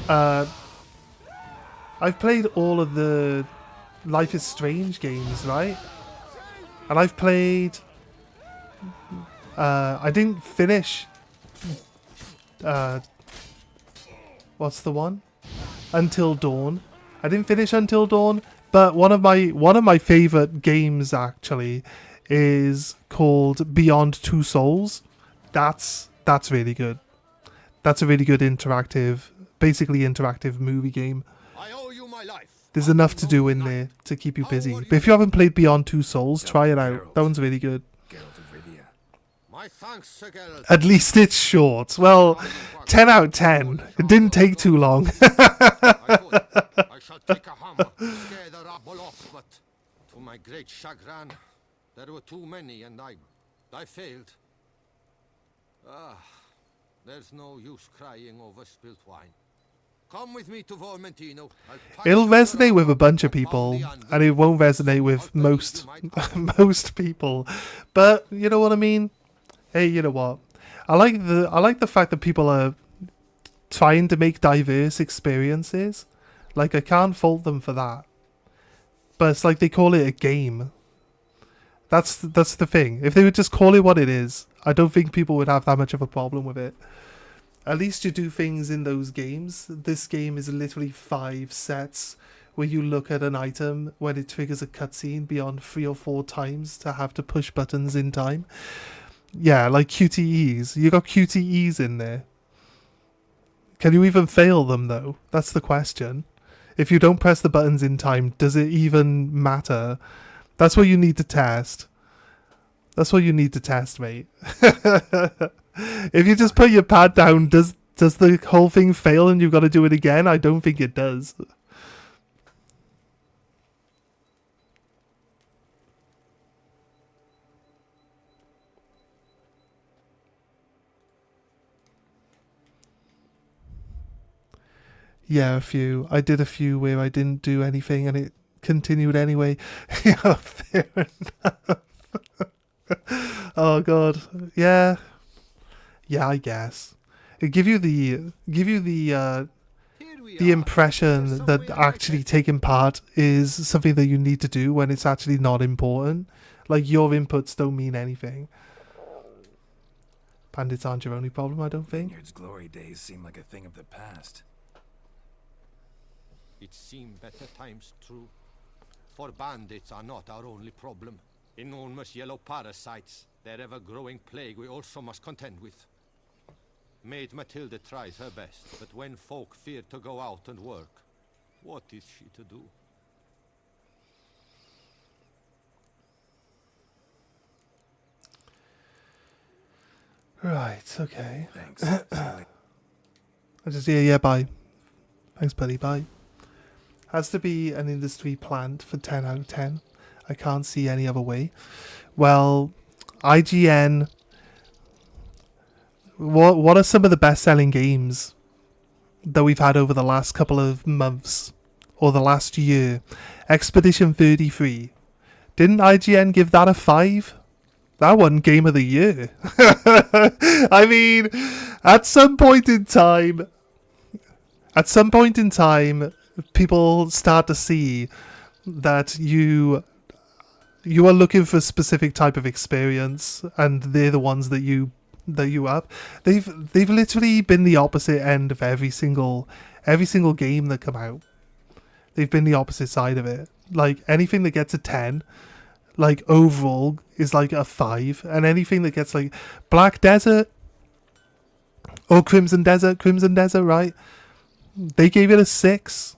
all of the Life is Strange games, right? And I've played. I didn't finish. What's the one? Until Dawn. I didn't finish Until Dawn, but one of my favorite games actually is called Beyond Two Souls. That's really good. That's a really good basically interactive movie game. There's enough to do in there to keep you busy. But if you haven't played Beyond Two Souls, try it out. That one's really good. At least it's short. Well, 10 out of 10. It didn't take too long. I shall take a hammer, scare the rabble off, but to my great chagrin, there were too many and I failed. There's no use crying over spilt wine. Come with me to Vormentino. It'll resonate with a bunch of people, and it won't resonate with most people. But you know what I mean? Hey, you know what? I like the fact that people are trying to make diverse experiences. Like, I can't fault them for that. But it's like they call it a game. That's the thing. If they would just call it what it is, I don't think people would have that much of a problem with it. At least you do things in those games. This game is literally 5 sets where you look at an item when it triggers a cutscene beyond 3 or 4 times to have to push buttons in time. Yeah, like QTEs. You got QTEs in there. Can you even fail them though? That's the question. If you don't press the buttons in time, does it even matter? That's what you need to test. That's what you need to test, mate. If you just put your pad down, does the whole thing fail and you've got to do it again? I don't think it does. Yeah, a few. I did a few where I didn't do anything and it continued anyway. Yeah, fair enough. Oh god. Yeah. Yeah, I guess. It give you the impression that actually taking part is something that you need to do when it's actually not important. Like, your inputs don't mean anything. Bandits aren't your only problem, I don't think. Vineyard's glory days seem like a thing of the past. It seemed better times true. For bandits are not our only problem. Enormous yellow parasites, their ever-growing plague we also must contend with. Maid Matilda tries her best, but when folk fear to go out and work, what is she to do? Right, okay. Thanks. I just, yeah, bye. Thanks, buddy, bye. Has to be an industry plant for 10 out of 10. I can't see any other way. Well, IGN... What are some of the best-selling games that we've had over the last couple of months? Or the last year? Expedition 33. Didn't IGN give that a 5? That won Game of the Year. I mean, at some point in time, people start to see that you are looking for a specific type of experience, and they're the ones that you up. They've literally been the opposite end of every single game that come out. They've been the opposite side of it. Like, anything that gets a 10, like, overall is like a 5, and anything that gets like Black Desert or Crimson Desert, right? They gave it a 6.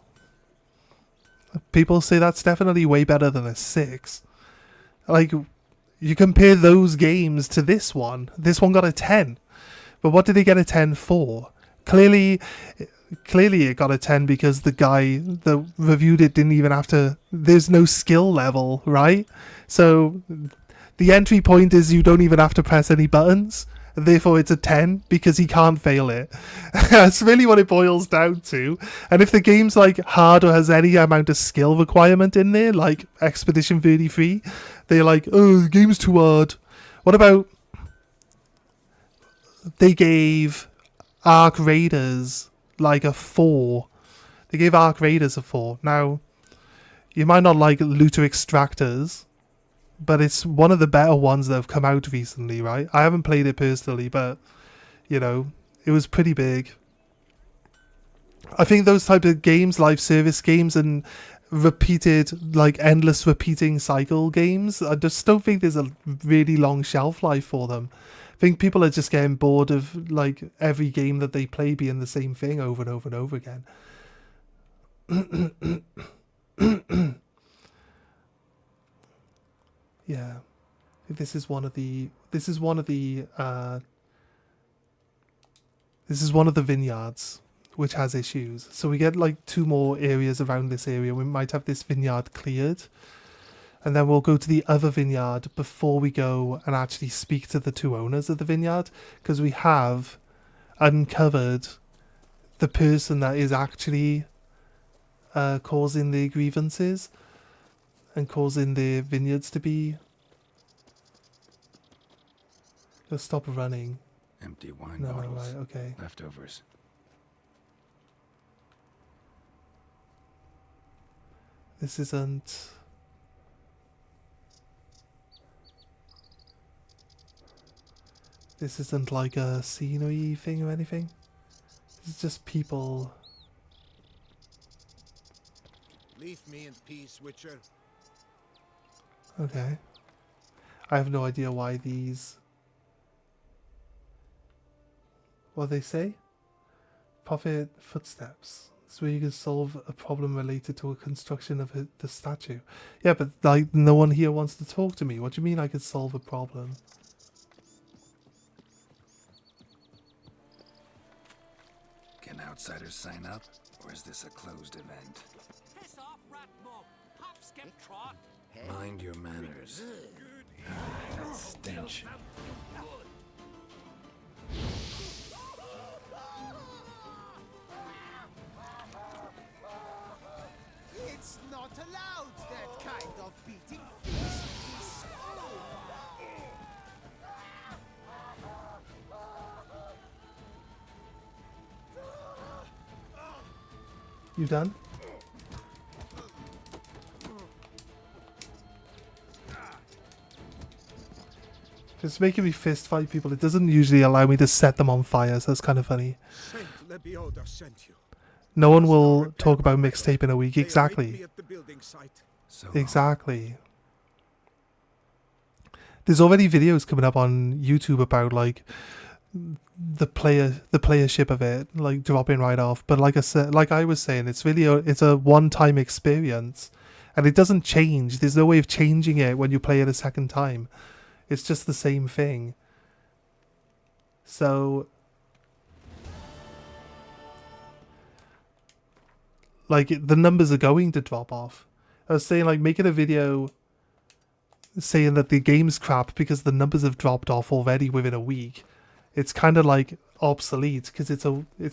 People say that's definitely way better than a 6. Like, you compare those games to this one. This one got a 10. But what did it get a 10 for? Clearly it got a 10 because the guy that reviewed it didn't even have to... There's no skill level, right? So the entry point is you don't even have to press any buttons. Therefore it's a 10 because he can't fail it. That's really what it boils down to. And if the game's like hard or has any amount of skill requirement in there, like Expedition 33, they're like, oh, the game's too hard. What about they gave Ark Raiders like a 4. They gave Ark Raiders a 4. Now, you might not like Looter Extractors, but it's one of the better ones that have come out recently, right? I haven't played it personally, but, you know, it was pretty big. I think those type of games, live service games and repeated, like endless repeating cycle games, I just don't think there's a really long shelf life for them. I think people are just getting bored of like every game that they play being the same thing over and over and over again. Yeah, this is one of the vineyards which has issues. So we get like 2 more areas around this area. We might have this vineyard cleared, and then we'll go to the other vineyard before we go and actually speak to the 2 owners of the vineyard, because we have uncovered the person that is actually causing the grievances and causing the vineyards to be... Just stop running. Empty wine No, bottles. right, okay. Leftovers. This isn't... This isn't like a scenery thing or anything. This is just people... Leave me in peace, Witcher. Okay. I have no idea why these... What they say? Prophet footsteps. It's where you can solve a problem related to a construction of the statue. Yeah, but like no one here wants to talk to me. What do you mean I could solve a problem? Can outsiders sign up, or is this a closed event? Piss off, rat mob. Hop, skip, trot. Mind your manners. That stench. It's not allowed, that kind of beating feast. You done? It's making me fist fight people. It doesn't usually allow me to set them on fire, so it's kind of funny. Saint Lebioda sent you. No one will talk about mixtape in a week. They await Exactly. me at the building site. Exactly. There's already videos coming up on YouTube about like the playership of it, like dropping right off. But like I was saying, it's a one-time experience, and it doesn't change. There's no way of changing it when you play it a second time. It's just the same thing. So, like, the numbers are going to drop off. I was saying, like, making a video saying that the game's crap because the numbers have dropped off already within a week. It's kind of like obsolete because it's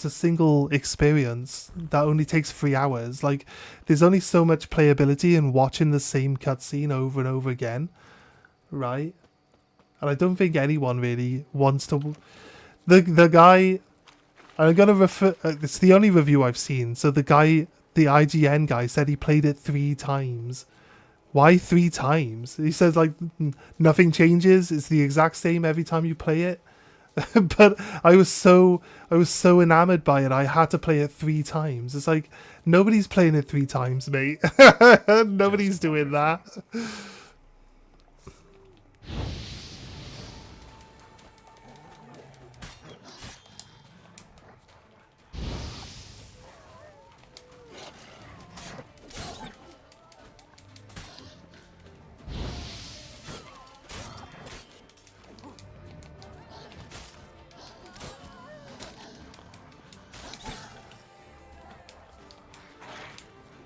a single experience that only takes 3 hours. Like, there's only so much playability in watching the same cutscene over and over again, right? And I don't think anyone really wants to... The guy... I'm going to refer... it's the only review I've seen. So the guy, the IGN guy, said he played it 3 times. Why 3 times? He says, like, nothing changes. It's the exact same every time you play it. But I was so enamored by it, I had to play it 3 times. It's like, nobody's playing it 3 times, mate. Nobody's doing that.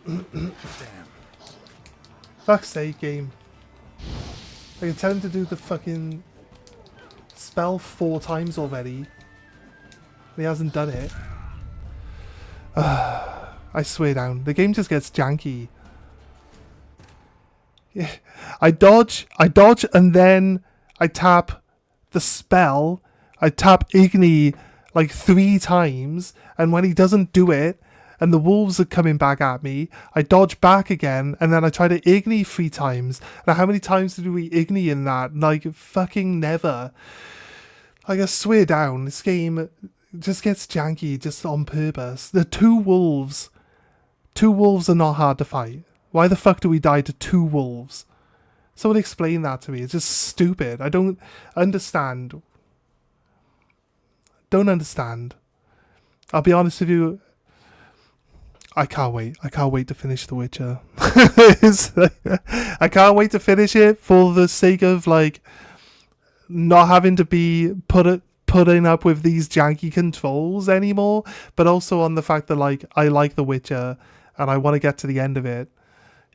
Damn. Fuck's sake, game. I can tell him to do the fucking spell 4 times already. And he hasn't done it. I swear down. The game just gets janky. Yeah. I dodge, and then I tap the spell, I tap Igni like 3 times, and when he doesn't do it, and the wolves are coming back at me, I dodge back again, and then I try to Igni 3 times. Now, how many times did we Igni in that? Like, fucking never. Like, I swear down, this game just gets janky just on purpose. The 2 wolves. 2 wolves are not hard to fight. Why the fuck do we die to 2 wolves? Someone explain that to me. It's just stupid. I don't understand. Don't understand. I'll be honest with you. I can't wait. I can't wait to finish The Witcher. I can't wait to finish it for the sake of like not having to be putting up with these janky controls anymore, but also on the fact that like I like The Witcher and I want to get to the end of it.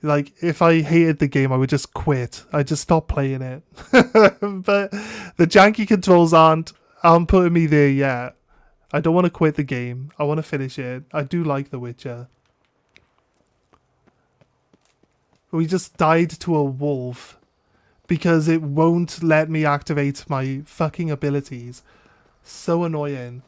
Like if I hated the game, I would just quit. I'd just stop playing it. But the janky controls aren't putting me there yet. I don't want to quit the game. I want to finish it. I do like The Witcher. We just died to a wolf because it won't let me activate my fucking abilities. So annoying.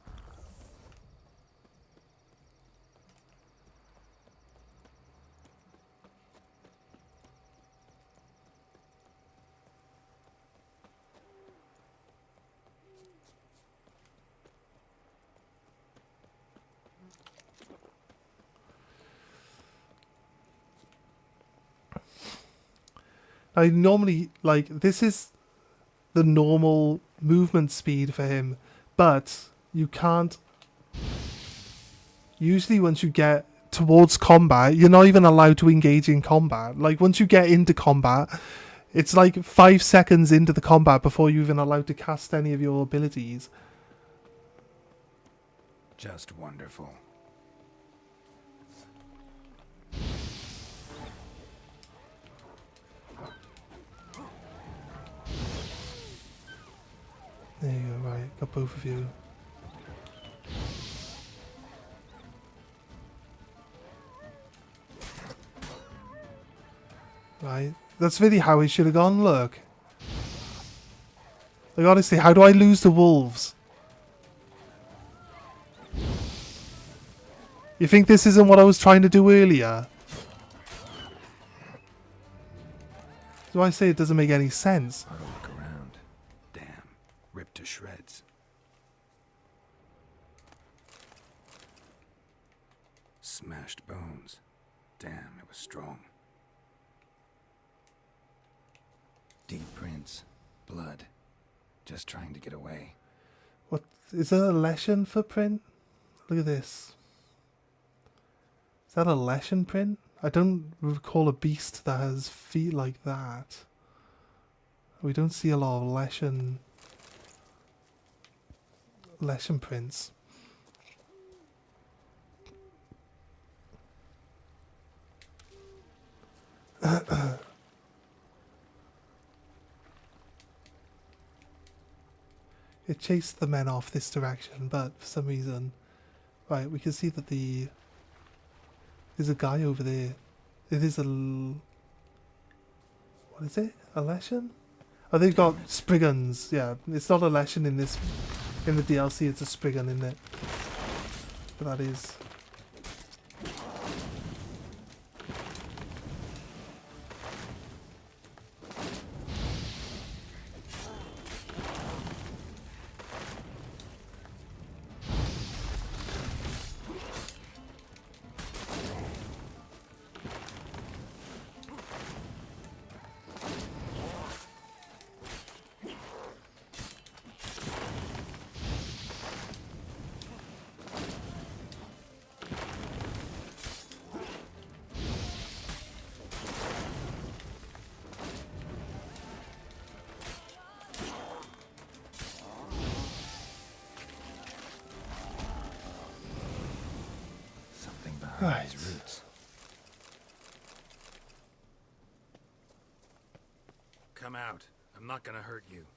I normally, like, this is the normal movement speed for him, but you can't... Usually once you get towards combat, you're not even allowed to engage in combat. Like, once you get into combat, it's like 5 seconds into the combat before you're even allowed to cast any of your abilities. Just wonderful. There you go, right, got both of you. Right, that's really how it should have gone, look. Like, honestly, how do I lose the wolves? You think this isn't what I was trying to do earlier? Do I say it doesn't make any sense? I'll look around. Damn, ripped to shreds. Smashed bones. Damn, it was strong. Deep prints. Blood. Just trying to get away. What is that, a Leshen footprint? Look at this. Is that a Leshen print? I don't recall a beast that has feet like that. We don't see a lot of Leshen prints. It chased the men off this direction, but for some reason... Right, we can see that there's a guy over there. It is a... What is it? A Leshen? Oh, they've got Spriggans. Yeah, it's not a Leshen in the DLC, it's a Spriggan, isn't it? But that is... Right. His roots. Come out. I'm not gonna hurt you.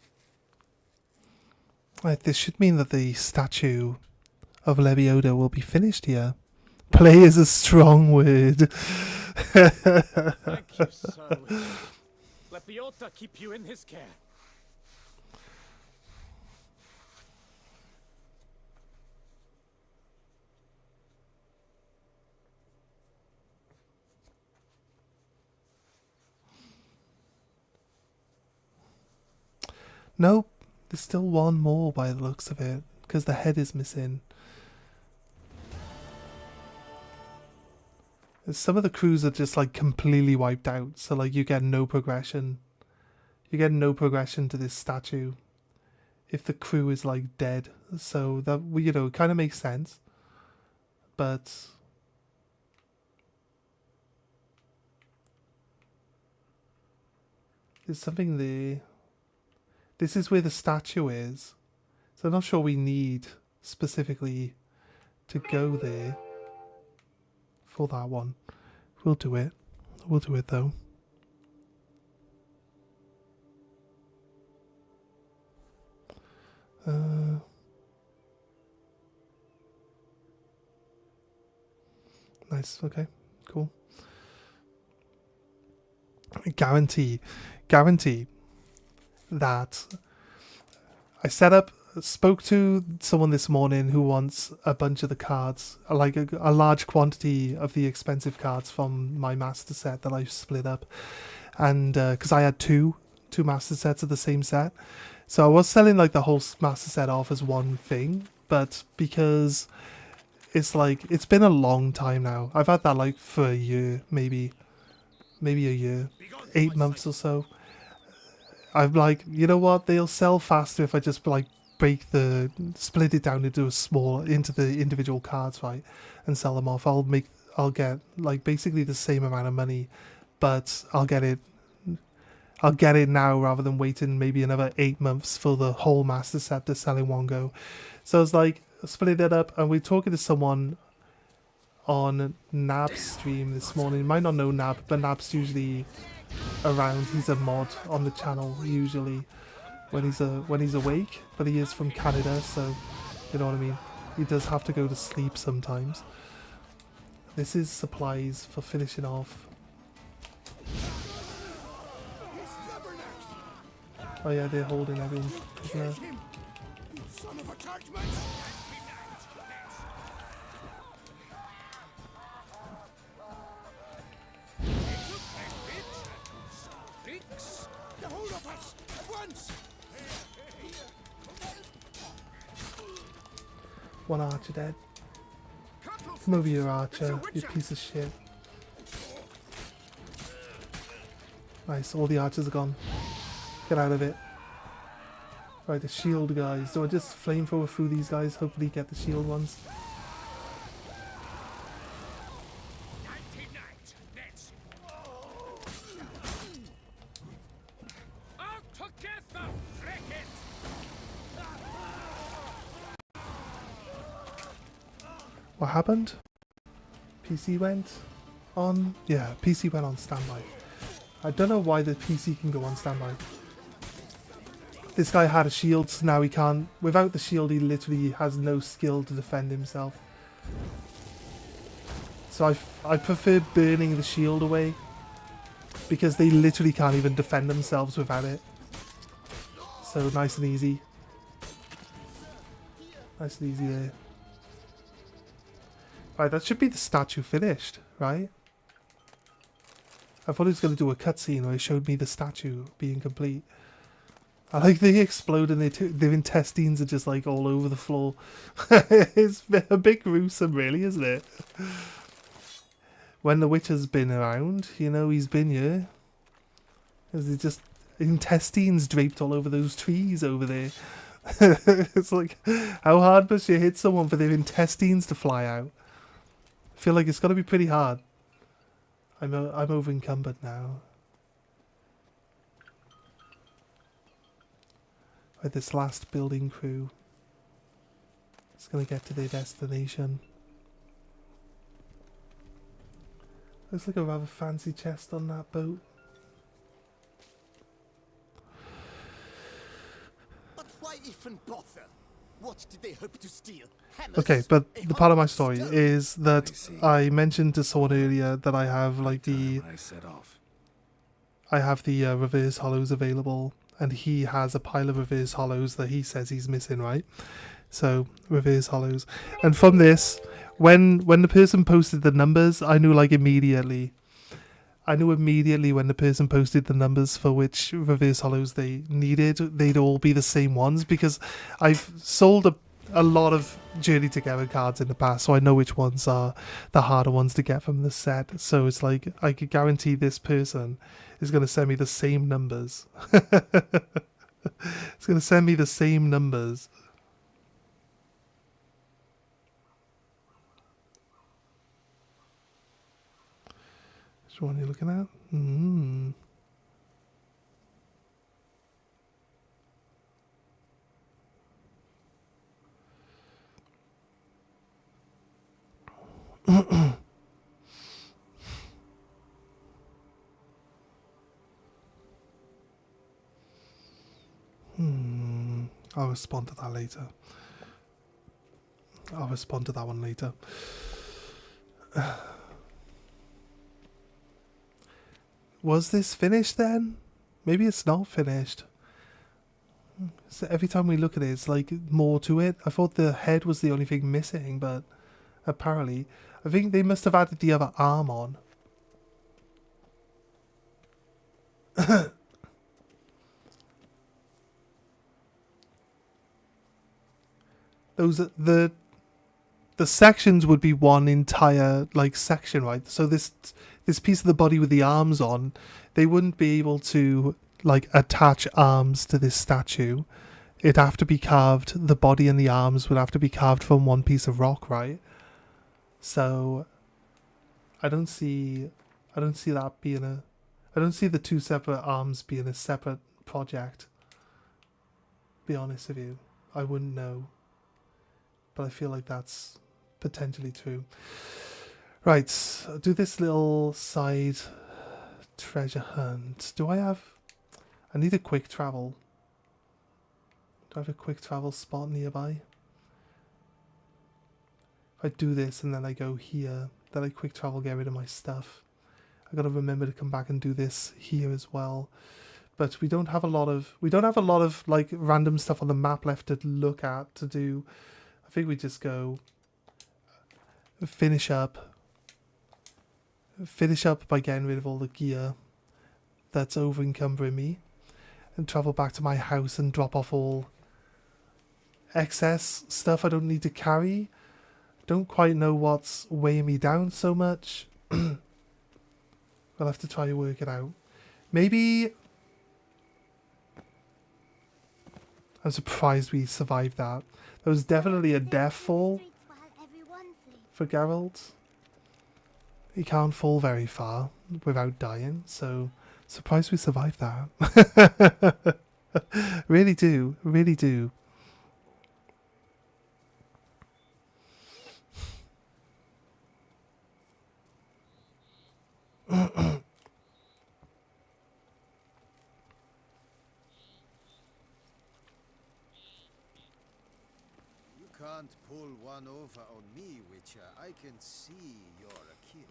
Right, this should mean that the statue of Lebioda will be finished here. Play is a strong word. Thank you, Sir Witcher. Let Lebioda keep you in his care. Nope. There's still one more by the looks of it, because the head is missing. Some of the crews are just like completely wiped out, so like you get no progression. You get no progression to this statue if the crew is like dead. So that, you know, it kind of makes sense. But there's something there. This is where the statue is. So I'm not sure we need specifically to go there for that one. We'll do it. We'll do it though. Nice. Okay. Cool. Guarantee that I spoke to someone this morning who wants a bunch of the cards, like a large quantity of the expensive cards from my master set that I split up, and because I had two master sets of the same set, so I was selling like the whole master set off as one thing, but because it's like it's been a long time now, I've had that like for a year, maybe a year, 8 months or so. I'm like, you know what? They'll sell faster if I just like split it down into into the individual cards, right, and sell them off. I'll get like basically the same amount of money, but I'll get it now rather than waiting maybe another 8 months for the whole master set to sell in one go. So it's like split it up, and we're talking to someone on Nab's stream this morning. You might not know Nab, but Nab's usually around. He's a mod on the channel usually when he's awake, but he is from Canada, so you know what I mean. He does have to go to sleep sometimes. This is supplies for finishing off. Oh yeah, they're holding everyone prisoner. One archer dead. Come over here, archer, you piece of shit. Nice, all the archers are gone. Get out of it. Right, the shield guys. Do I just flamethrower through these guys? Hopefully get the shield ones. What happened? PC went on? Yeah, PC went on standby. I don't know why the PC can go on standby. This guy had a shield, so now he can't. Without the shield, he literally has no skill to defend himself. So I prefer burning the shield away, because they literally can't even defend themselves without it. So nice and easy. Nice and easy there. Right, that should be the statue finished, right? I thought he was going to do a cutscene where he showed me the statue being complete. I like they explode and their intestines are just like all over the floor. It's a bit gruesome, really, isn't it? When the Witcher's been around, you know, he's been here. There's just intestines draped all over those trees over there. It's like, how hard must you hit someone for their intestines to fly out? I feel like it's got to be pretty hard. I'm over encumbered now. Right, this last building crew is going to get to their destination. Looks like a rather fancy chest on that boat. But why even bother? What did they hope to steal? Okay, but the part of my story is that I mentioned to someone earlier that I have like the reverse hollows available, and he has a pile of reverse hollows that he says he's missing, right? So reverse hollows, and from this, when the person posted the numbers, I knew like immediately. I knew immediately when the person posted the numbers for which reverse hollows they needed, they'd all be the same ones, because I've sold a lot of Journey Together cards in the past, so I know which ones are the harder ones to get from the set. So it's like, I could guarantee this person is going to send me the same numbers. It's going to send me the same numbers. Which one are you looking at? I'll respond to that later. I'll respond to that one later. Was this finished then? Maybe it's not finished. So every time we look at it, it's like more to it. I thought the head was the only thing missing, but apparently, I think they must have added the other arm on. The sections would be one entire like section, right? So this piece of the body with the arms on, they wouldn't be able to like attach arms to this statue. It'd have to be carved. The body and the arms would have to be carved from one piece of rock, right? So I don't see that being I don't see the two separate arms being a separate project. Be honest with you, I wouldn't know. But I feel like that's potentially true. Right, I'll do this little side treasure hunt. I need a quick travel. Do I have a quick travel spot nearby? If I do this and then I go here, then I quick travel, get rid of my stuff. I gotta remember to come back and do this here as well. But we don't have a lot of like random stuff on the map left to look at to do. I think we just go finish up by getting rid of all the gear that's over encumbering me, and travel back to my house and drop off all excess stuff I don't need to carry. Don't quite know what's weighing me down so much. We'll have to try and work it out. Maybe I'm surprised we survived that. There was definitely a death fall for Geralt. He can't fall very far without dying, so surprised we survived that. Really do, really do. Can't pull one over on me, Witcher. I can see you're a killer.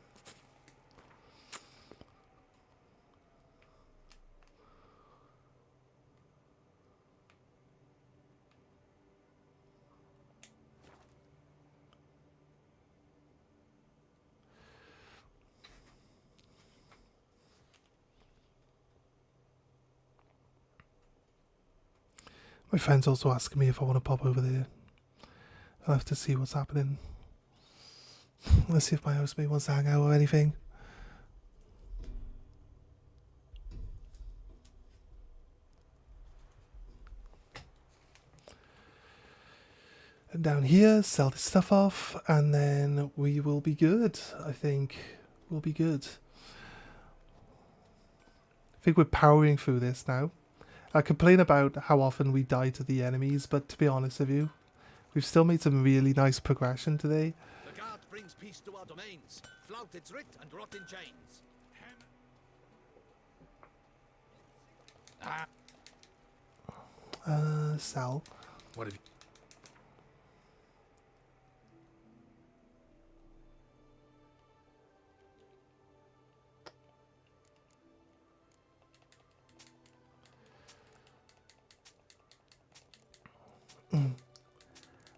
My friend's also asking me if I want to pop over there. I'll have to see what's happening. Let's see if my housemate wants to hang out or anything. And down here, sell this stuff off, and then we will be good. I think we'll be good. I think we're powering through this now. I complain about how often we die to the enemies, but to be honest with you, we've still made some really nice progression today. The guard brings peace to our domains. Flout its writ and rot in chains. Sell. What have you...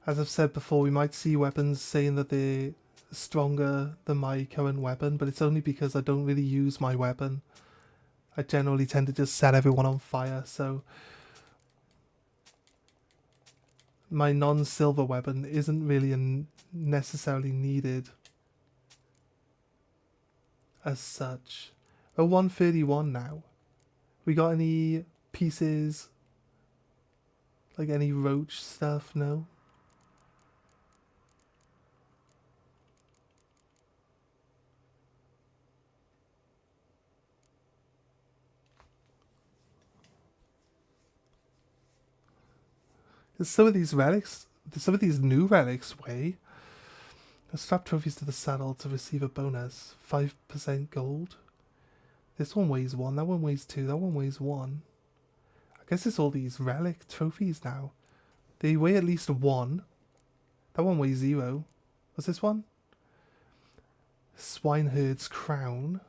As I've said before, we might see weapons saying that they're stronger than my current weapon, but it's only because I don't really use my weapon. I generally tend to just set everyone on fire, so my non-silver weapon isn't really necessarily needed as such. We're 131 now. We got any pieces, like any roach stuff? No? Some of these relics, some of these new relics weigh. Strap trophies to the saddle to receive a bonus. 5% gold. This one weighs 1, that one weighs 2, that one weighs 1. I guess it's all these relic trophies now. They weigh at least 1. That one weighs 0. What's this one? Swineherd's crown.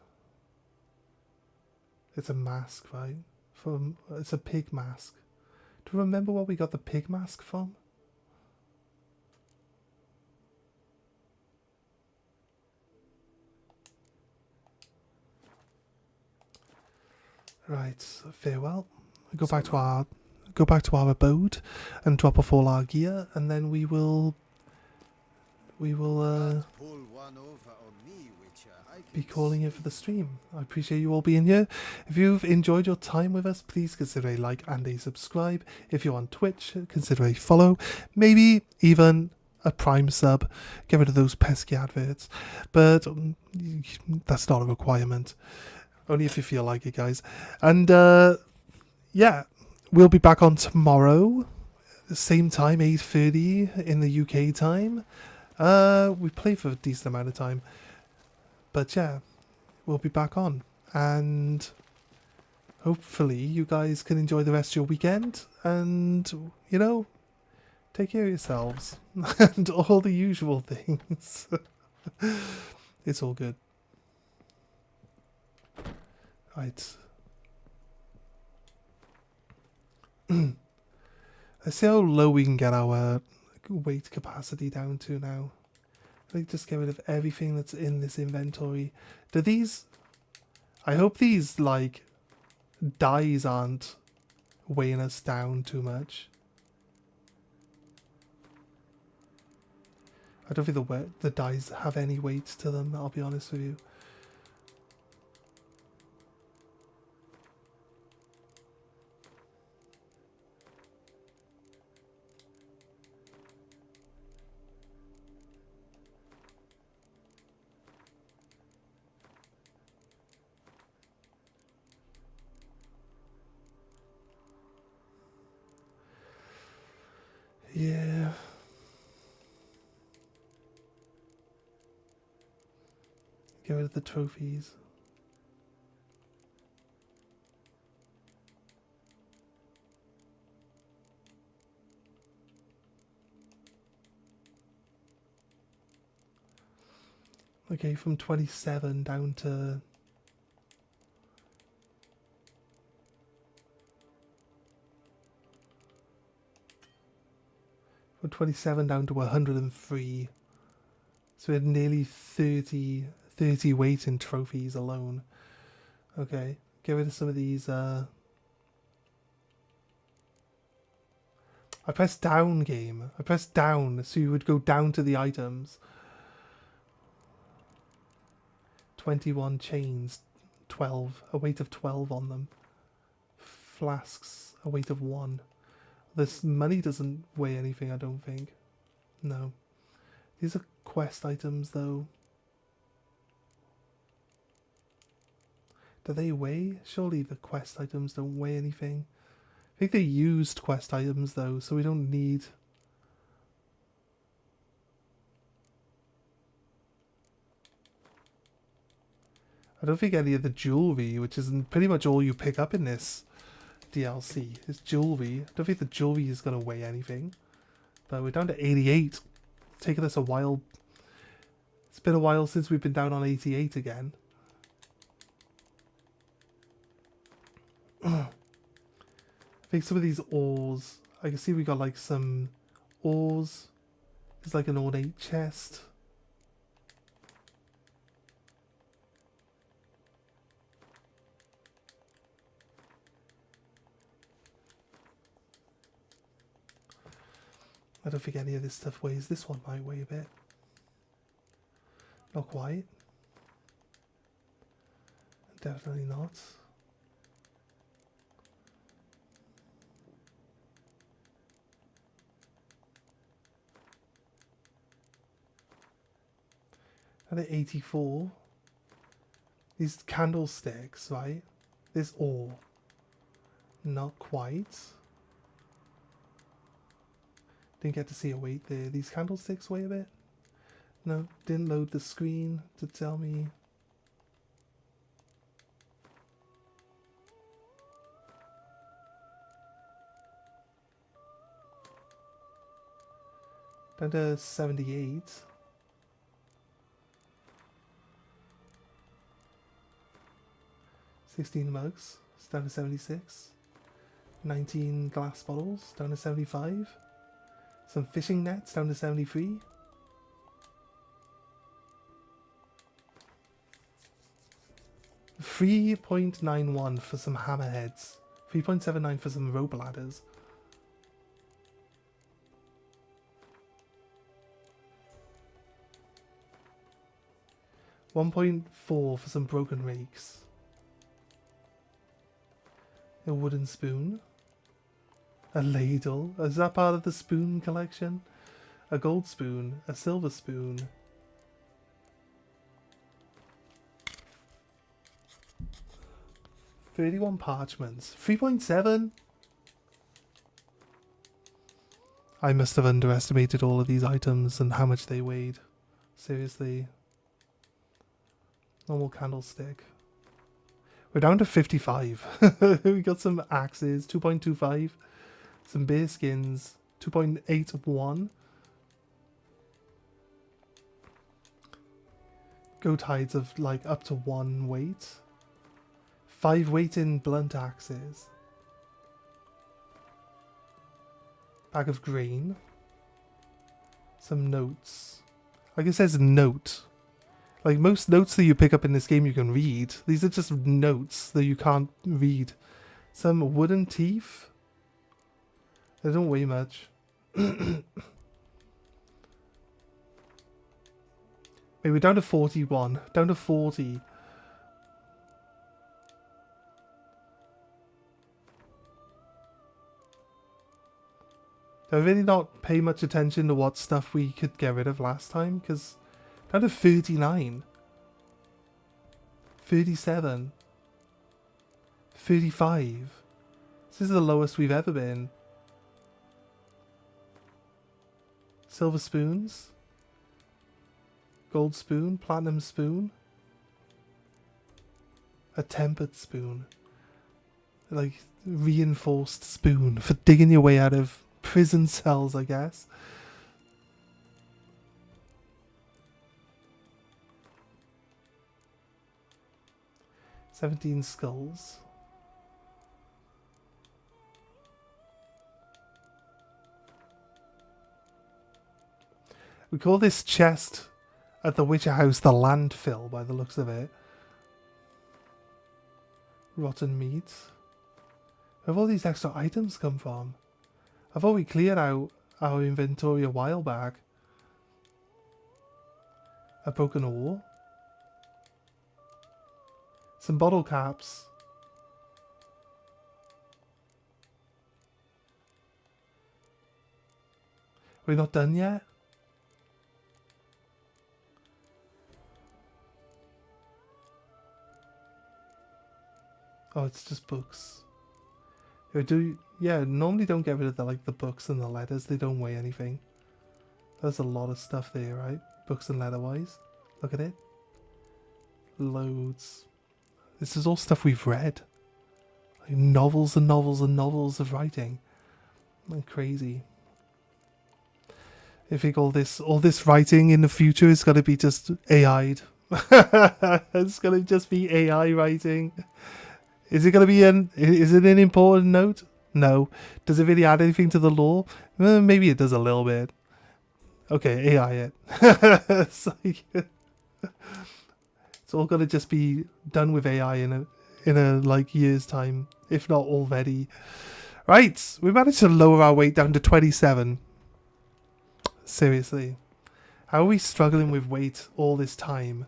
It's a mask, right? It's a pig mask. Do you remember what we got the pig mask from? Right, farewell. Go back to our abode and drop off all our gear, and then we will be calling it for the stream. I appreciate you all being here. If you've enjoyed your time with us, please consider a like and a subscribe. If you're on Twitch, consider a follow, maybe even a Prime sub. Get rid of those pesky adverts, but that's not a requirement. Only if you feel like it, guys. And yeah, we'll be back on tomorrow, same time, 8:30 in the UK time. We play for a decent amount of time. But yeah, we'll be back on. And hopefully you guys can enjoy the rest of your weekend. And, you know, take care of yourselves. And all the usual things. It's all good. Right. Let's see how low we can get our weight capacity down to now. Like, just get rid of everything that's in this inventory. Do these... I hope these, like, dyes aren't weighing us down too much. I don't think the dyes have any weight to them, I'll be honest with you. Yeah. Get rid of the trophies. Okay, from 27 down to... From 27 down to 103. So we had nearly 30 weight in trophies alone. Okay, get rid of some of these. I pressed down, game. I pressed down so you would go down to the items. 21 chains, 12, a weight of 12 on them. Flasks, a weight of 1. This money doesn't weigh anything, I don't think. No. These are quest items, though. Do they weigh? Surely the quest items don't weigh anything. I think they used quest items, though, so we don't need... I don't think any of the jewelry, which is pretty much all you pick up in this DLC, is jewelry. I don't think the jewelry is going to weigh anything. But we're down to 88. It's taken us a while. It's been a while since we've been down on 88 again. I think some of these ores, I can see we got like some ores. There's like an ornate chest. I don't think any of this stuff weighs. This one might weigh a bit. Not quite. Definitely not. And at 84. These candlesticks, right? This ore. Not quite. Didn't get to see a weight there. These candlesticks weigh a bit. No, didn't load the screen to tell me. Down to 78. $16 mugs, it's down to 76. 19 glass bottles, down to 75. Some fishing nets, down to 73. $3.91 for some hammerheads. 3.79 for some rope ladders. $1.4 for some broken rakes. A wooden spoon. A ladle. Is that part of the spoon collection? A gold spoon. A silver spoon. $31 parchments. 3.7? I must have underestimated all of these items and how much they weighed. Seriously. Normal candlestick. We're down to 55. We got some axes, 2.25. Some bear skins, 2.81. Goat hides of like up to 1 weight. 5 weight in blunt axes. Bag of grain. Some notes. Like it says note. Like most notes that you pick up in this game you can read. These are just notes that you can't read. Some wooden teeth. They don't weigh much. Wait, we're down to 41. Down to 40. Did I really not pay much attention to what stuff we could get rid of last time? Because down to 39. 37. 35. This is the lowest we've ever been. Silver spoons. Gold spoon. Platinum spoon. A tempered spoon. Like, reinforced spoon for digging your way out of prison cells, I guess. $17 skulls. We call this chest at the Witcher House the landfill by the looks of it. Rotten meat. Where have all these extra items come from? I thought we cleared out our inventory a while back. A broken ore. Some bottle caps. We're not done yet? Oh, it's just books. Normally don't get rid of the books and the letters. They don't weigh anything. There's a lot of stuff there, right? Books and letter-wise. Look at it. Loads. This is all stuff we've read. Like novels and novels and novels of writing. Like crazy. I think all this writing in the future is gonna be just AI'd. It's gonna just be AI writing. Is it an important note? No. Does it really add anything to the lore? Maybe it does a little bit. Okay, AI it. It's like it's all gonna just be done with AI in a year's time, if not already. Right, we managed to lower our weight down to 27. Seriously. How are we struggling with weight all this time?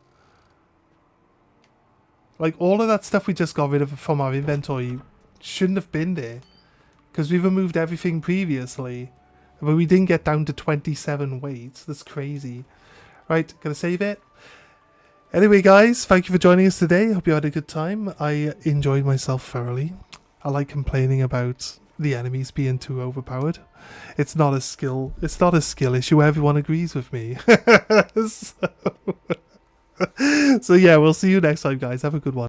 Like, all of that stuff we just got rid of from our inventory shouldn't have been there. Because we've removed everything previously. But we didn't get down to 27 weight. That's crazy. Right, gonna save it. Anyway, guys, thank you for joining us today. Hope you had a good time. I enjoyed myself thoroughly. I like complaining about the enemies being too overpowered. It's not a skill issue. Everyone agrees with me. So yeah, we'll see you next time, guys. Have a good one.